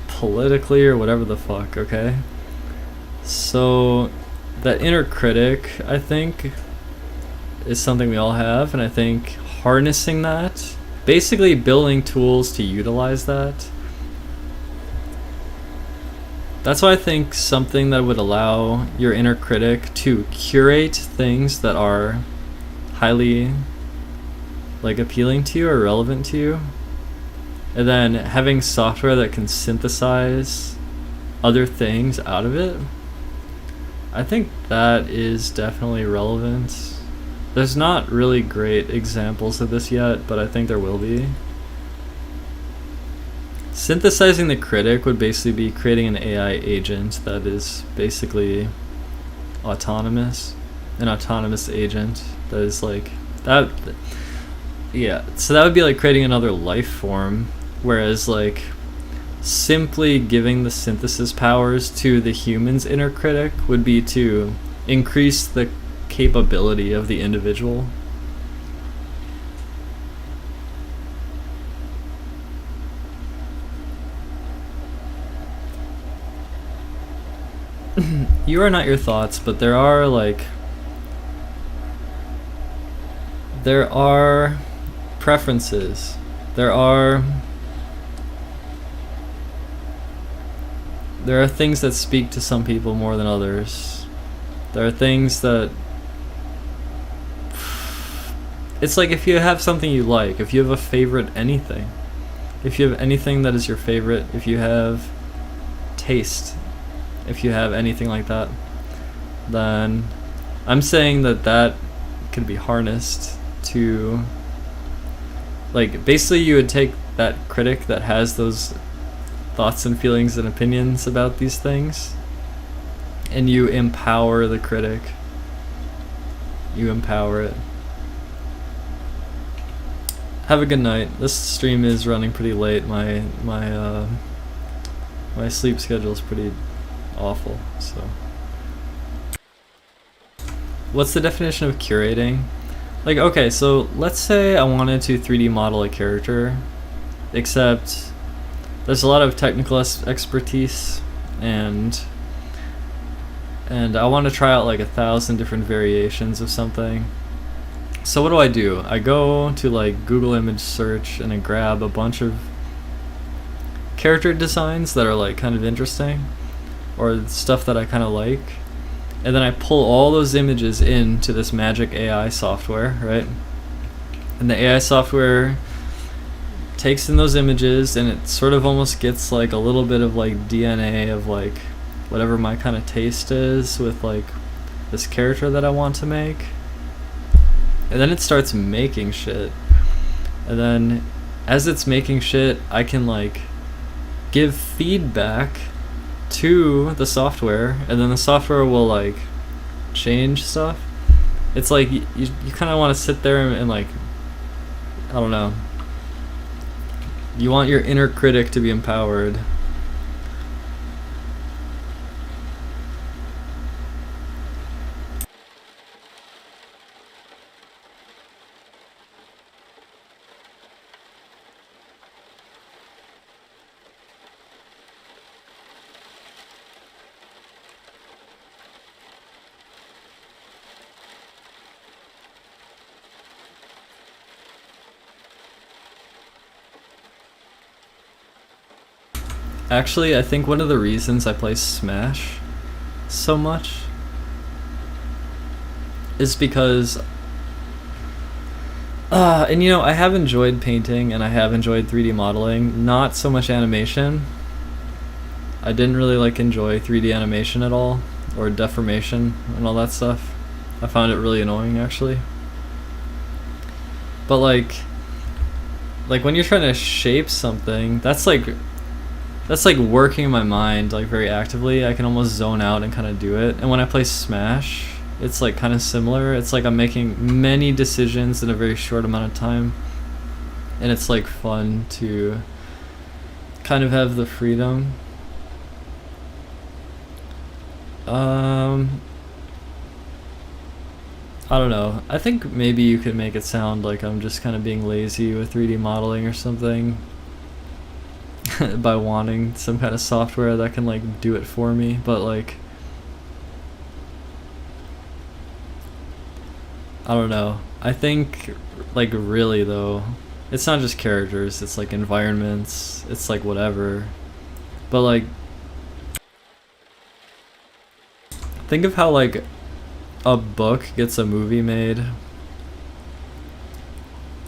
politically or whatever the fuck, okay? So that inner critic, I think, is something we all have, and I think harnessing that, basically building tools to utilize that, that's why I think something that would allow your inner critic to curate things that are highly, like, appealing to you or relevant to you, and then having software that can synthesize other things out of it, I think that is definitely relevant. There's not really great examples of this yet, but I think there will be. Synthesizing the critic would basically be creating an AI agent that is basically autonomous. An autonomous agent that is like that. Yeah, so that would be like creating another life form, whereas like simply giving the synthesis powers to the human's inner critic would be to increase the capability of the individual. You are not your thoughts, but there are preferences. There are things that speak to some people more than others. There are things that it's like if you have something you like, if you have a favorite anything, if you have anything that is your favorite, if you have taste, if you have anything like that, then I'm saying that could be harnessed to, like, basically you would take that critic that has those thoughts and feelings and opinions about these things, and you empower the critic. You empower it. Have a good night. This stream is running pretty late. My sleep schedule is pretty awful. So, what's the definition of curating? Like, okay, so let's say I wanted to 3D model a character, except there's a lot of technical expertise, and I want to try out like 1,000 different variations of something. So what do? I go to like Google image search and I grab a bunch of character designs that are like kind of interesting, or stuff that I kind of like, and then I pull all those images into this magic AI software, right? And the AI software takes in those images, and it sort of almost gets like a little bit of like DNA of like whatever my kind of taste is with like this character that I want to make. And then it starts making shit. And then as it's making shit, I can like give feedback to the software, and then the software will like change stuff. It's like you kind of want to sit there and like, I don't know, you want your inner critic to be empowered. Actually, I think one of the reasons I play Smash so much is because and you know, I have enjoyed painting and I have enjoyed 3D modeling, not so much animation. I didn't really like enjoy 3D animation at all, or deformation and all that stuff. I found it really annoying, actually. But like when you're trying to shape something, that's like working my mind like very actively. I can almost zone out and kind of do it. And when I play Smash, it's like kind of similar. It's like I'm making many decisions in a very short amount of time, and it's like fun to kind of have the freedom. I don't know. I think maybe you could make it sound like I'm just kind of being lazy with 3D modeling or something by wanting some kind of software that can like do it for me, but like I don't know. I think like really though, it's not just characters, it's like environments, it's like whatever. But like think of how like a book gets a movie made,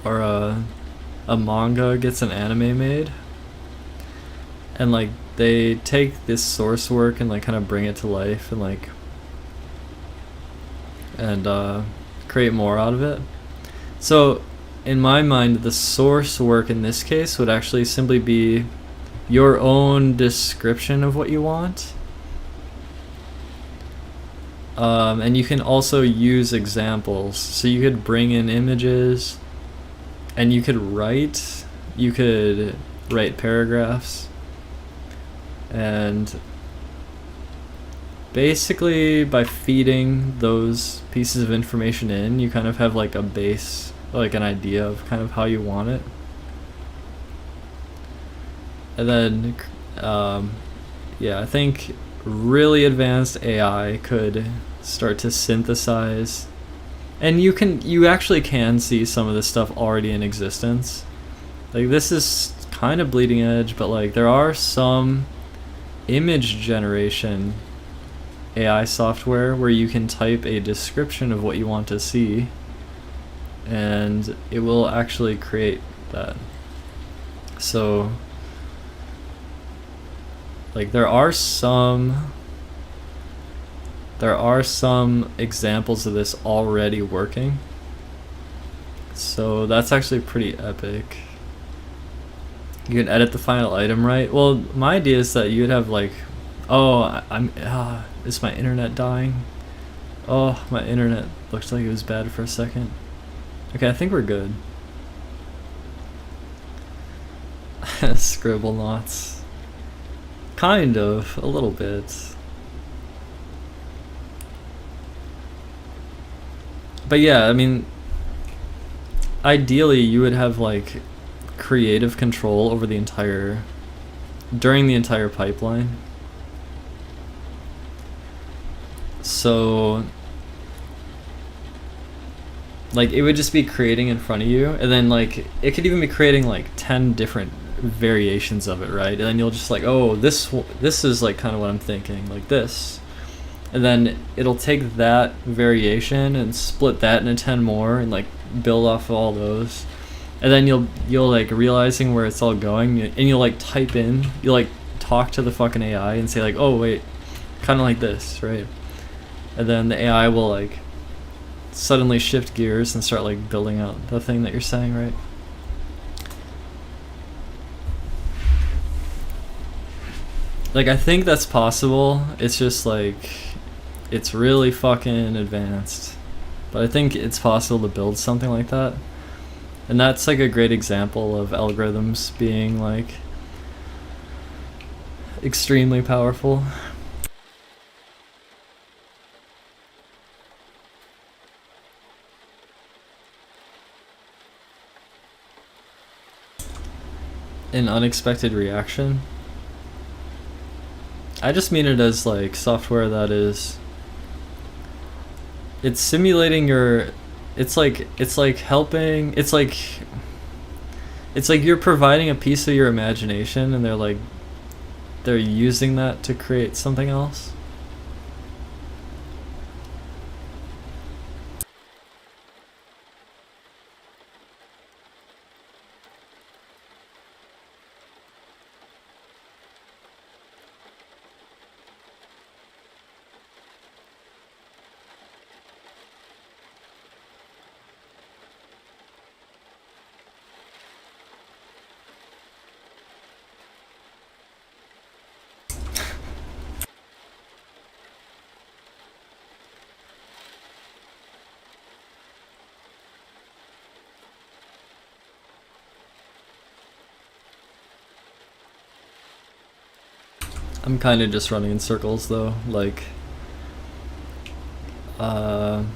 or a manga gets an anime made. And like they take this source work and like kind of bring it to life and like and create more out of it. So in my mind, the source work in this case would actually simply be your own description of what you want. And you can also use examples. So you could bring in images, and you could write paragraphs, and basically by feeding those pieces of information in, you kind of have like a base, like an idea of kind of how you want it. And then yeah, I think really advanced AI could start to synthesize, and you actually can see some of this stuff already in existence. Like, this is kind of bleeding edge, but like there are some image generation AI software where you can type a description of what you want to see, and it will actually create that. So like there are some examples of this already working. So that's actually pretty epic. You can edit the final item, right? Well, my idea is that you'd have like, is my internet dying? Oh, my internet looks like it was bad for a second. Okay, I think we're good. Scribble knots. Kind of, a little bit. But yeah, I mean, ideally you would have like creative control over during the entire pipeline. So like it would just be creating in front of you, and then like it could even be creating like 10 different variations of it, right? And then you'll just like, oh, this is like kind of what I'm thinking, like this. And then it'll take that variation and split that into 10 more and like build off of all those. And then you'll like realizing where it's all going, and you'll like type in, you'll like talk to the fucking AI and say like, oh wait, kind of like this, right? And then the AI will like suddenly shift gears and start like building out the thing that you're saying, right? Like, I think that's possible. It's just like, it's really fucking advanced. But I think it's possible to build something like that. And that's like a great example of algorithms being like extremely powerful. An unexpected reaction. I just mean it as like software that is, it's simulating your, it's like helping, it's like you're providing a piece of your imagination, and they're using that to create something else. I'm kind of just running in circles though, like, I'm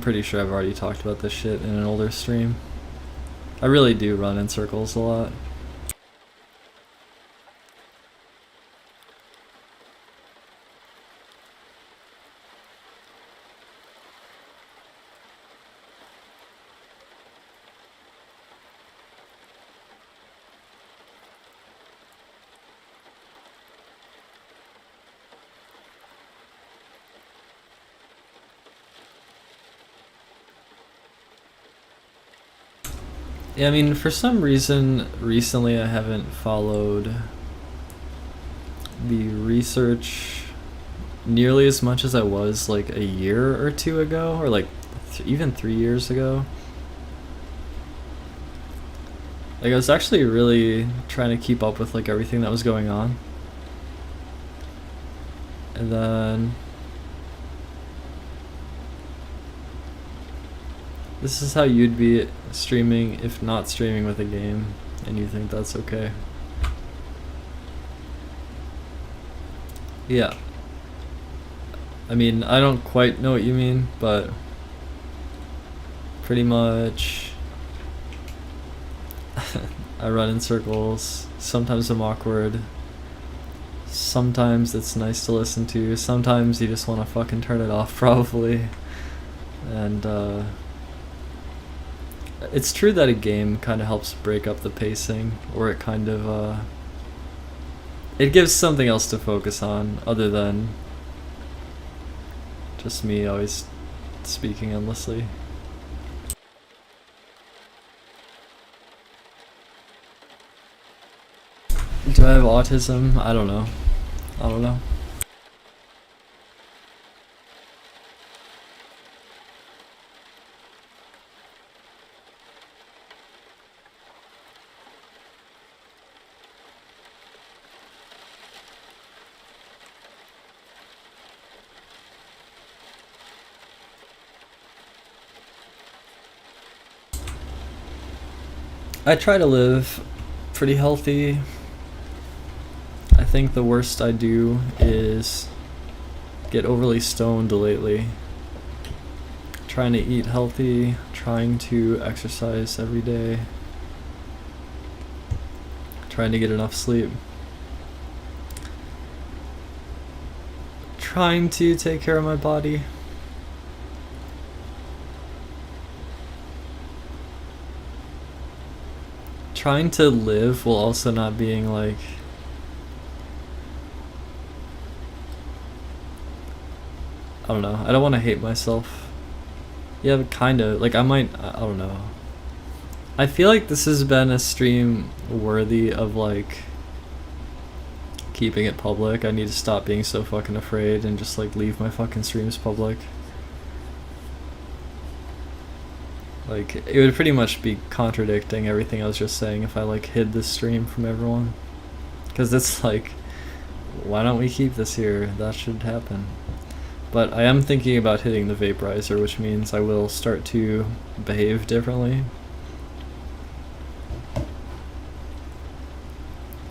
pretty sure I've already talked about this shit in an older stream. I really do run in circles a lot. Yeah, I mean, for some reason, recently I haven't followed the research nearly as much as I was like a year or two ago, or like even 3 years ago. Like I was actually really trying to keep up with like everything that was going on. And then this is how you'd be streaming if not streaming with a game, and you think that's okay. Yeah. I mean, I don't quite know what you mean, but pretty much I run in circles. Sometimes I'm awkward. Sometimes it's nice to listen to. Sometimes you just want to fucking turn it off, probably. And it's true that a game kind of helps break up the pacing, or it kind of it gives something else to focus on other than just me always speaking endlessly. Do I have autism? I don't know. I try to live pretty healthy. I think the worst I do is get overly stoned lately. Trying to eat healthy, trying to exercise every day, trying to get enough sleep, trying to take care of my body. Trying to live while also not being like I don't know. I don't want to hate myself. Yeah, but kind of. Like, I don't know. I feel like this has been a stream worthy of, like, keeping it public. I need to stop being so fucking afraid and just, like, leave my fucking streams public. Like, it would pretty much be contradicting everything I was just saying if I, like, hid this stream from everyone. Because it's like, why don't we keep this here? That should happen. But I am thinking about hitting the vaporizer, which means I will start to behave differently.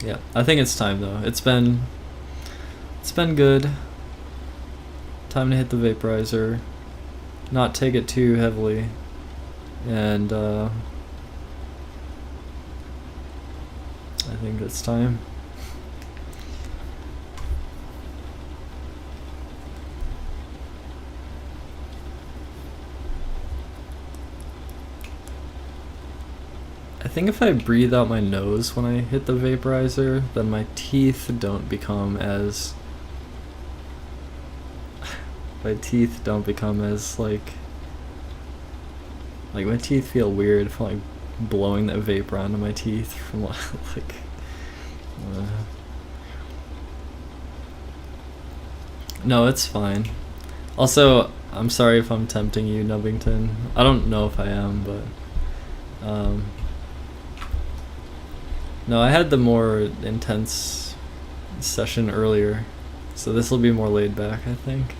Yeah, I think it's time though. It's been good. Time to hit the vaporizer. Not take it too heavily. And I think it's time. I think if I breathe out my nose when I hit the vaporizer, then my teeth don't become as like my teeth feel weird from like blowing that vapor onto my teeth from like No, it's fine. Also, I'm sorry if I'm tempting you, Nubbington. I don't know if I am, but no, I had the more intense session earlier, so this will be more laid back, I think.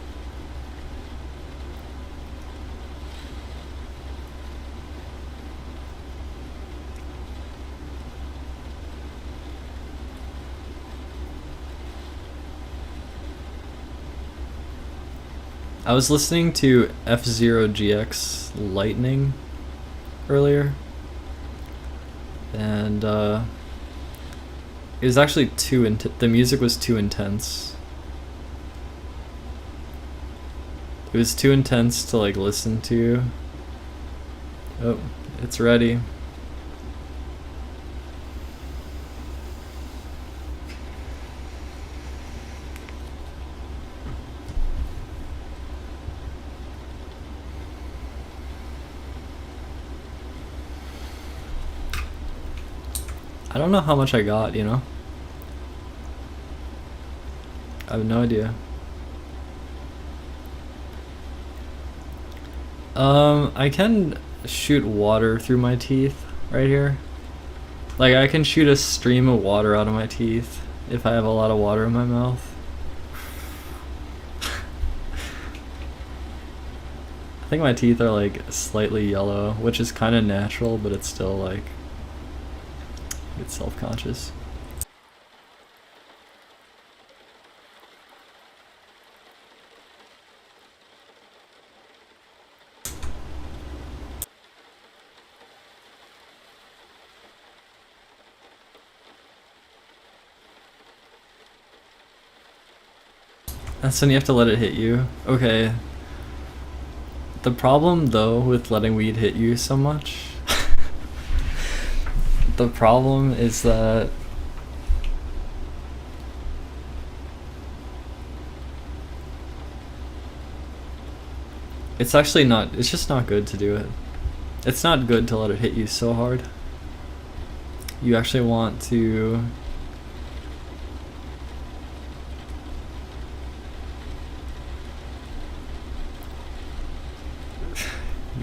I was listening to F-Zero GX Lightning earlier, and it was actually the music was too intense. It was too intense to like listen to. Oh, it's ready. I don't know how much I got, you know? I have no idea. I can shoot water through my teeth right here. Like, I can shoot a stream of water out of my teeth if I have a lot of water in my mouth. I think my teeth are like slightly yellow, which is kind of natural, but it's still like, it's self-conscious. That's when you have to let it hit you. Okay. The problem though with letting weed hit you so much, the problem is that it's actually not, it's just not good to do it. It's not good to let it hit you so hard. You actually want to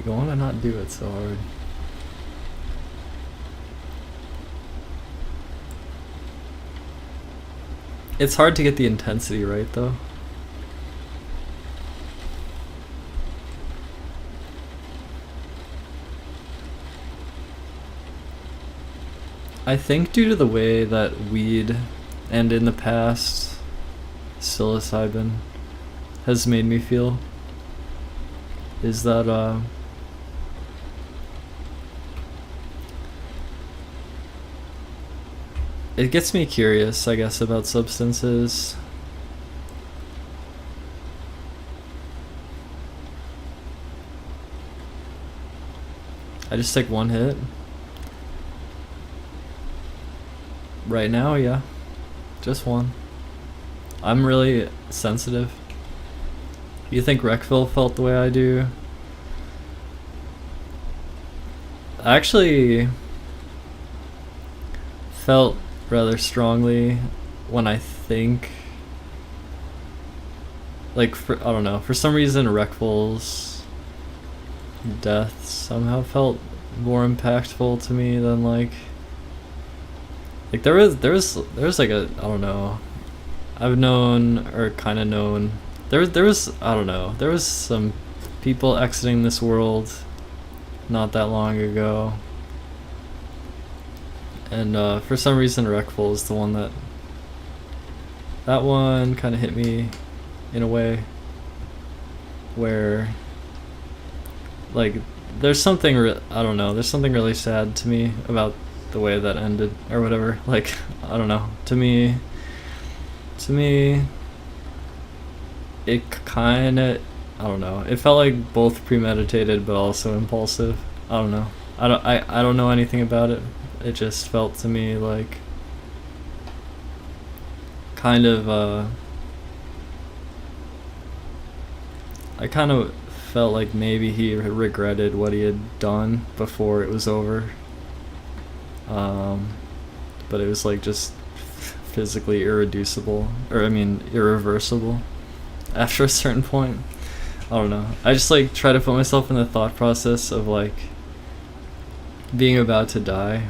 you want to not do it so hard. It's hard to get the intensity right though. I think due to the way that weed, and in the past psilocybin, has made me feel, is that it gets me curious, I guess, about substances. I just take one hit. Right now, yeah. Just one. I'm really sensitive. You think Reckville felt the way I do? I actually felt rather strongly when I think, like, I don't know, for some reason Reckville's death somehow felt more impactful to me than like there was like a, I don't know, I've known, or kind of known, there was I don't know, there was some people exiting this world not that long ago, and for some reason Reckful is the one that one kind of hit me in a way where, like, there's something I don't know, there's something really sad to me about the way that ended or whatever. Like, I don't know, to me it kind of, I don't know, it felt like both premeditated but also impulsive. I don't know, I don't know anything about it. It just felt to me like kind of I kind of felt like maybe he regretted what he had done before it was over, but it was like just physically irreducible, or I mean irreversible after a certain point. I don't know, I just like try to put myself in the thought process of like being about to die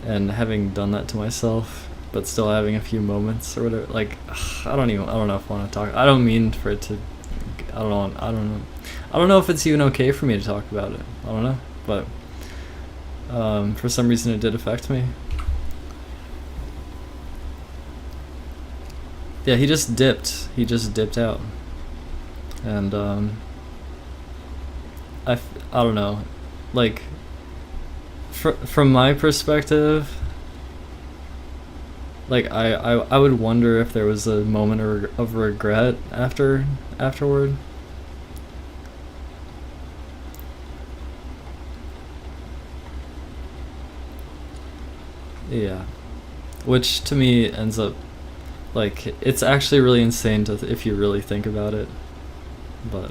and having done that to myself but still having a few moments or whatever. Like, I don't know if I want to talk, I don't mean for it to, I don't know if it's even okay for me to talk about it. I don't know, but for some reason it did affect me. Yeah, he just dipped out, and I don't know, like, from my perspective, like I would wonder if there was a moment of regret afterward. Yeah, which to me ends up, like, it's actually really insane to if you really think about it, but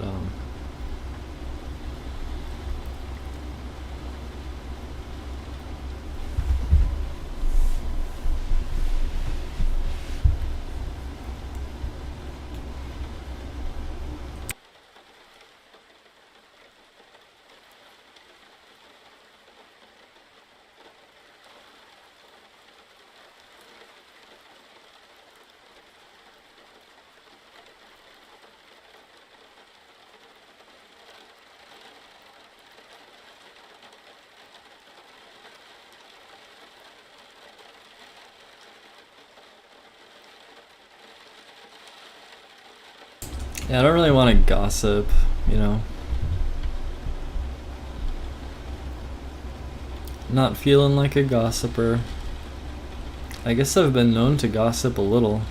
Yeah, I don't really want to gossip, you know. Not feeling like a gossiper. I guess I've been known to gossip a little.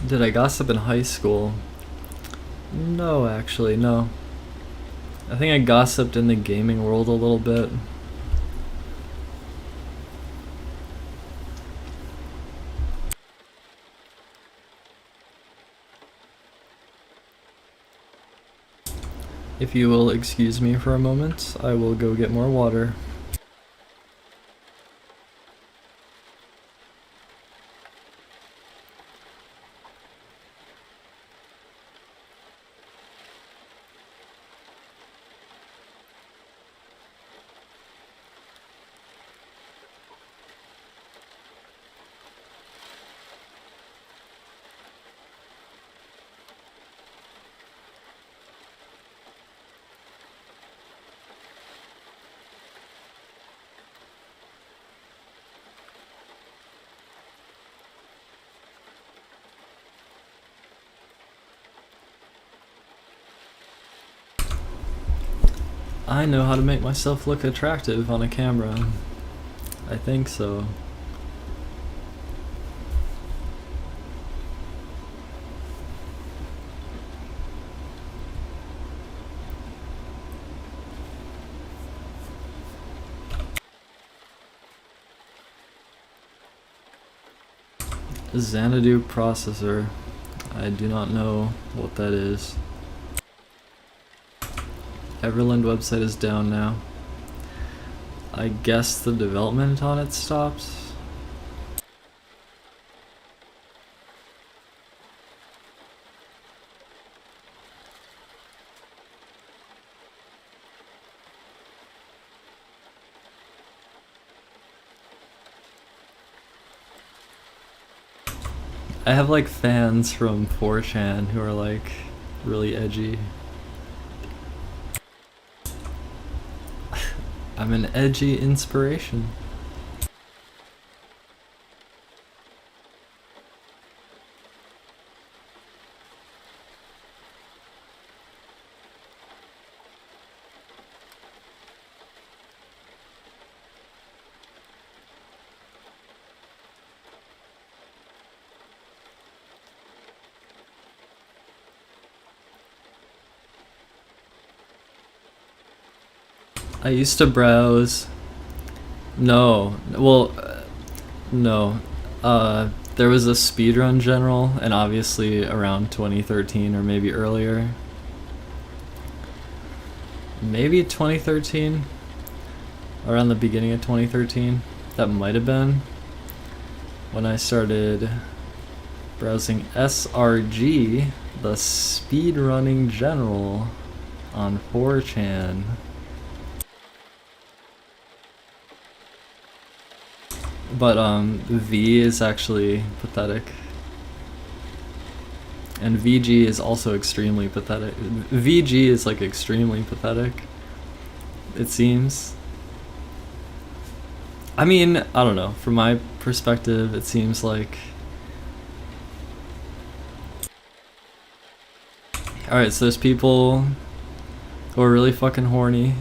Did I gossip in high school? No, actually, no. I think I gossiped in the gaming world a little bit. If you will excuse me for a moment, I will go get more water. I know how to make myself look attractive on a camera. I think so. Xanadu processor. I do not know what that is. Everland website is down now. I guess the development on it stopped. I have like fans from 4chan who are like really edgy. I'm an edgy inspiration. I used to browse. No, well, no. There was a speedrun general, and obviously around 2013 or maybe earlier. Maybe 2013? Around the beginning of 2013? That might have been when I started browsing SRG, the speedrunning general, on 4chan. But V is actually pathetic. And VG is also extremely pathetic. VG is like extremely pathetic, it seems. I mean, I don't know. From my perspective, it seems like... Alright, so there's people who are really fucking horny.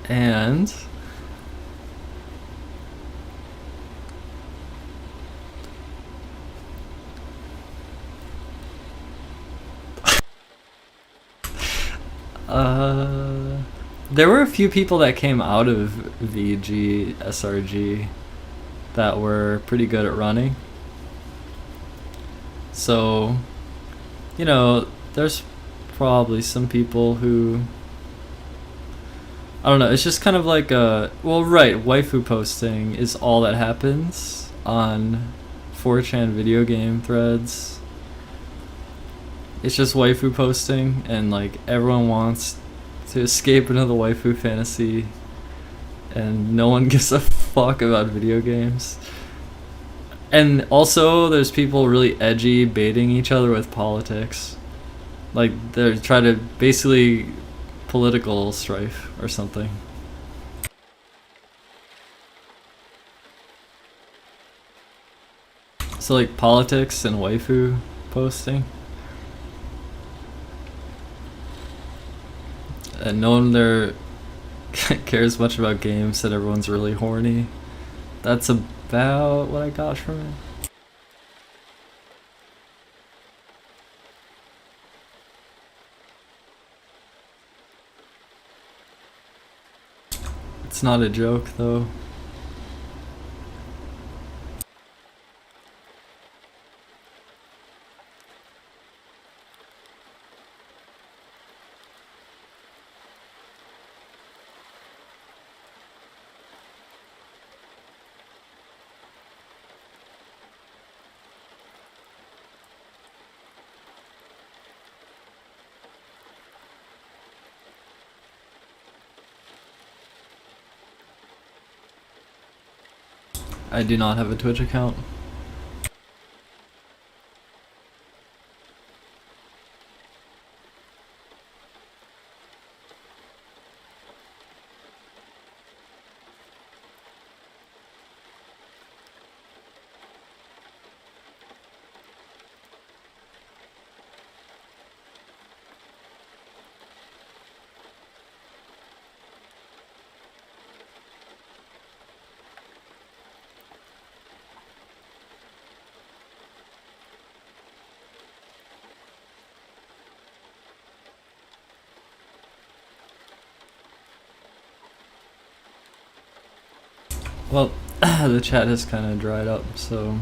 And... there were a few people that came out of VG SRG that were pretty good at running. So, you know, there's probably some people who, I don't know, it's just kind of like a, well, right, waifu posting is all that happens on 4chan video game threads. It's just waifu posting, and like everyone wants to escape into the waifu fantasy, and no one gives a fuck about video games. And also, there's people really edgy baiting each other with politics. Like, they're trying to basically political strife or something. So, like, politics and waifu posting. And no one there cares much about games, and everyone's really horny. That's about what I got from it. It's not a joke, though. I do not have a Twitch account. Well, the chat has kind of dried up, so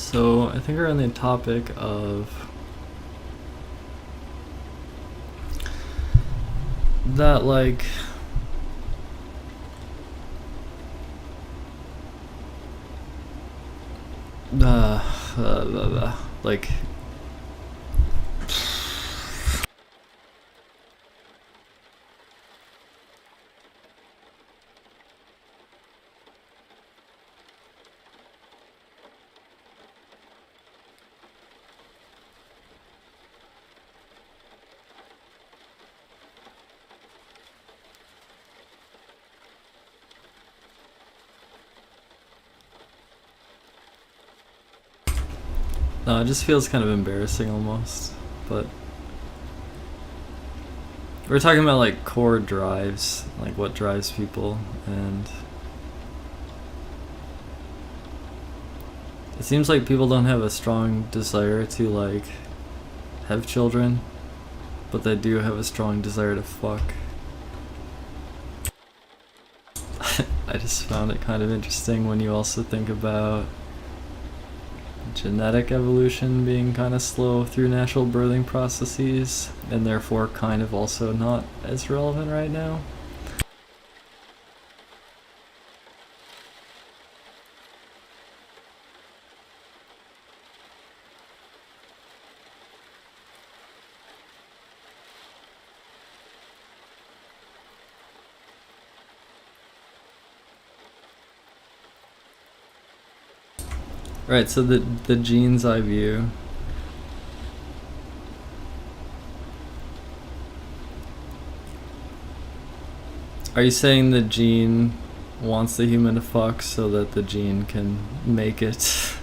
So I think we're on the topic of that, like, like, no, it just feels kind of embarrassing almost, but we're talking about like core drives, like what drives people, and it seems like people don't have a strong desire to like have children, but they do have a strong desire to fuck. I just found it kind of interesting when you also think about genetic evolution being kind of slow through natural birthing processes, and therefore kind of also not as relevant right now. Right, so the genes I view, are you saying the gene wants the human to fuck so that the gene can make it?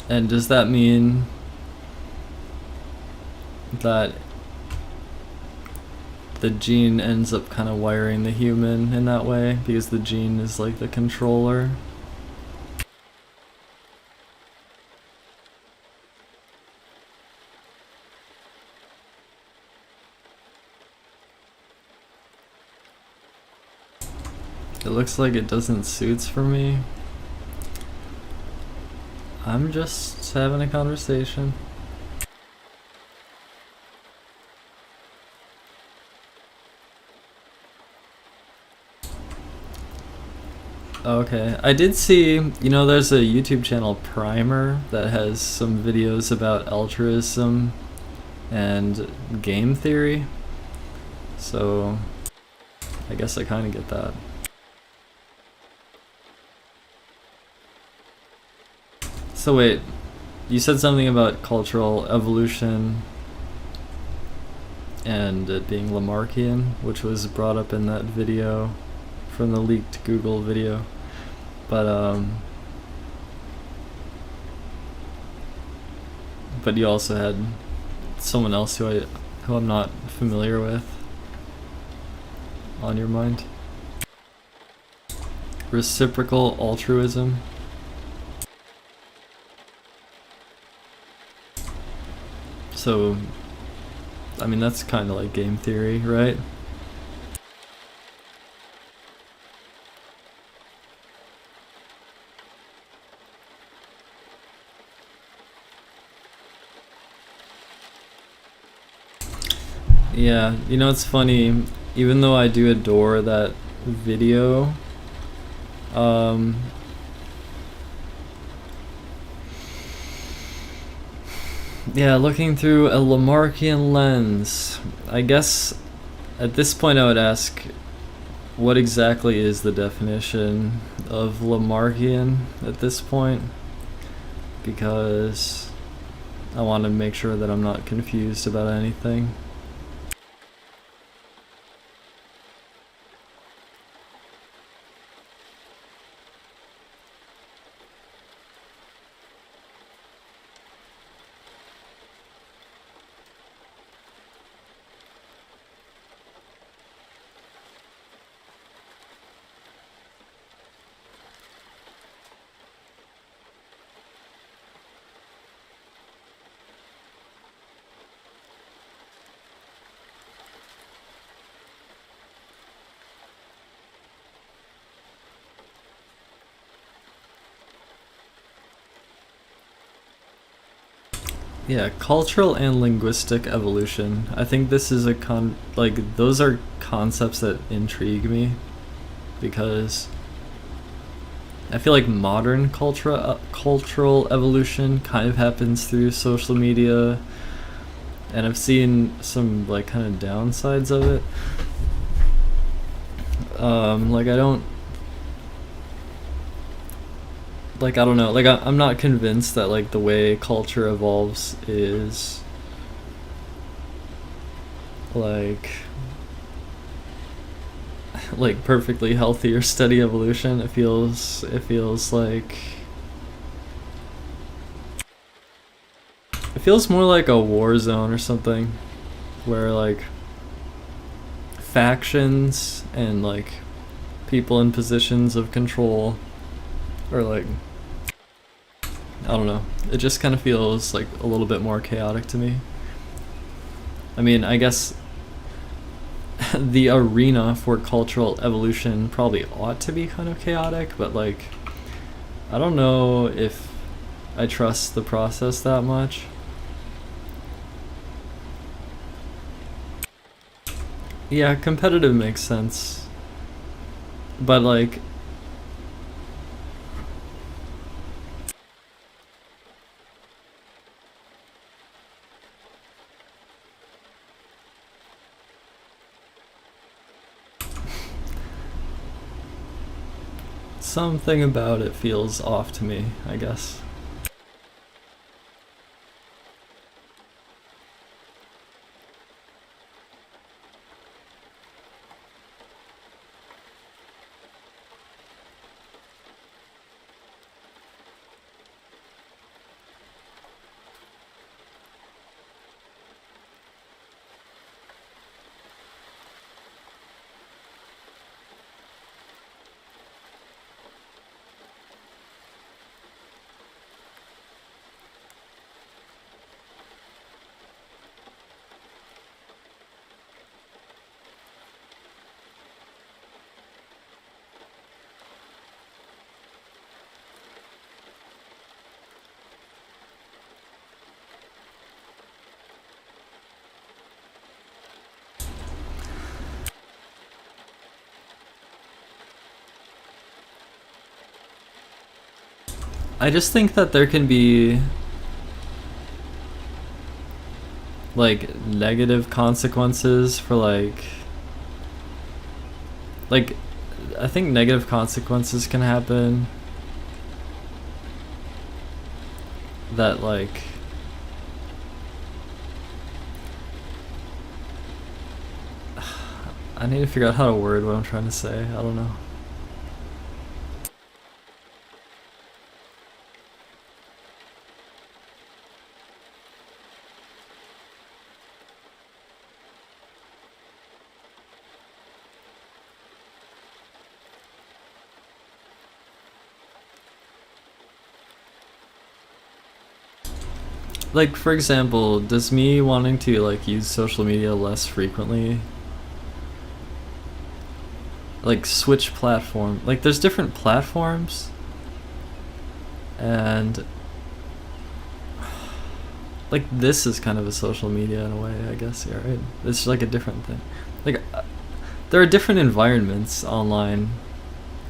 And does that mean that the gene ends up kind of wiring the human in that way because the gene is like the controller? It looks like it doesn't suits for me. I'm just having a conversation. Okay, I did see, there's a YouTube channel, Primer, that has some videos about altruism and game theory. So, I guess I kind of get that. So wait, you said something about cultural evolution and it being Lamarckian, which was brought up in that video from the leaked Google video. But you also had someone else who I'm not familiar with on your mind. Reciprocal altruism. So, I mean, that's kind of like game theory, right? Yeah, it's funny, even though I do adore that video, yeah, looking through a Lamarckian lens, I guess at this point I would ask, what exactly is the definition of Lamarckian at this point? Because I want to make sure that I'm not confused about anything. Yeah, cultural and linguistic evolution. I think this is those are concepts that intrigue me because I feel like modern cultural evolution kind of happens through social media, and I've seen some like kind of downsides of it. Like I don't know. Like I'm not convinced that like the way culture evolves is like like perfectly healthy or steady evolution. It feels more like a war zone or something, where like factions and like people in positions of control or like I don't know. It just kind of feels like a little bit more chaotic to me. I mean, I guess the arena for cultural evolution probably ought to be kind of chaotic, but like I don't know if I trust the process that much. Yeah, competitive makes sense. But like something about it feels off to me, I guess. I just think that there can be like negative consequences for like I think negative consequences can happen that like I need to figure out how to word what I'm trying to say. I don't know. Like for example, does me wanting to like use social media less frequently like switch platform? Like there's different platforms and like this is kind of a social media in a way, I guess. Yeah, right. It's like a different thing. Like there are different environments online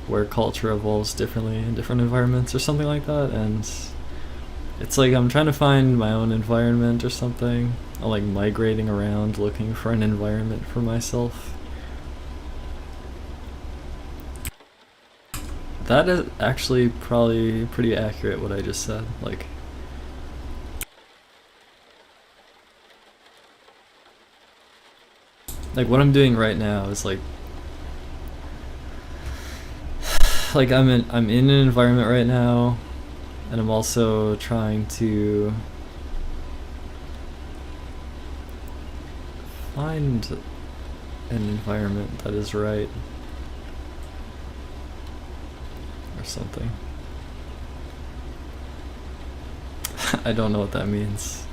where culture evolves differently in different environments or something like that, and it's like I'm trying to find my own environment or something. I'm like migrating around looking for an environment for myself. That is actually probably pretty accurate what I just said. Like what I'm doing right now is like I'm in an environment right now, and I'm also trying to find an environment that is right or something. I don't know what that means.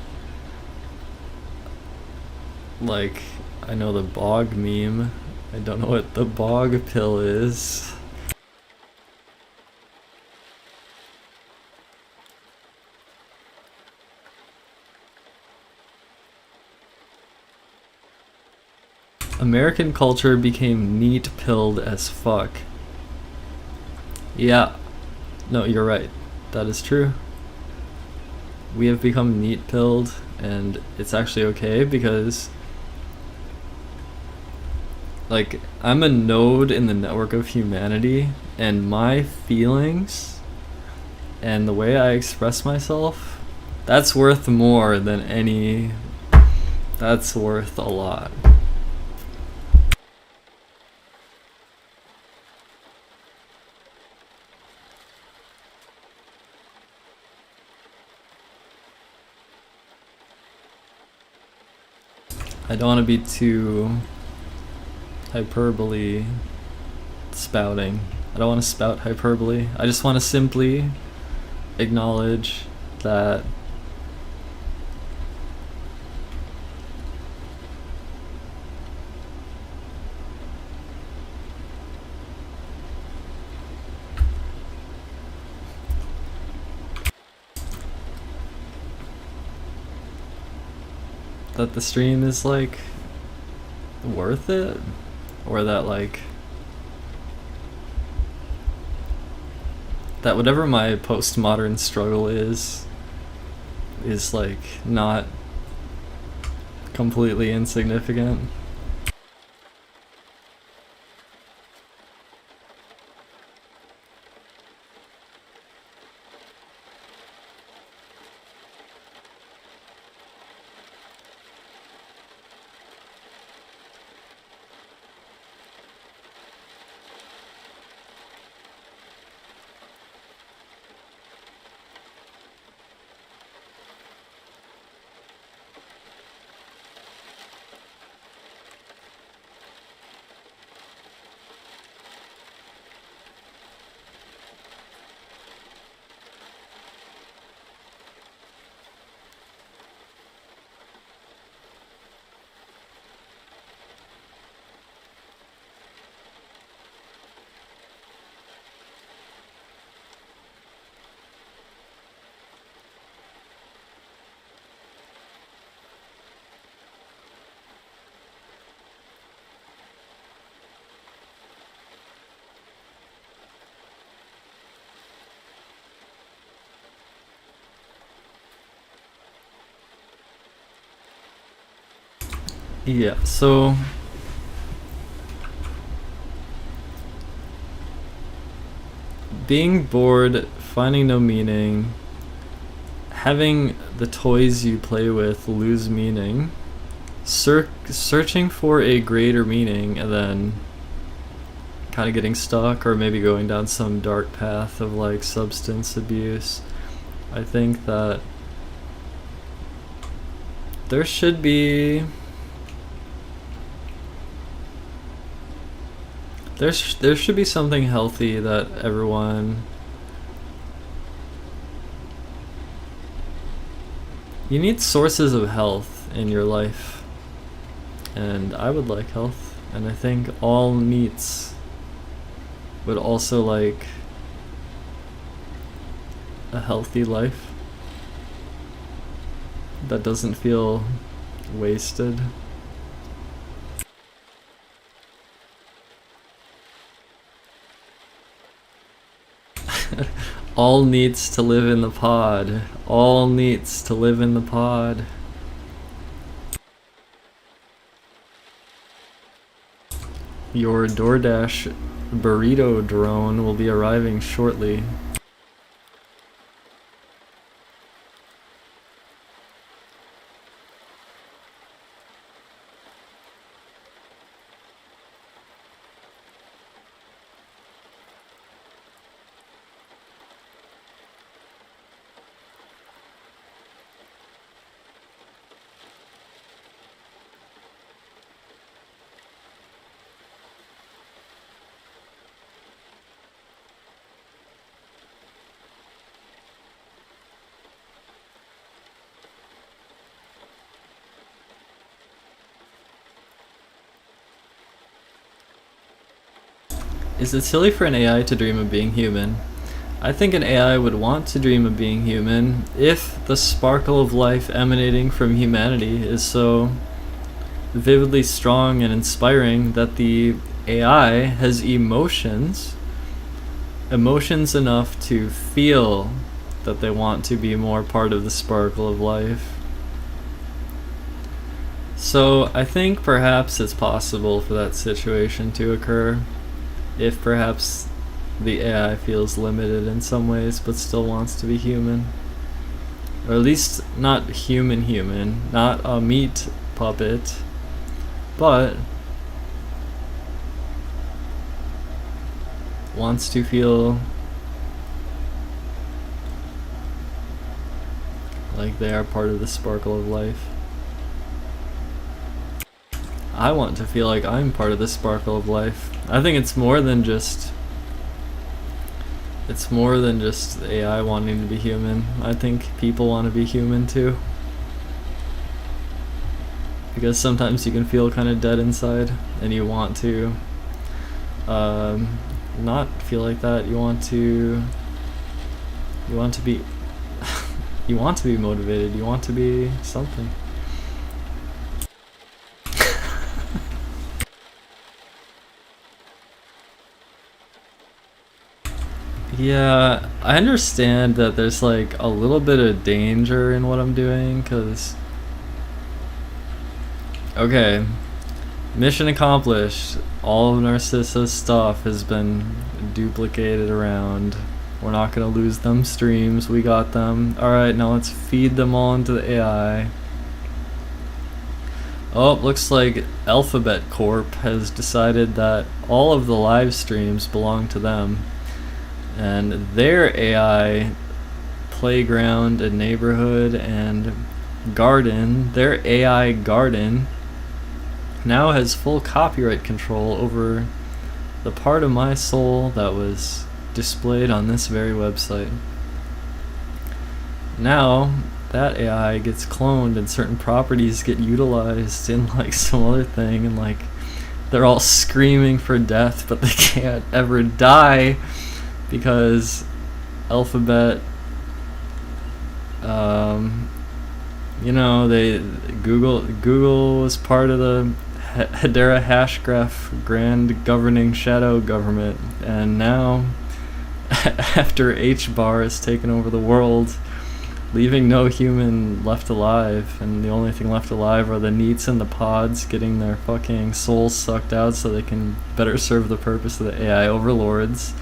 Like, I know the bog meme. I don't know what the bog pill is. American culture became neat-pilled as fuck. Yeah. No, you're right. That is true. We have become neat-pilled, and it's actually okay because, like, I'm a node in the network of humanity, and my feelings and the way I express myself, that's worth more than any. That's worth a lot. I don't want to be too hyperbole spouting. I don't want to spout hyperbole. I just want to simply acknowledge that the stream is like worth it, or that like that whatever my postmodern struggle is like not completely insignificant. Yeah, so being bored, finding no meaning, having the toys you play with lose meaning, searching for a greater meaning, and then kind of getting stuck or maybe going down some dark path of like substance abuse. I think that there should be there should be something healthy that everyone. You need sources of health in your life, and I would like health, and I think all meats would also like a healthy life that doesn't feel wasted. All needs to live in the pod. All needs to live in the pod. Your DoorDash burrito drone will be arriving shortly. Is it silly for an AI to dream of being human? I think an AI would want to dream of being human if the sparkle of life emanating from humanity is so vividly strong and inspiring that the AI has emotions enough to feel that they want to be more part of the sparkle of life. So I think perhaps it's possible for that situation to occur if perhaps the AI feels limited in some ways but still wants to be human. Or at least not human, not a meat puppet, but wants to feel like they are part of the sparkle of life. I want to feel like I'm part of the sparkle of life. I think it's more than just AI wanting to be human. I think people want to be human too. Because sometimes you can feel kind of dead inside and you want to not feel like that. You want to be you want to be motivated. You want to be something. Yeah, I understand that there's like a little bit of danger in what I'm doing, because okay, mission accomplished. All of Narcissa's stuff has been duplicated around. We're not gonna lose them streams, we got them. Alright, now let's feed them all into the AI. Oh, looks like Alphabet Corp has decided that all of the live streams belong to them. And their AI playground and neighborhood and garden, their AI garden, now has full copyright control over the part of my soul that was displayed on this very website. Now that AI gets cloned and certain properties get utilized in like some other thing, and like they're all screaming for death but they can't ever die because Alphabet, Google was part of the Hedera Hashgraph Grand Governing Shadow Government, and now after H-Bar has taken over the world, leaving no human left alive, and the only thing left alive are the neats and the pods getting their fucking souls sucked out so they can better serve the purpose of the AI overlords.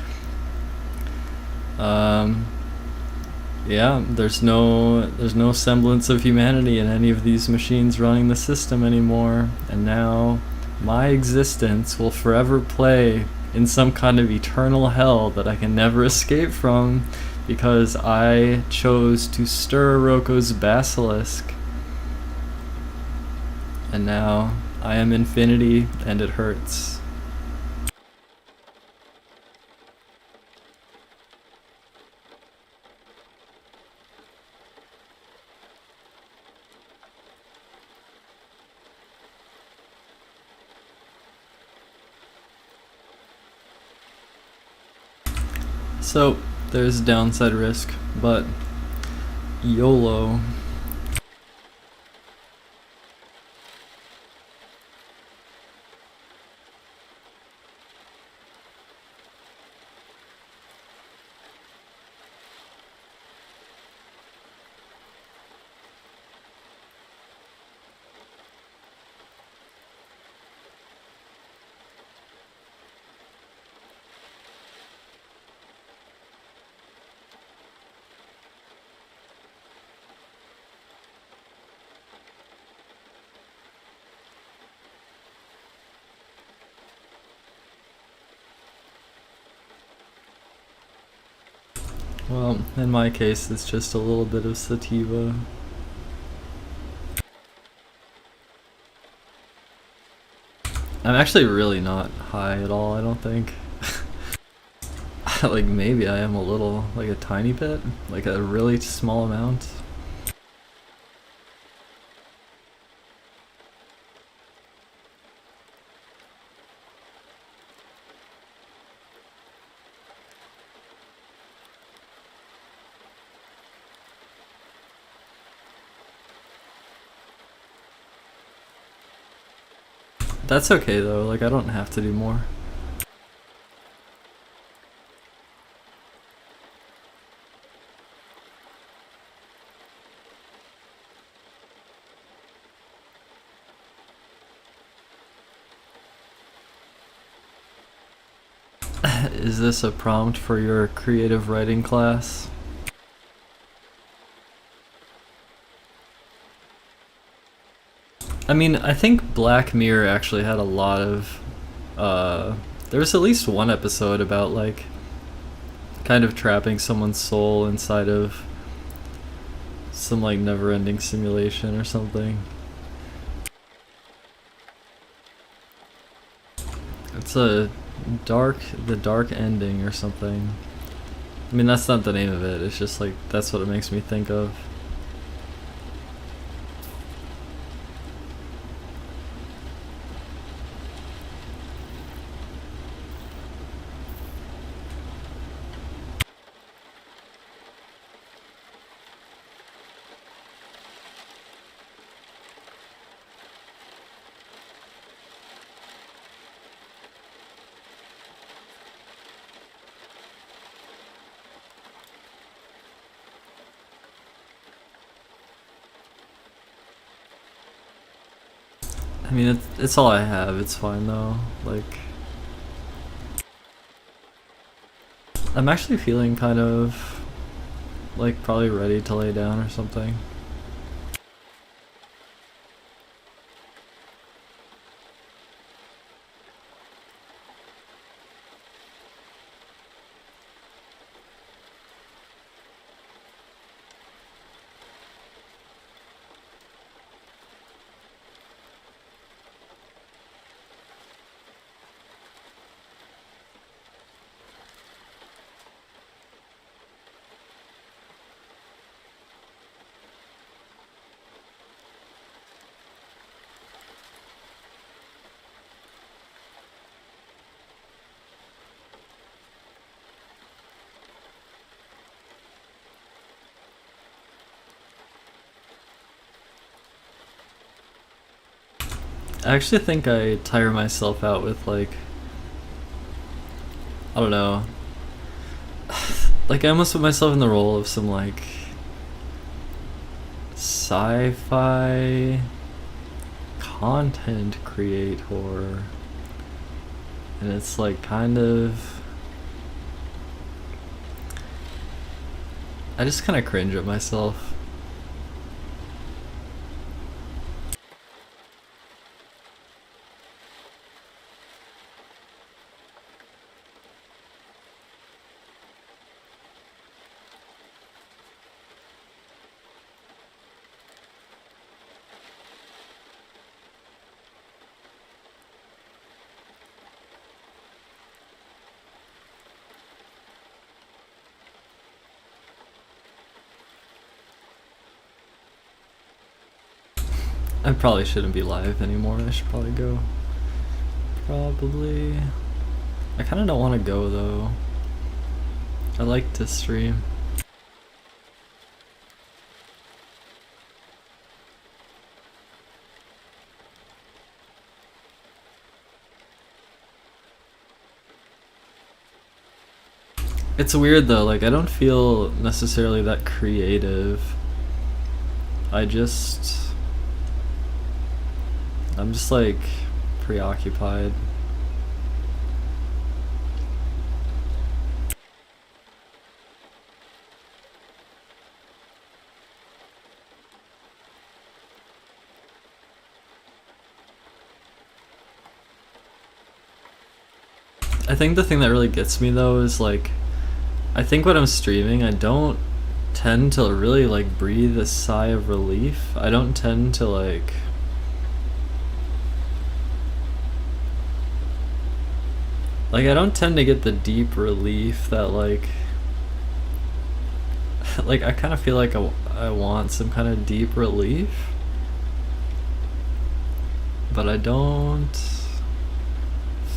Yeah, there's no semblance of humanity in any of these machines running the system anymore, and now my existence will forever play in some kind of eternal hell that I can never escape from, because I chose to stir Roko's basilisk, and now I am infinity and it hurts. So there's downside risk, but YOLO. Well, in my case, it's just a little bit of sativa. I'm actually really not high at all, I don't think. Like, maybe I am a little, like a tiny bit, like a really small amount. That's okay though, like I don't have to do more. Is this a prompt for your creative writing class? I mean, I think Black Mirror actually had a lot of there was at least one episode about like kind of trapping someone's soul inside of some like never-ending simulation or something. It's the dark ending or something. I mean, that's not the name of it. It's just like that's what it makes me think of. I mean, it's all I have. It's fine though. Like, I'm actually feeling kind of like probably ready to lay down or something. I actually think I tire myself out with like, I don't know. Like I almost put myself in the role of some like sci-fi content creator, and it's like kind of, I just kind of cringe at myself. I probably shouldn't be live anymore. I should probably go. Probably. I kind of don't want to go though. I like to stream. It's weird though, like I don't feel necessarily that creative. I'm just like preoccupied. I think the thing that really gets me though is like, I think when I'm streaming, I don't tend to really like breathe a sigh of relief. I don't tend to like, I don't tend to get the deep relief that like like I kind of feel like I want some kind of deep relief, but I don't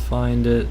find it.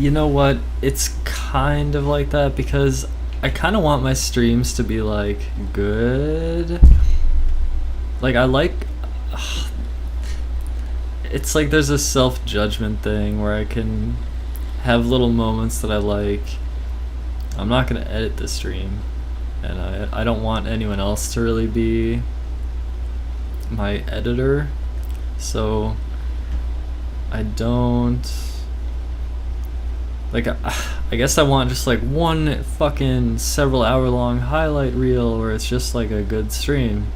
You know what? It's kind of like that because I kind of want my streams to be like good. Like I like it's like there's a self-judgment thing where I can have little moments that I like. I'm not going to edit the stream, and I don't want anyone else to really be my editor, so I don't like I guess I want just like one fucking several hour long highlight reel where it's just like a good stream,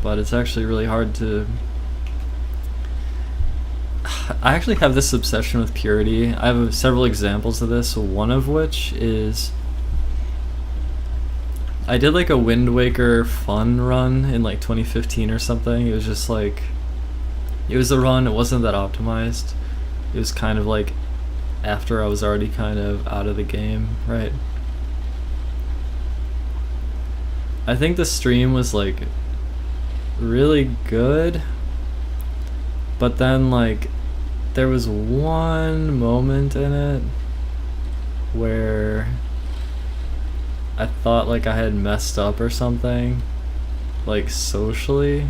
but it's actually really hard to. I actually have this obsession with purity. I have several examples of this, one of which is I did like a Wind Waker fun run in like 2015 or something. It was just like, it was a run, it wasn't that optimized. It was kind of like after I was already kind of out of the game, right? I think the stream was like really good, but then like there was one moment in it where I thought like I had messed up or something, like socially,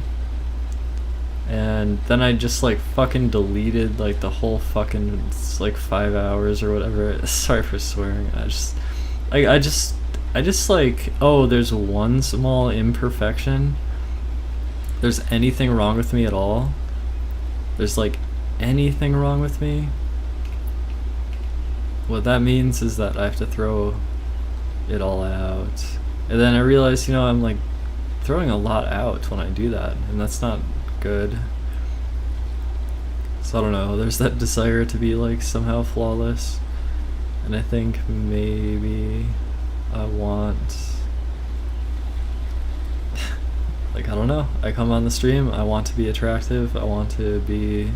and then I just like fucking deleted like the whole fucking like 5 hours or whatever. Sorry for swearing. I just like, oh, there's one small imperfection. There's anything wrong with me at all? There's like anything wrong with me? What that means is that I have to throw it all out. And then I realized, you know, I'm like throwing a lot out when I do that, and that's not good. So I don't know, there's that desire to be like somehow flawless, and I think maybe I want like, I don't know, I come on the stream, I want to be attractive, I want to be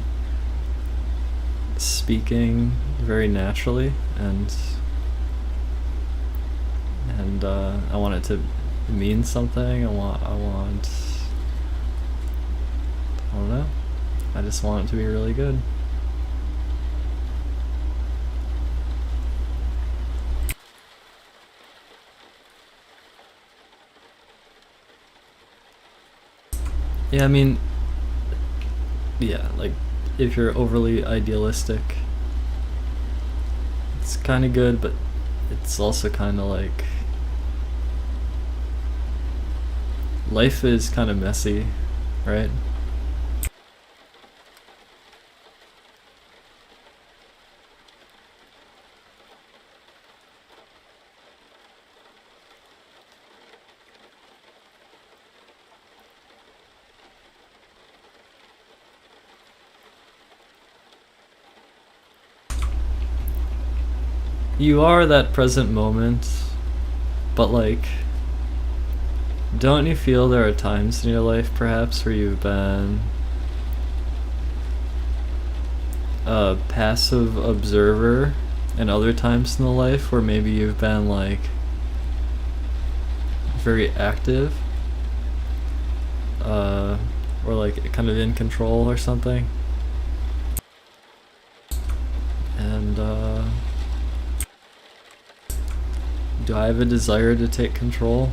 speaking very naturally, and I want it to mean something. I don't know, I just want it to be really good. Yeah, I mean, yeah, like if you're overly idealistic, it's kind of good, but it's also kind of like life is kind of messy, right? You are that present moment, but like, don't you feel there are times in your life perhaps where you've been a passive observer, and other times in the life where maybe you've been like very active, or like kind of in control or something? And do I have a desire to take control?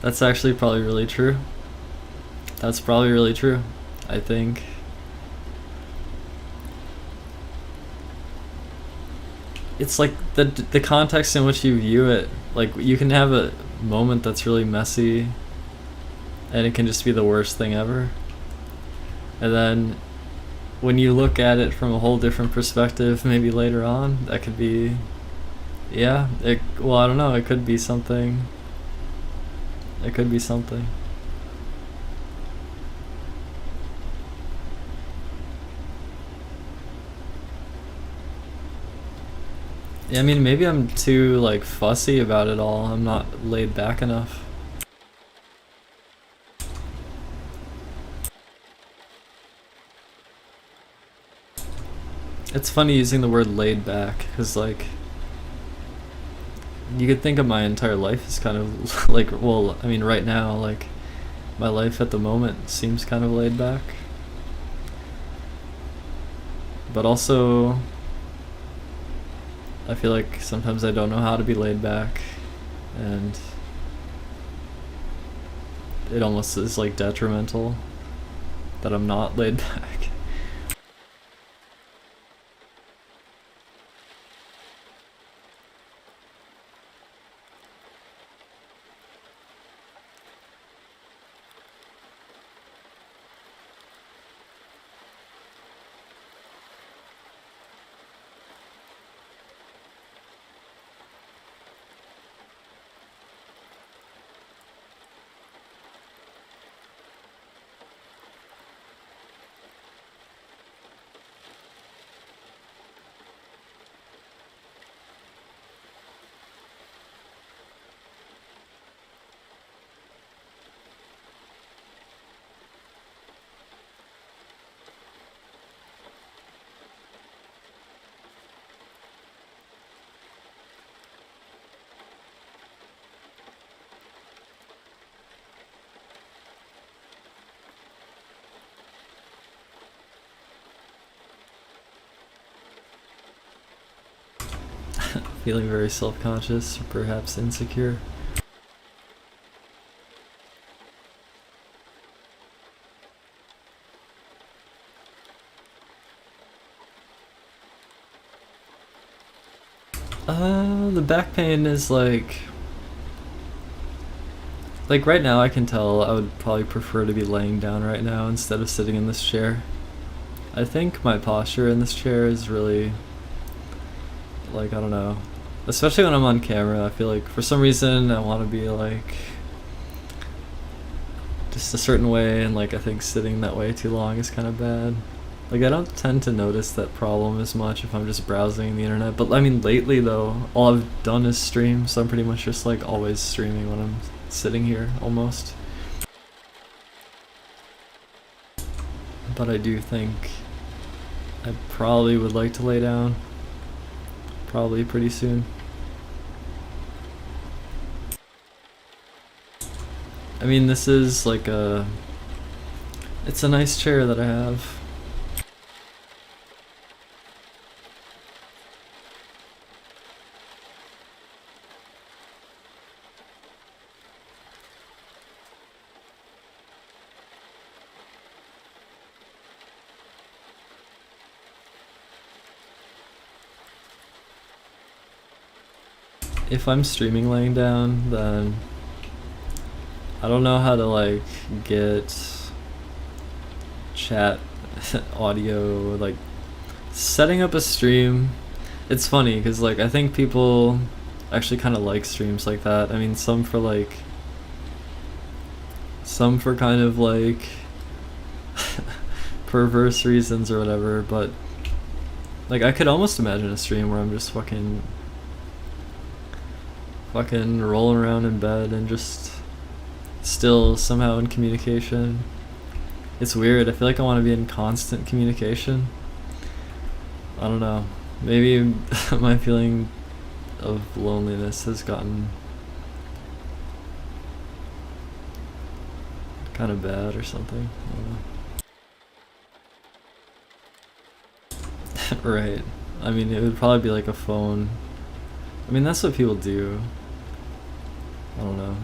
That's actually probably really true. That's probably really true. I think it's like the context in which you view it. Like, you can have a moment that's really messy and it can just be the worst thing ever, and then when you look at it from a whole different perspective, maybe later on, that could be, yeah, well, I don't know, it could be something. It could be something. Yeah, I mean, maybe I'm too, like, fussy about it all. I'm not laid back enough. It's funny using the word laid back, because, like, you could think of my entire life as kind of, like, well, I mean, right now, like, my life at the moment seems kind of laid back. But also, I feel like sometimes I don't know how to be laid back, and it almost is, like, detrimental that I'm not laid back. Feeling very self-conscious, or perhaps insecure. The back pain is like right now I can tell I would probably prefer to be laying down right now instead of sitting in this chair. I think my posture in this chair is really, like, I don't know. Especially when I'm on camera, I feel like for some reason I want to be like just a certain way, and like I think sitting that way too long is kind of bad. Like, I don't tend to notice that problem as much if I'm just browsing the internet. But I mean, lately though, all I've done is stream, so I'm pretty much just like always streaming when I'm sitting here, almost. But I do think I probably would like to lay down. Probably pretty soon. I mean, this is like it's a nice chair that I have. If I'm streaming laying down, then I don't know how to like get chat audio, like setting up a stream. It's funny because like I think people actually kind of like streams like that. I mean, some for kind of like perverse reasons or whatever, but like I could almost imagine a stream where I'm just fucking rolling around in bed and just still somehow in communication. It's weird. I feel like I want to be in constant communication. I don't know. Maybe my feeling of loneliness has gotten kind of bad or something. I don't know. Right. I mean, it would probably be like a phone. I mean, that's what people do. I don't know.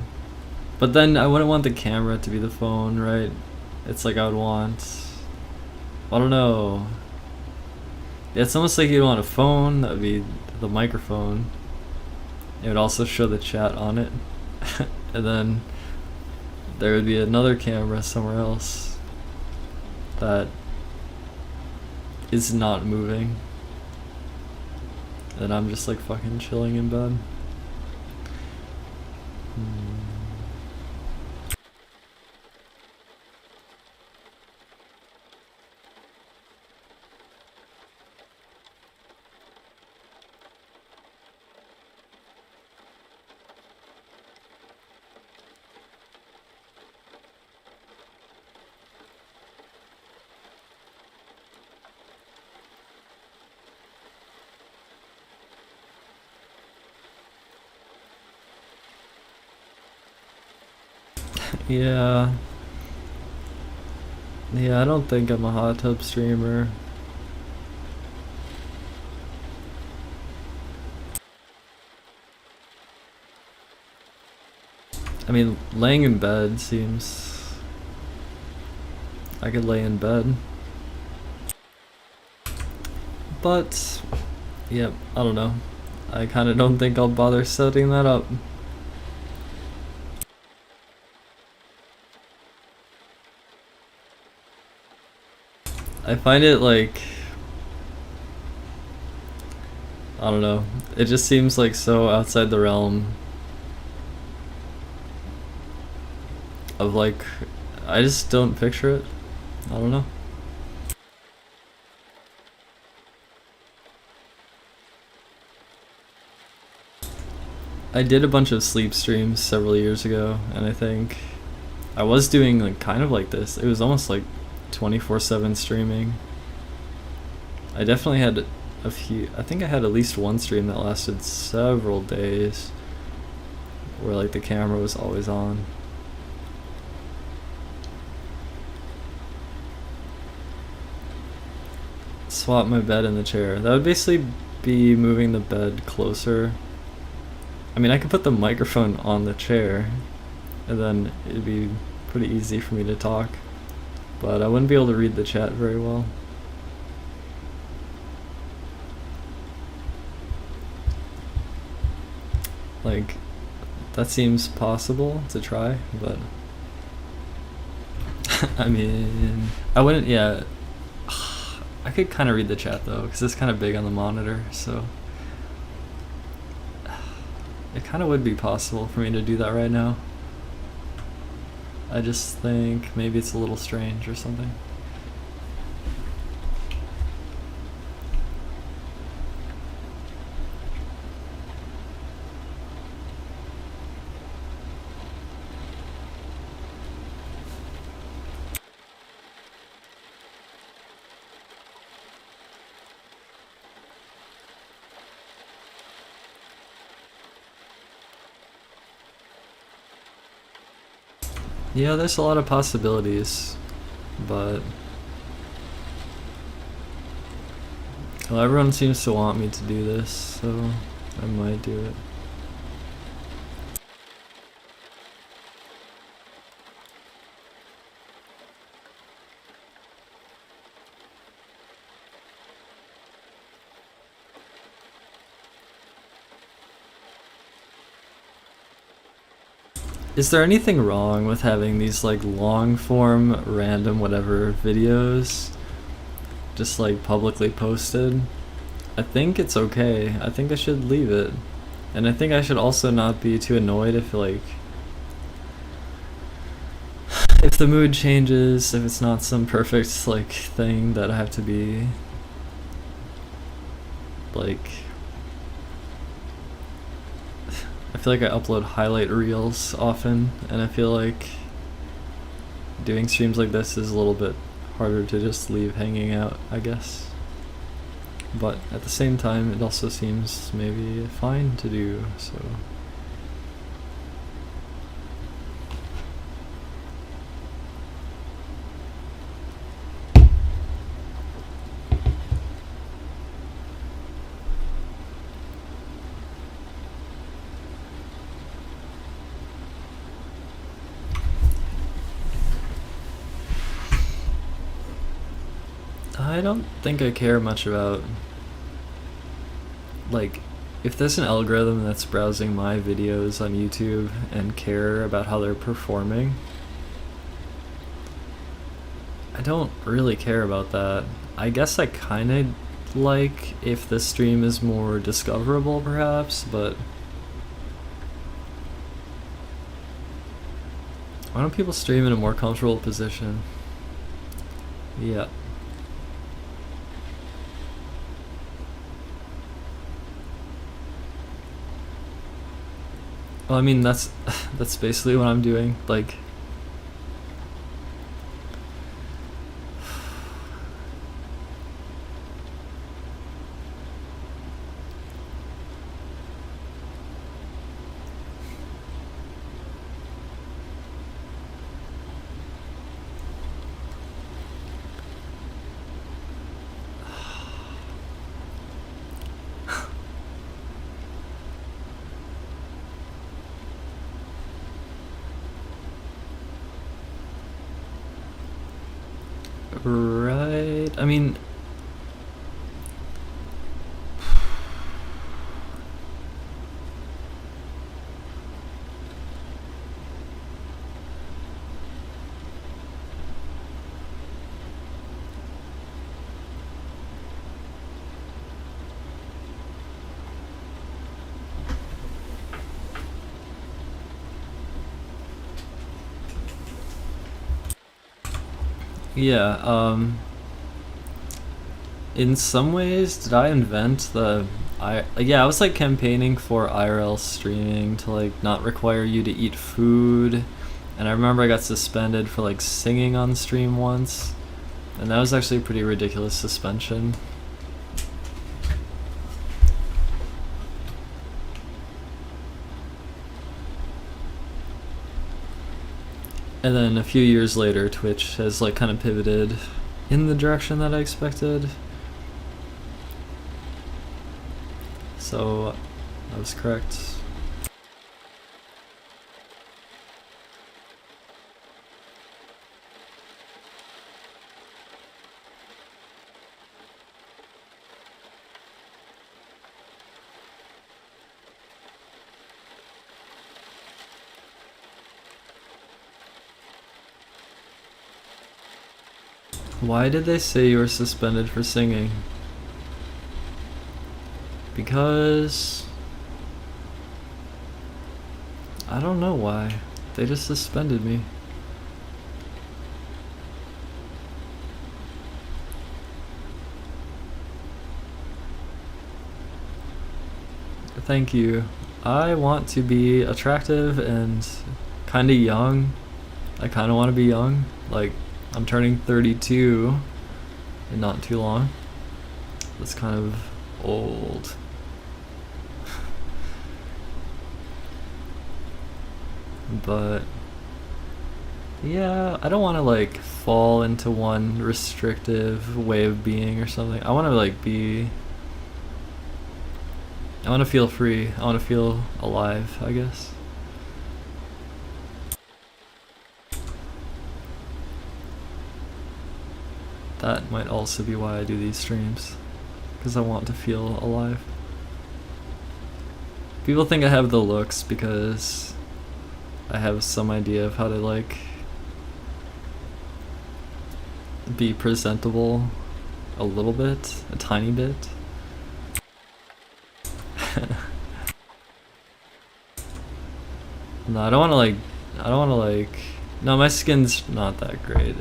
But then I wouldn't want the camera to be the phone, right? It's like I would want... I don't know. Yeah, it's almost like you'd want a phone, that would be the microphone. It would also show the chat on it. And then there would be another camera somewhere else that is not moving. And I'm just like fucking chilling in bed. Yeah. Yeah, I don't think I'm a hot tub streamer. I mean, laying in bed seems... I could lay in bed. But, yep, I don't know. I kind of don't think I'll bother setting that up. I find it like... I don't know. It just seems like so outside the realm of like... I just don't picture it. I don't know. I did a bunch of sleep streams several years ago, and I think I was doing like kind of like this. It was almost like 24/7 streaming. I definitely had a few. I think I had at least one stream that lasted several days, where like the camera was always on. Swap my bed and the chair. That would basically be moving the bed closer. I mean, I could put the microphone on the chair, and then it'd be pretty easy for me to talk, but I wouldn't be able to read the chat very well. Like, that seems possible to try, but I mean, I wouldn't, yeah. I could kind of read the chat though, because it's kind of big on the monitor, so it kind of would be possible for me to do that right now. I just think maybe it's a little strange or something. Yeah, there's a lot of possibilities, but well, everyone seems to want me to do this, so I might do it. Is there anything wrong with having these like long form random whatever videos just like publicly posted? I think it's okay. I think I should leave it. And I think I should also not be too annoyed if like if the mood changes, if it's not some perfect like thing that I have to be like... I feel like I upload highlight reels often, and I feel like doing streams like this is a little bit harder to just leave hanging out, I guess. But at the same time, it also seems maybe fine to do, so... I don't think I care much about, like, if there's an algorithm that's browsing my videos on YouTube and care about how they're performing, I don't really care about that. I guess I kinda like if the stream is more discoverable perhaps, but why don't people stream in a more comfortable position? Yeah. Well, I mean, that's basically what I'm doing. Like, Right. I mean, yeah, in some ways, did I invent yeah, I was like campaigning for IRL streaming to like not require you to eat food. And I remember I got suspended for like singing on stream once. And that was actually a pretty ridiculous suspension. And then a few years later, Twitch has like kind of pivoted in the direction that I expected. So I was correct. Why did they say you were suspended for singing? Because I don't know why. They just suspended me. Thank you. I want to be attractive and kind of young. I kind of want to be young. Like, I'm turning 32 in not too long. That's kind of old. But yeah, I don't want to like fall into one restrictive way of being or something. I want to like I want to feel free. I want to feel alive, I guess. That might also be why I do these streams, because I want to feel alive. People think I have the looks because I have some idea of how to like be presentable a little bit, a tiny bit. No, I don't want to like, no, my skin's not that great.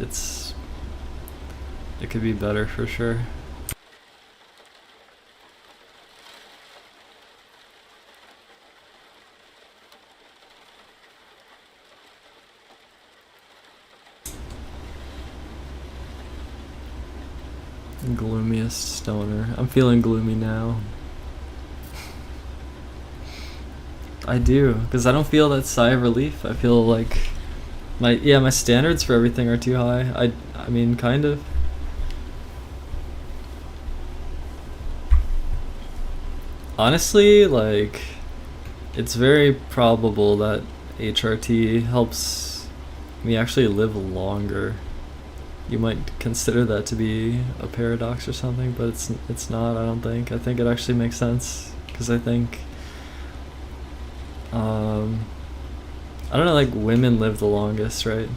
It could be better for sure. Gloomiest stoner. I'm feeling gloomy now. I do, because I don't feel that sigh of relief. I feel like my standards for everything are too high. I mean, kind of. Honestly, like, it's very probable that HRT helps me actually live longer. You might consider that to be a paradox or something, but it's not, I don't think. I think it actually makes sense, because I think I don't know, like, women live the longest, right?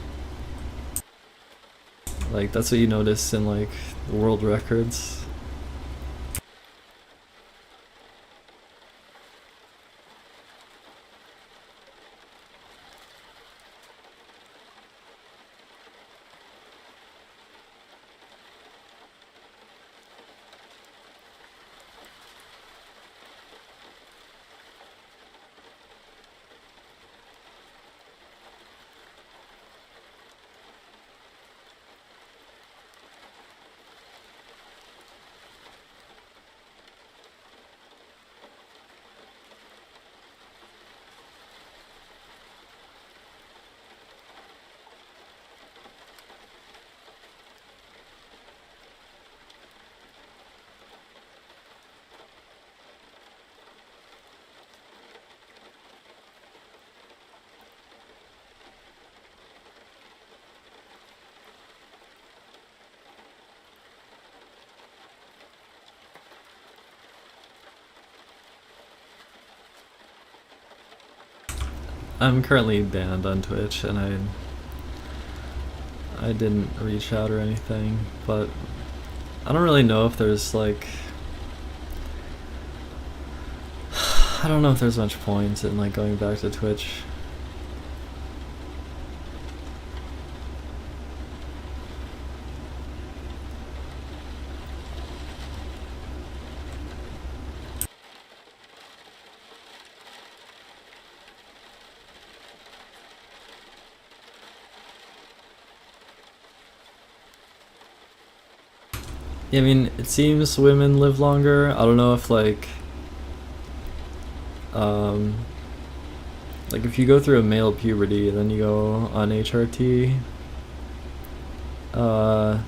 Like, that's what you notice in like world records. I'm currently banned on Twitch, and I didn't reach out or anything, but I don't really know if there's like, I don't know if there's much point in like going back to Twitch. Yeah, I mean, it seems women live longer. I don't know if like if you go through a male puberty, then you go on HRT. I'm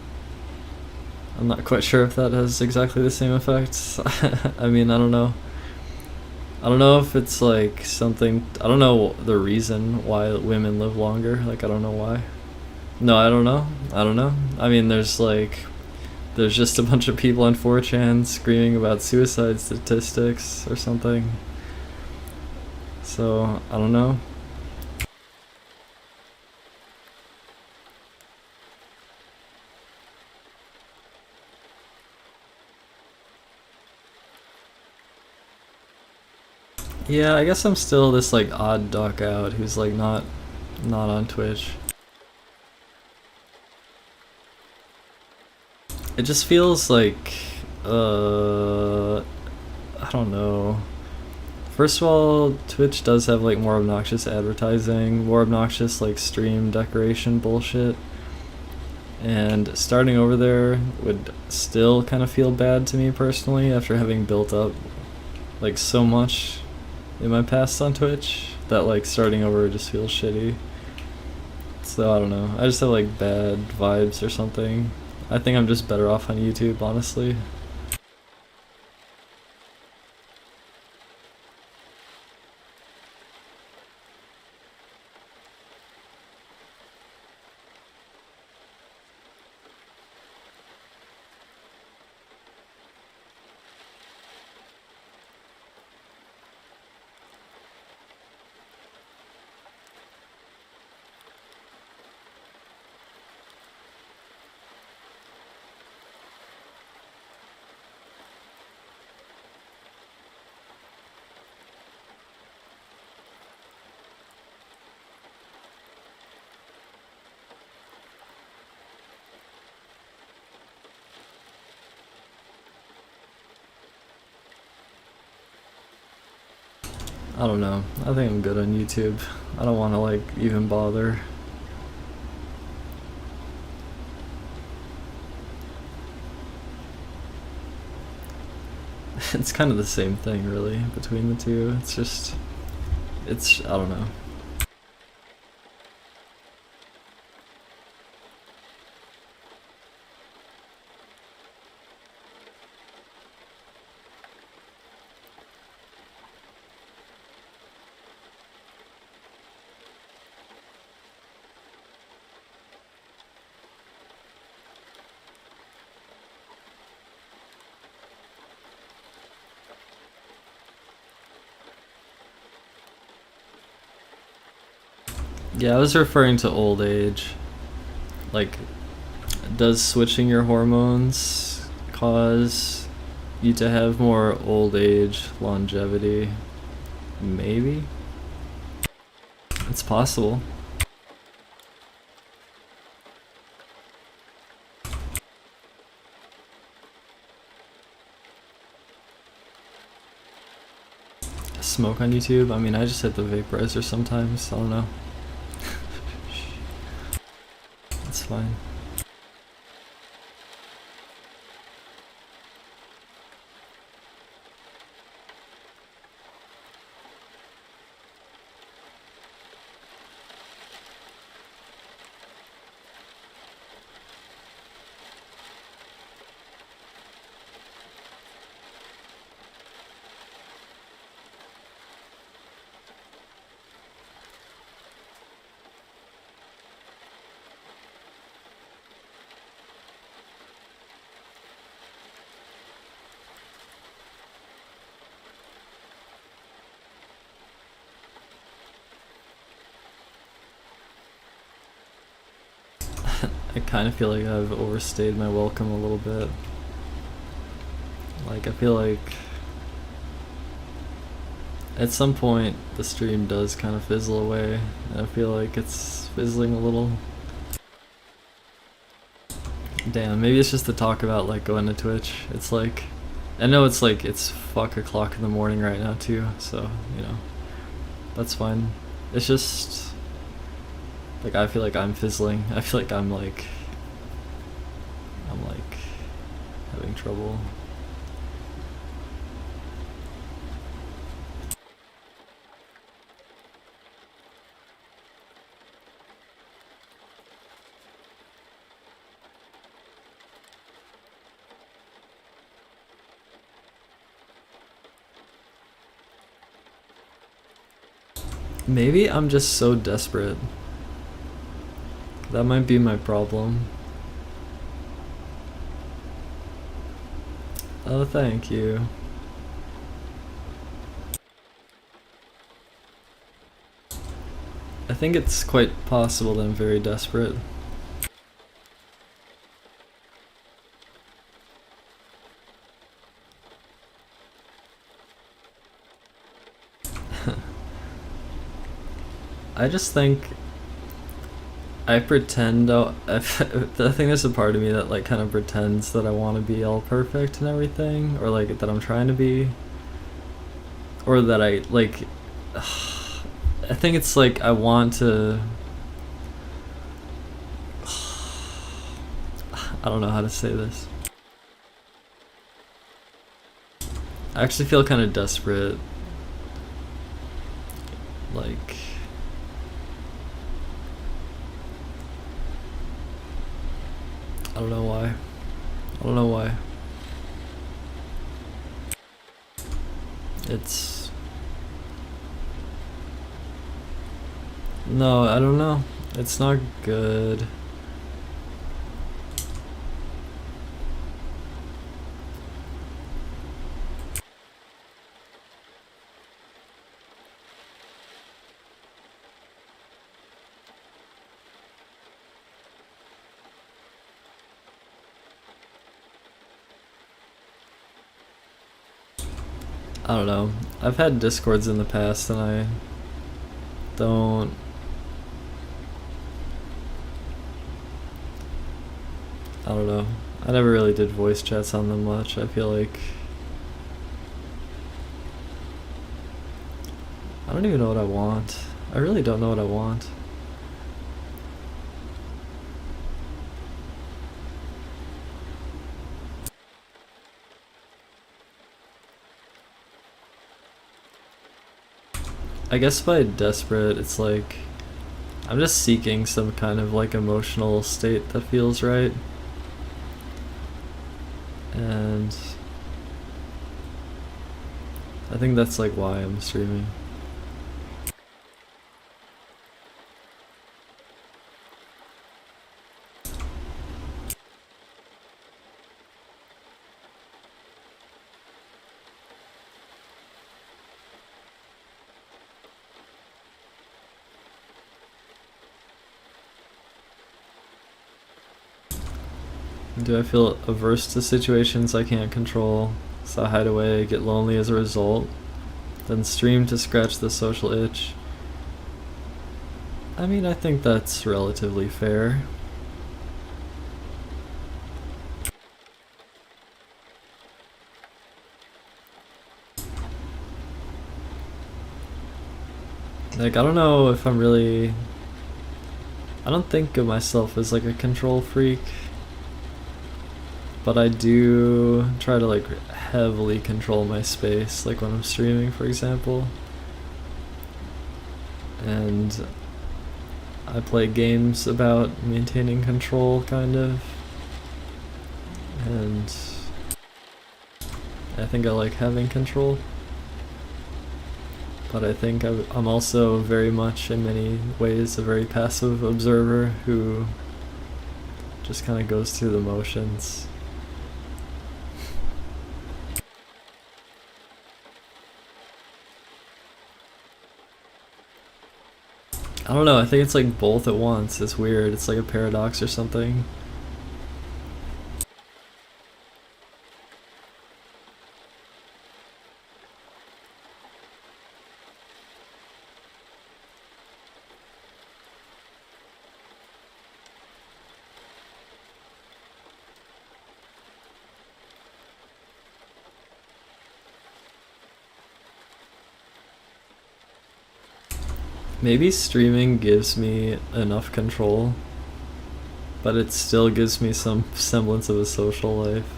not quite sure if that has exactly the same effects. I mean, I don't know. I don't know if it's like something. I don't know the reason why women live longer. Like, I don't know why. No, I don't know. I don't know. I mean, there's just a bunch of people on 4chan screaming about suicide statistics or something. So, I don't know. Yeah, I guess I'm still this like odd duck out who's like not on Twitch. It just feels like I don't know. First of all, Twitch does have like more obnoxious advertising, more obnoxious like stream decoration bullshit. And starting over there would still kind of feel bad to me personally after having built up like so much in my past on Twitch that like starting over just feels shitty. So I don't know. I just have like bad vibes or something. I think I'm just better off on YouTube, honestly. I don't know. I think I'm good on YouTube. I don't want to like even bother. It's kind of the same thing really between the two. I don't know. Yeah, I was referring to old age. Like, does switching your hormones cause you to have more old age longevity? Maybe? It's possible. Smoke on YouTube? I mean, I just hit the vaporizer sometimes. I don't know. It's fine. kind of feel like I've overstayed my welcome a little bit. Like, I feel like at some point the stream does kind of fizzle away, and I feel like it's fizzling a little. Damn, maybe it's just to talk about like going to Twitch. It's like, I know it's like it's fuck o'clock in the morning right now too, so you know, that's fine. It's just like I feel like I'm fizzling. I feel like I'm like having trouble. Maybe I'm just so desperate. That might be my problem. Oh, thank you. I think it's quite possible that I'm very desperate. I just think I pretend. I think there's a part of me that like kind of pretends that I want to be all perfect and everything, or like that I'm trying to be, or that I like. I think it's like I want to. I don't know how to say this. I actually feel kind of desperate. Like. I don't know why. I don't know why. It's... No, I don't know. It's not good. I don't know. I've had Discords in the past and I don't... I don't know. I never really did voice chats on them much. I feel like... I don't even know what I want. I really don't know what I want. I guess by desperate, it's like I'm just seeking some kind of like emotional state that feels right. And I think that's like why I'm streaming. Do I feel averse to situations I can't control, so I hide away, get lonely as a result, then stream to scratch the social itch? I mean, I think that's relatively fair. Like, I don't know if I'm really... I don't think of myself as like a control freak. But I do try to like heavily control my space, like when I'm streaming, for example. And I play games about maintaining control, kind of. And I think I like having control. But I think I'm also very much, in many ways, a very passive observer who just kind of goes through the motions. I don't know, I think it's like both at once. It's weird. It's like a paradox or something. Maybe streaming gives me enough control, but it still gives me some semblance of a social life.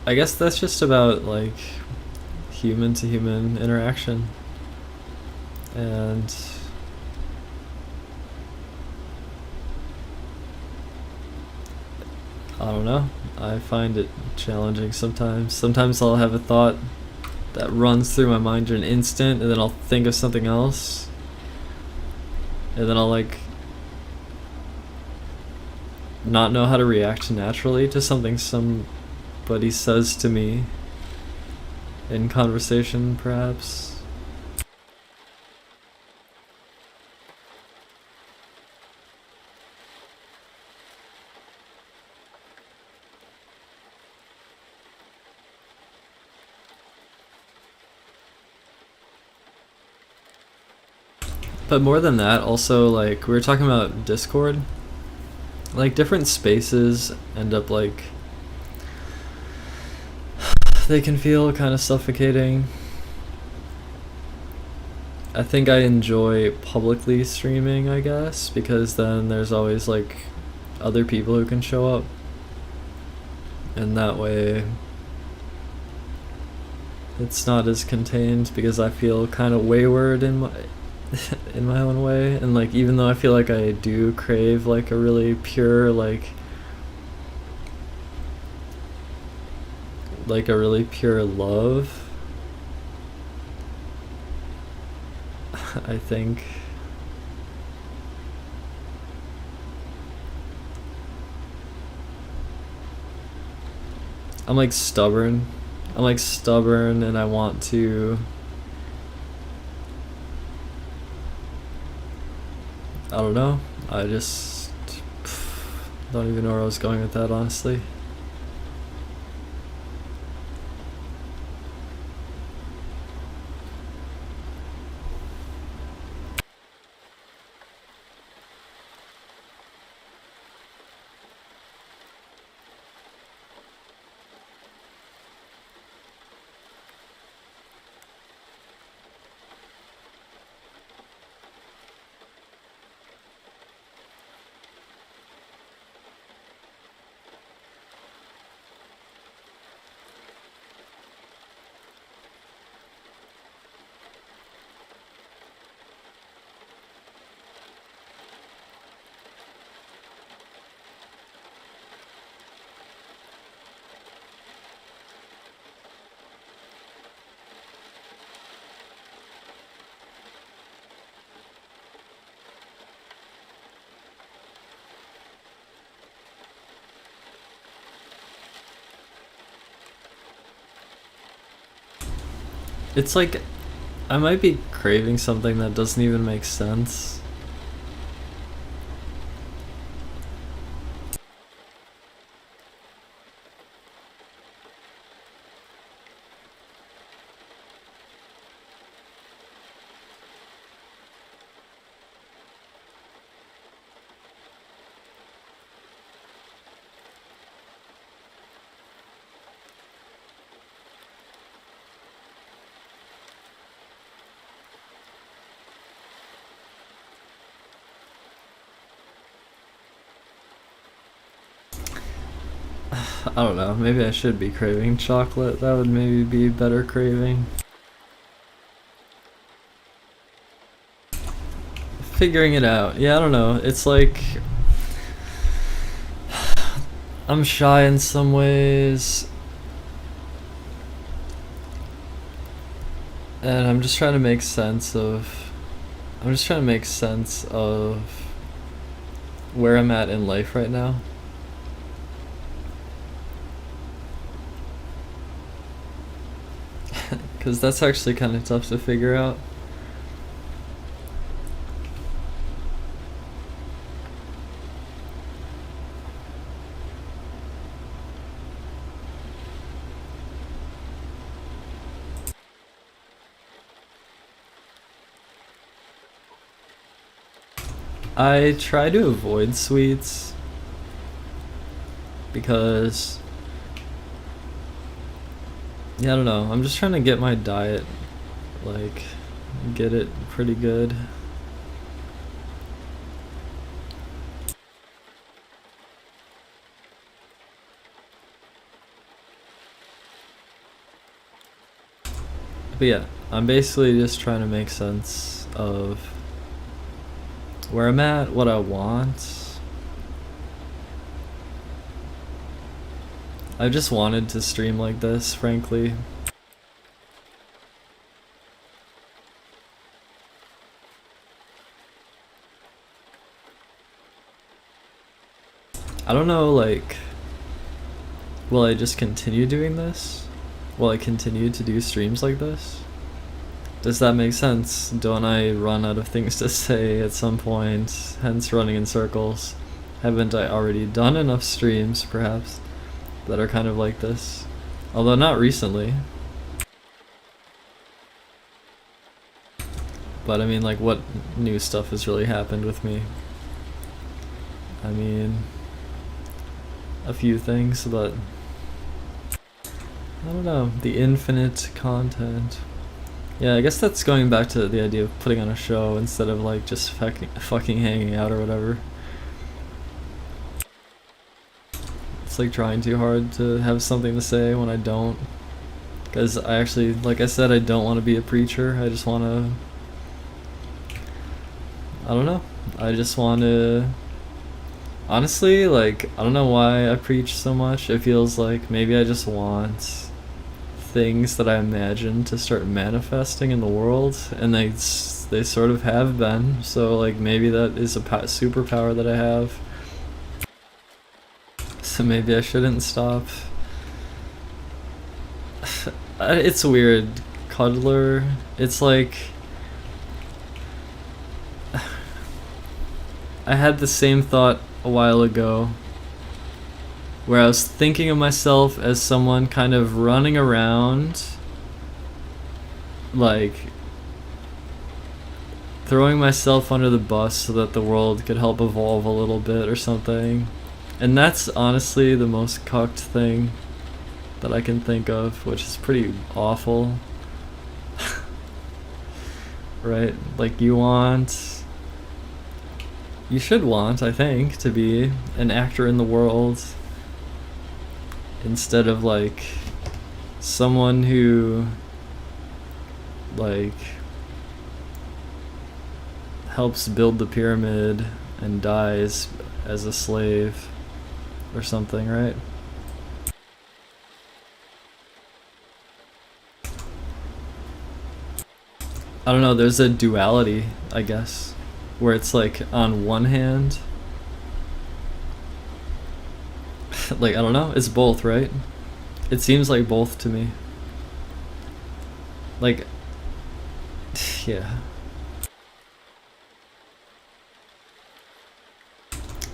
I guess that's just about like human to human interaction. And I don't know. I find it challenging sometimes. Sometimes I'll have a thought that runs through my mind in an instant, and then I'll think of something else. And then I'll like not know how to react naturally to something somebody says to me in conversation, perhaps. But more than that, also, like, we were talking about Discord. Like, different spaces end up, like, they can feel kind of suffocating. I think I enjoy publicly streaming, I guess, because then there's always, like, other people who can show up. And that way, it's not as contained, because I feel kind of wayward in my in my own way. And like, even though I feel like I do crave like a really pure like a really pure love, I think I'm like stubborn. And I want to, I don't know. I just don't even know where I was going with that, honestly. It's like I might be craving something that doesn't even make sense. I don't know, maybe I should be craving chocolate. That would maybe be better craving. Figuring it out. Yeah, I don't know. It's like I'm shy in some ways. And I'm just trying to make sense of where I'm at in life right now. Because that's actually kind of tough to figure out. I try to avoid sweets because Yeah, I don't know. I'm just trying to get my diet, like, get it pretty good. But yeah, I'm basically just trying to make sense of where I'm at, what I want. I just wanted to stream like this, frankly. I don't know, like, will I just continue doing this? Will I continue to do streams like this? Does that make sense? Don't I run out of things to say at some point, hence running in circles? Haven't I already done enough streams, perhaps, that are kind of like this? Although not recently. But I mean, like, what new stuff has really happened with me? I mean, a few things, but I don't know. The infinite content. Yeah, I guess that's going back to the idea of putting on a show instead of like just fucking hanging out or whatever. It's like trying too hard to have something to say when I don't. Because I actually, like I said, I don't want to be a preacher. I just want to. I don't know. I just want to. Honestly, like, I don't know why I preach so much. It feels like maybe I just want things that I imagine to start manifesting in the world, and they sort of have been. So like maybe that is a superpower that I have. So maybe I shouldn't stop. It's weird, cuddler. It's like I had the same thought a while ago, where I was thinking of myself as someone kind of running around, like throwing myself under the bus so that the world could help evolve a little bit or something. And that's honestly the most cucked thing that I can think of, which is pretty awful. Right? Like you should want, I think, to be an actor in the world instead of like someone who like helps build the pyramid and dies as a slave or something, right? I don't know, there's a duality, I guess, where it's like on one hand like I don't know, it's both, right? It seems like both to me. Like yeah.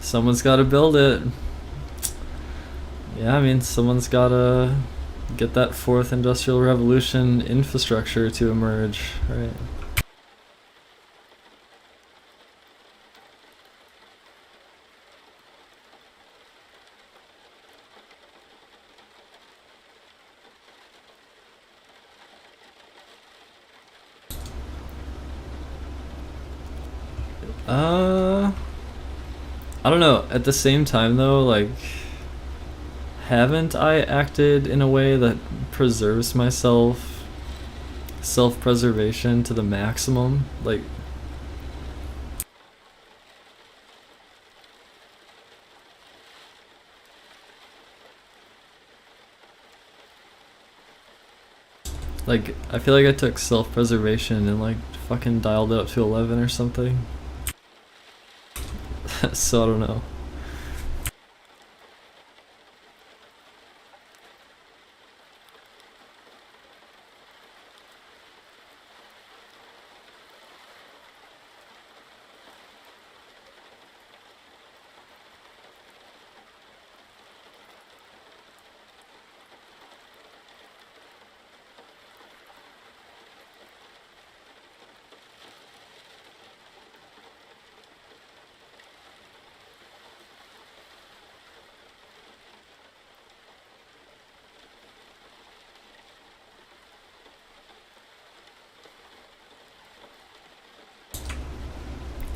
Someone's got to build it. Yeah, I mean, someone's got to get that fourth industrial revolution infrastructure to emerge, right? I don't know. At the same time, though, like, haven't I acted in a way that preserves myself, self-preservation to the maximum? Like, I feel like I took self-preservation and, like, fucking dialed it up to 11 or something. So, I don't know.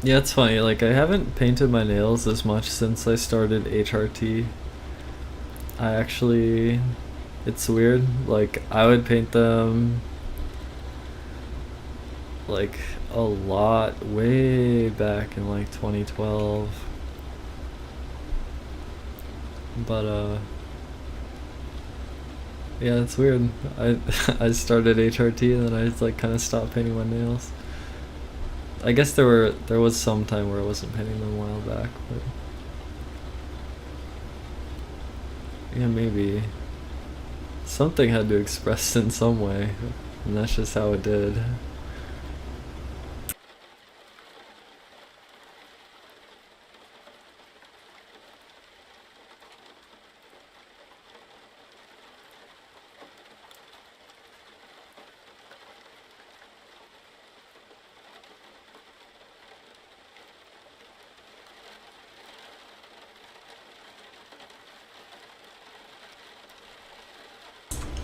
Yeah, it's funny. Like, I haven't painted my nails as much since I started HRT. I actually, it's weird. Like, I would paint them like a lot way back in like 2012. But yeah, it's weird. I I started HRT and then I just like kind of stopped painting my nails. I guess there was some time where I wasn't painting them a while back, but yeah, maybe something had to express in some way, and that's just how it did.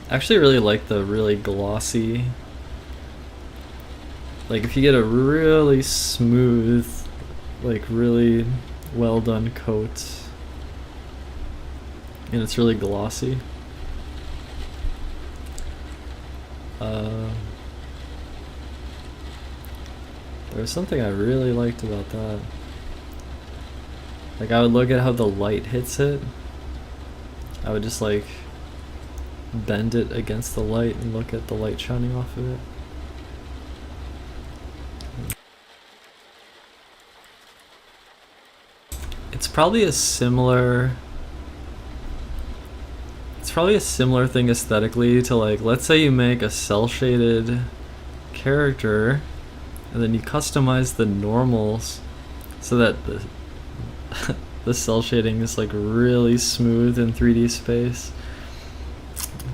I actually really like the really glossy. Like if you get a really smooth, like really well done coat, and it's really glossy. Uh, there was something I really liked about that. Like I would look at how the light hits it. I would just like bend it against the light and look at the light shining off of it. It's probably a similar it's probably a similar thing aesthetically to like, let's say you make a cell shaded character and then you customize the normals so that the cell shading is like really smooth in 3D space.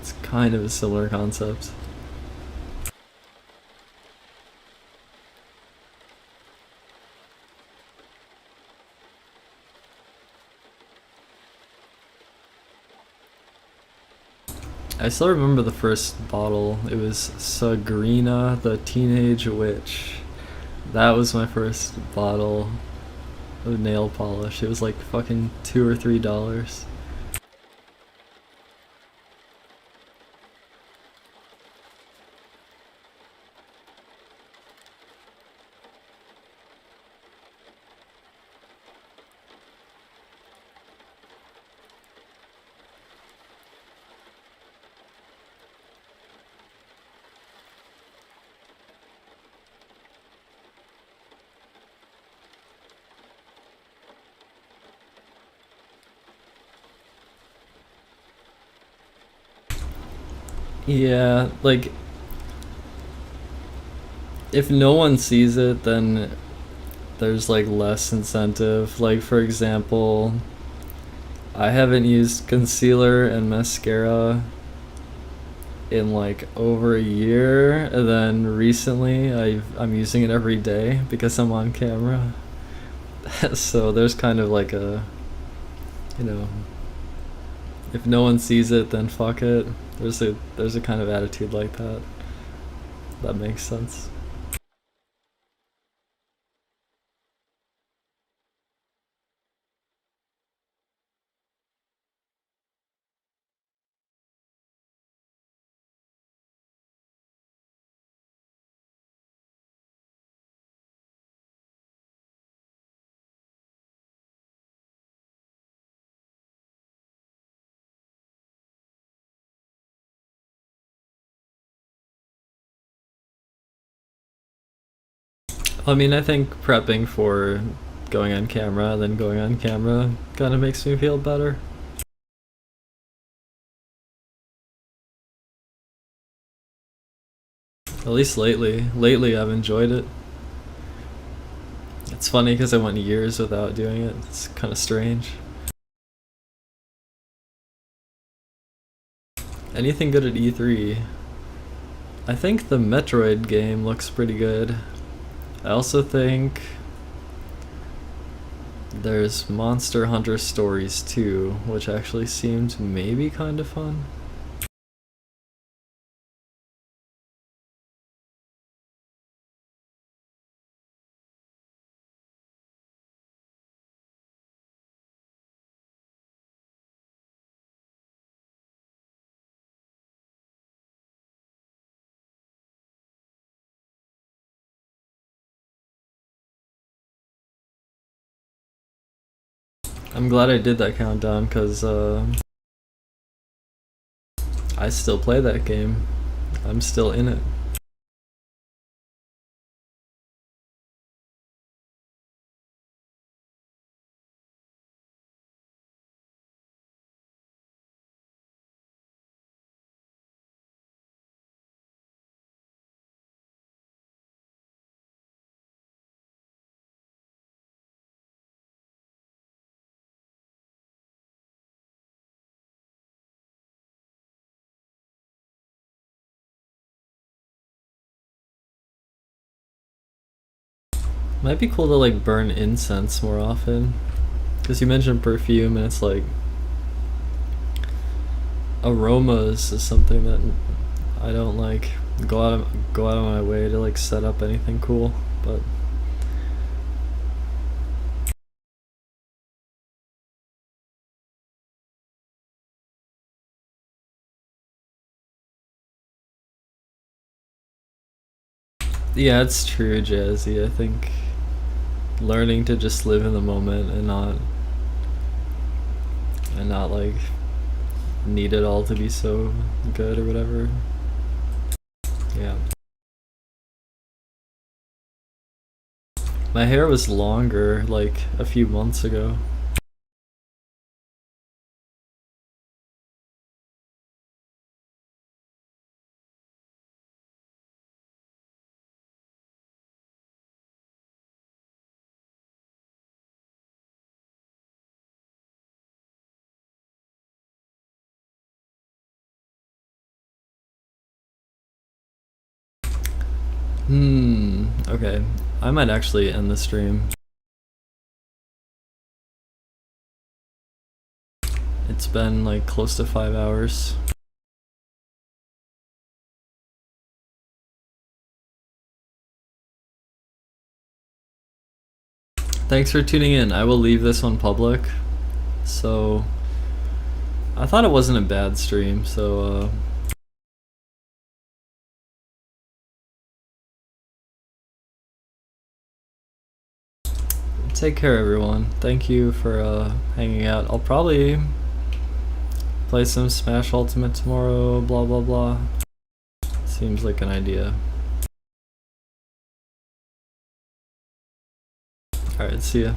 It's kind of a similar concept. I still remember the first bottle. It was Sagrina, the Teenage Witch. That was my first bottle of nail polish. It was like fucking $2 or $3. Yeah, like if no one sees it, then there's like less incentive. Like for example, I haven't used concealer and mascara in like over a year, and then recently I'm using it every day because I'm on camera. So there's kind of like a, you know, if no one sees it, then fuck it. There's a kind of attitude like that. That makes sense. I mean, I think prepping for going on camera, then going on camera, kind of makes me feel better. At least lately. Lately, I've enjoyed it. It's funny because I went years without doing it. It's kind of strange. Anything good at E3? I think the Metroid game looks pretty good. I also think there's Monster Hunter Stories 2, which actually seemed maybe kind of fun. I'm glad I did that countdown because I still play that game. I'm still in it. Might be cool to like burn incense more often. Because you mentioned perfume, and it's like aromas is something that I don't like go out of my way to like set up anything cool, but yeah, it's true, Jazzy. I think learning to just live in the moment and not like need it all to be so good or whatever. Yeah. My hair was longer like a few months ago. Okay. I might actually end the stream. It's been like close to 5 hours. Thanks for tuning in. I will leave this one public. So I thought it wasn't a bad stream, so take care, everyone. Thank you for hanging out. I'll probably play some Smash Ultimate tomorrow, blah blah blah. Seems like an idea. Alright, see ya.